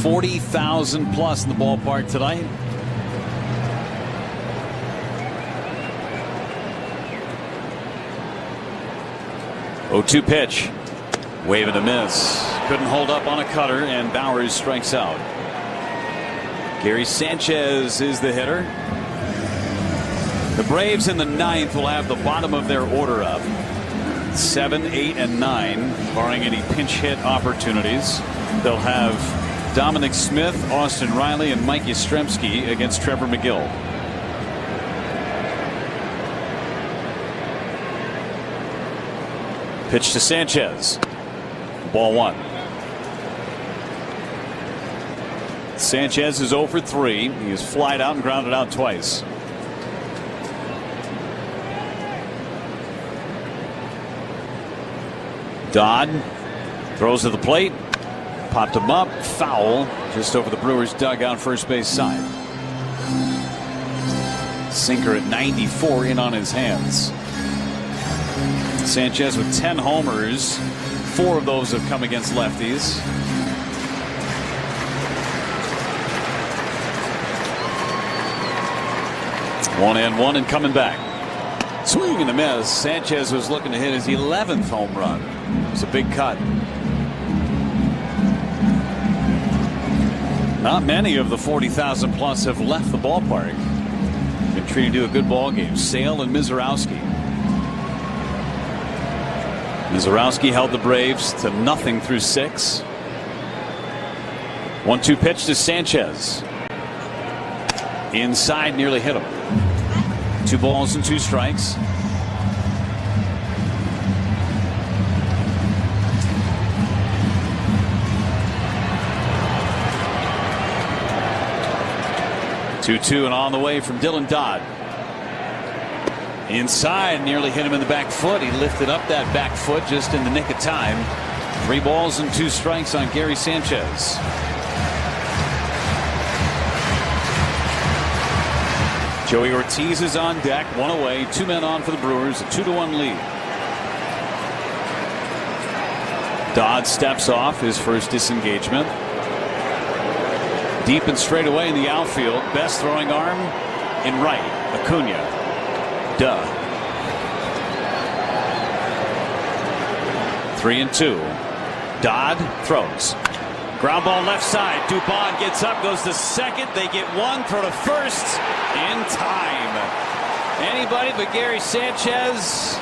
40,000 plus in the ballpark tonight. Oh, 2 pitch. Wave and a miss. Couldn't hold up on a cutter, and Bowers strikes out. Gary Sanchez is the hitter. The Braves in the 9th will have the bottom of their order up. 7, 8, and 9, barring any pinch hit opportunities. They'll have Dominic Smith, Austin Riley, and Mike Yastrzemski against Trevor McGill. Pitch to Sanchez. Ball 1. Sanchez is 0 for 3. He is flied out and grounded out twice. Dodd throws to the plate. Popped him up. Foul just over the Brewers dugout first base side. Sinker at 94 in on his hands. Sanchez with 10 homers. 4 of those have come against lefties. One and coming back. Swing and a miss. Sanchez was looking to hit his 11th home run. It was a big cut. Not many of the 40,000 plus have left the ballpark. Been treated to a good ball game. Sale and Mizorowski. Mizorowski held the Braves to nothing through 6. 1-2 pitch to Sanchez. Inside, nearly hit him. 2 balls and 2 strikes. Two and on the way from Dylan Dodd. Inside, nearly hit him in the back foot. He lifted up that back foot just in the nick of time. 3 balls and 2 strikes on Gary Sanchez. Joey Ortiz is on deck. 1 away. 2 men on for the Brewers. A 2-1 lead. Dodd steps off his first disengagement. Deep and straight away in the outfield. Best throwing arm in right. Acuna. Duh. 3-2. Dodd throws. Ground ball left side. Dubon gets up, goes to second. They get 1, throw to first in time. Anybody but Gary Sanchez.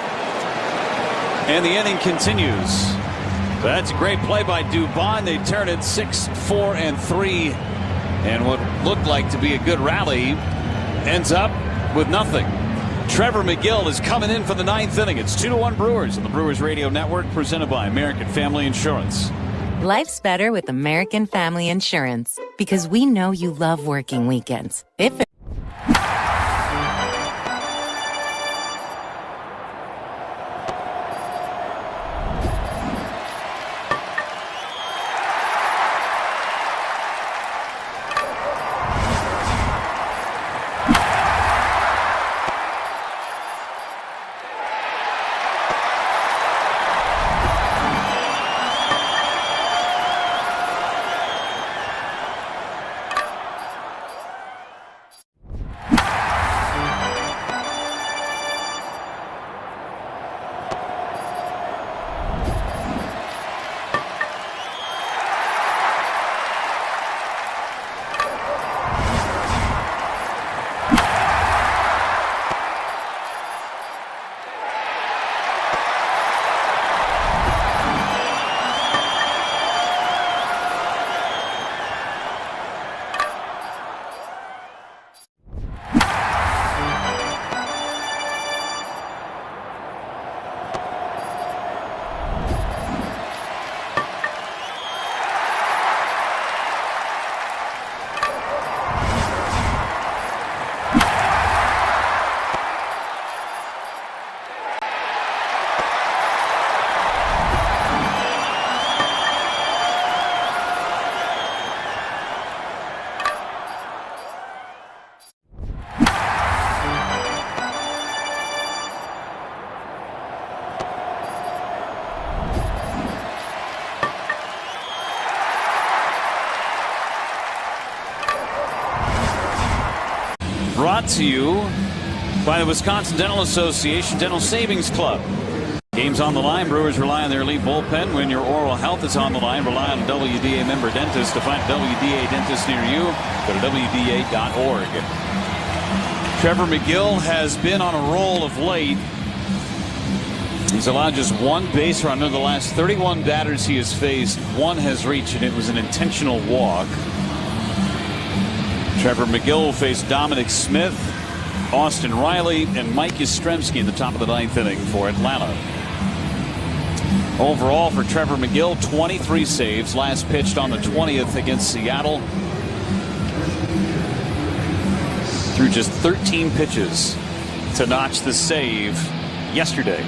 And the inning continues. That's a great play by Dubon. They turn it 6-4-3. And what looked like to be a good rally ends up with nothing. Trevor McGill is coming in for the 9th inning. It's 2-1 Brewers on the Brewers Radio Network, presented by American Family Insurance. Life's better with American Family Insurance because we know you love working weekends. Brought to you by the Wisconsin Dental Association Dental Savings Club. Games on the line. Brewers rely on their elite bullpen. When your oral health is on the line, rely on a WDA member dentist. To find a WDA dentist near you, go to WDA.org. Trevor McGill has been on a roll of late. He's allowed just 1 base run. Under the last 31 batters he has faced, 1 has reached, and it was an intentional walk. Trevor McGill will face Dominic Smith, Austin Riley, and Mike Yastrzemski in the top of the 9th inning for Atlanta. Overall for Trevor McGill, 23 saves. Last pitched on the 20th against Seattle. Threw just 13 pitches to notch the save yesterday.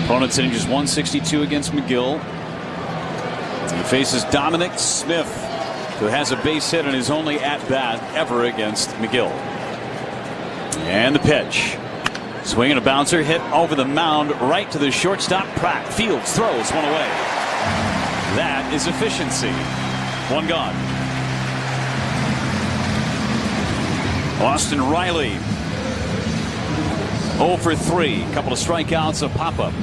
Opponent's hitting just 162 against McGill. He faces Dominic Smith, who has a base hit in his only at-bat ever against McGill. And the pitch. Swing and a bouncer hit over the mound right to the shortstop. Pratt fields, throws one away. That is efficiency. One gone. Austin Riley 0 for 3. Couple of strikeouts, a pop-up.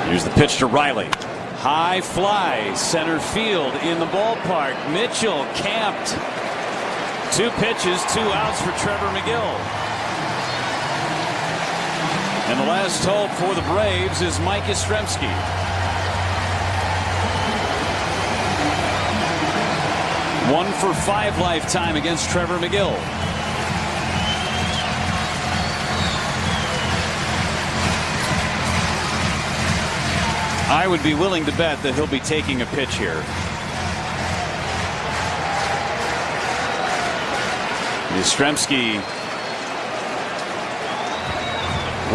Here's the pitch to Riley. High fly, center field in the ballpark. Mitchell camped. 2 pitches, 2 outs for Trevor McGill. And the last hope for the Braves is Mike Yastrzemski. One for 5 lifetime against Trevor McGill. I would be willing to bet that he'll be taking a pitch here. Yastrzemski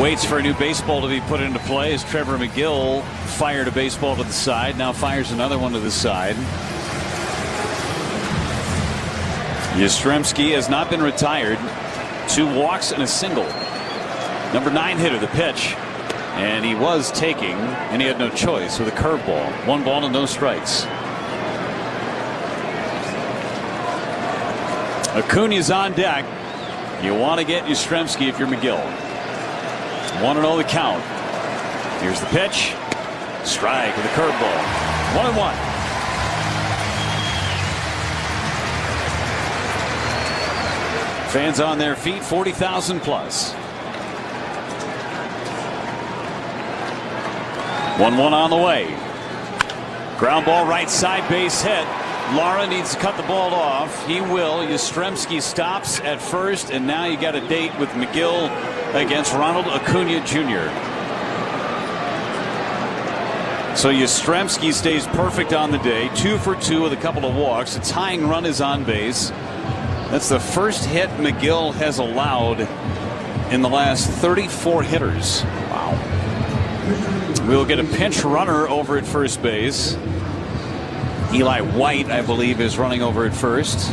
waits for a new baseball to be put into play as Trevor McGill fired a baseball to the side, now fires another one to the side. Yastrzemski has not been retired. 2 walks and a single. Number 9 hitter, the pitch. And he was taking, and he had no choice with a curveball. 1 ball and no strikes. Acuna's on deck. You want to get Yastrzemski if you're McGill. 1-0 the count. Here's the pitch. Strike with a curveball. 1-1. Fans on their feet, 40,000 plus. 1-1 on the way. Ground ball right side, base hit. Lara needs to cut the ball off. He will. Yastrzemski stops at first, and now you got a date with McGill against Ronald Acuna Jr. So Yastrzemski stays perfect on the day. 2 for 2 with a couple of walks. A tying run is on base. That's the first hit McGill has allowed in the last 34 hitters. Wow. We'll get a pinch runner over at first base. Eli White, I believe, is running over at first.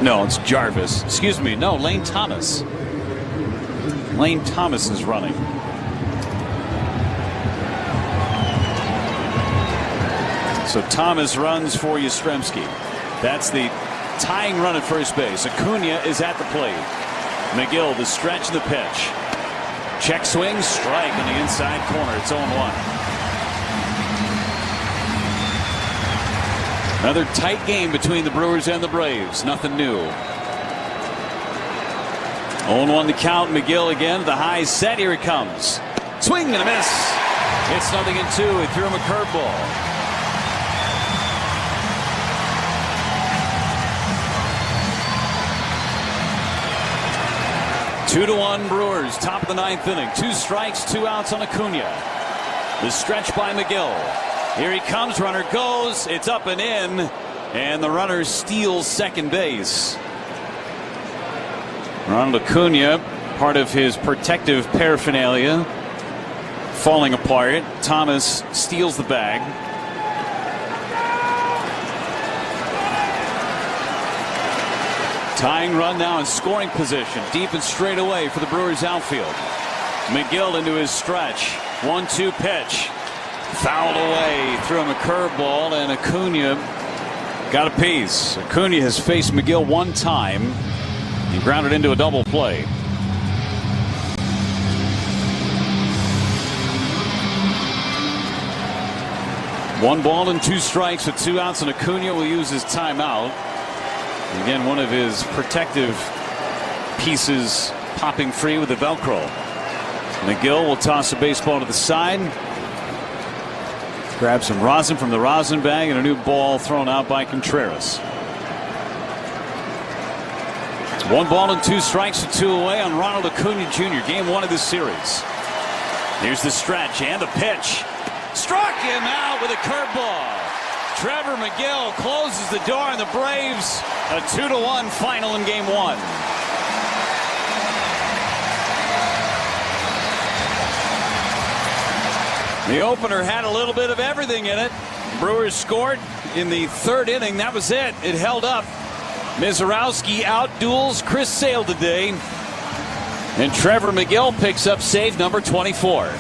No, it's Jarvis. Excuse me. No, Lane Thomas. Lane Thomas is running. So Thomas runs for Yastrzemski. That's the tying run at first base. Acuna is at the plate. McGill, the stretch of the pitch. Check swing, strike in the inside corner. It's 0-1. Another tight game between the Brewers and the Braves. Nothing new. 0-1 the count. McGill again. The high set. Here it comes. Swing and a miss. It's 0-2. He threw him a curveball. 2-1 Brewers, top of the 9th inning. 2 strikes, 2 outs on Acuna. The stretch by McGill. Here he comes, runner goes, it's up and in, and the runner steals second base. Ronald Acuna, part of his protective paraphernalia, falling apart. Thomas steals the bag. Tying run now in scoring position, deep and straight away for the Brewers outfield. McGill into his stretch. 1-2 pitch. Fouled away. Threw him a curveball, and Acuna got a piece. Acuna has faced McGill 1 time. He grounded into a double play. One ball and 2 strikes with 2 outs, and Acuna will use his timeout. Again, one of his protective pieces popping free with the Velcro. McGill will toss a baseball to the side. Grab some rosin from the rosin bag and a new ball thrown out by Contreras. 1 ball and 2 strikes and 2 away on Ronald Acuna Jr. Game 1 of this series. Here's the stretch and the pitch. Struck him out with a curveball. Trevor McGill closes the door on the Braves. A 2-1 final in Game 1. The opener had a little bit of everything in it. Brewers scored in the 3rd inning. That was it. It held up. Mizorowski outduels Chris Sale today. And Trevor McGill picks up save number 24.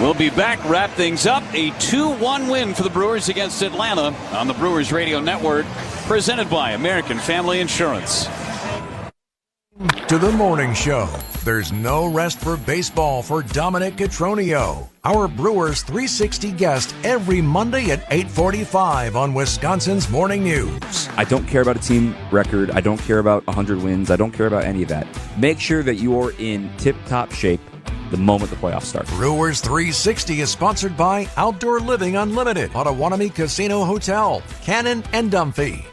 We'll be back, wrap things up. A 2-1 win for the Brewers against Atlanta on the Brewers Radio Network, presented by American Family Insurance. To the morning show. There's no rest for baseball for Dominic Cotroneo, our Brewers 360 guest every Monday at 8:45 on Wisconsin's Morning News. I don't care about a team record. I don't care about 100 wins. I don't care about any of that. Make sure that you're in tip-top shape the moment the playoffs start. Brewers 360 is sponsored by Outdoor Living Unlimited, Potawatomi Casino Hotel, Cannon and Dunphy.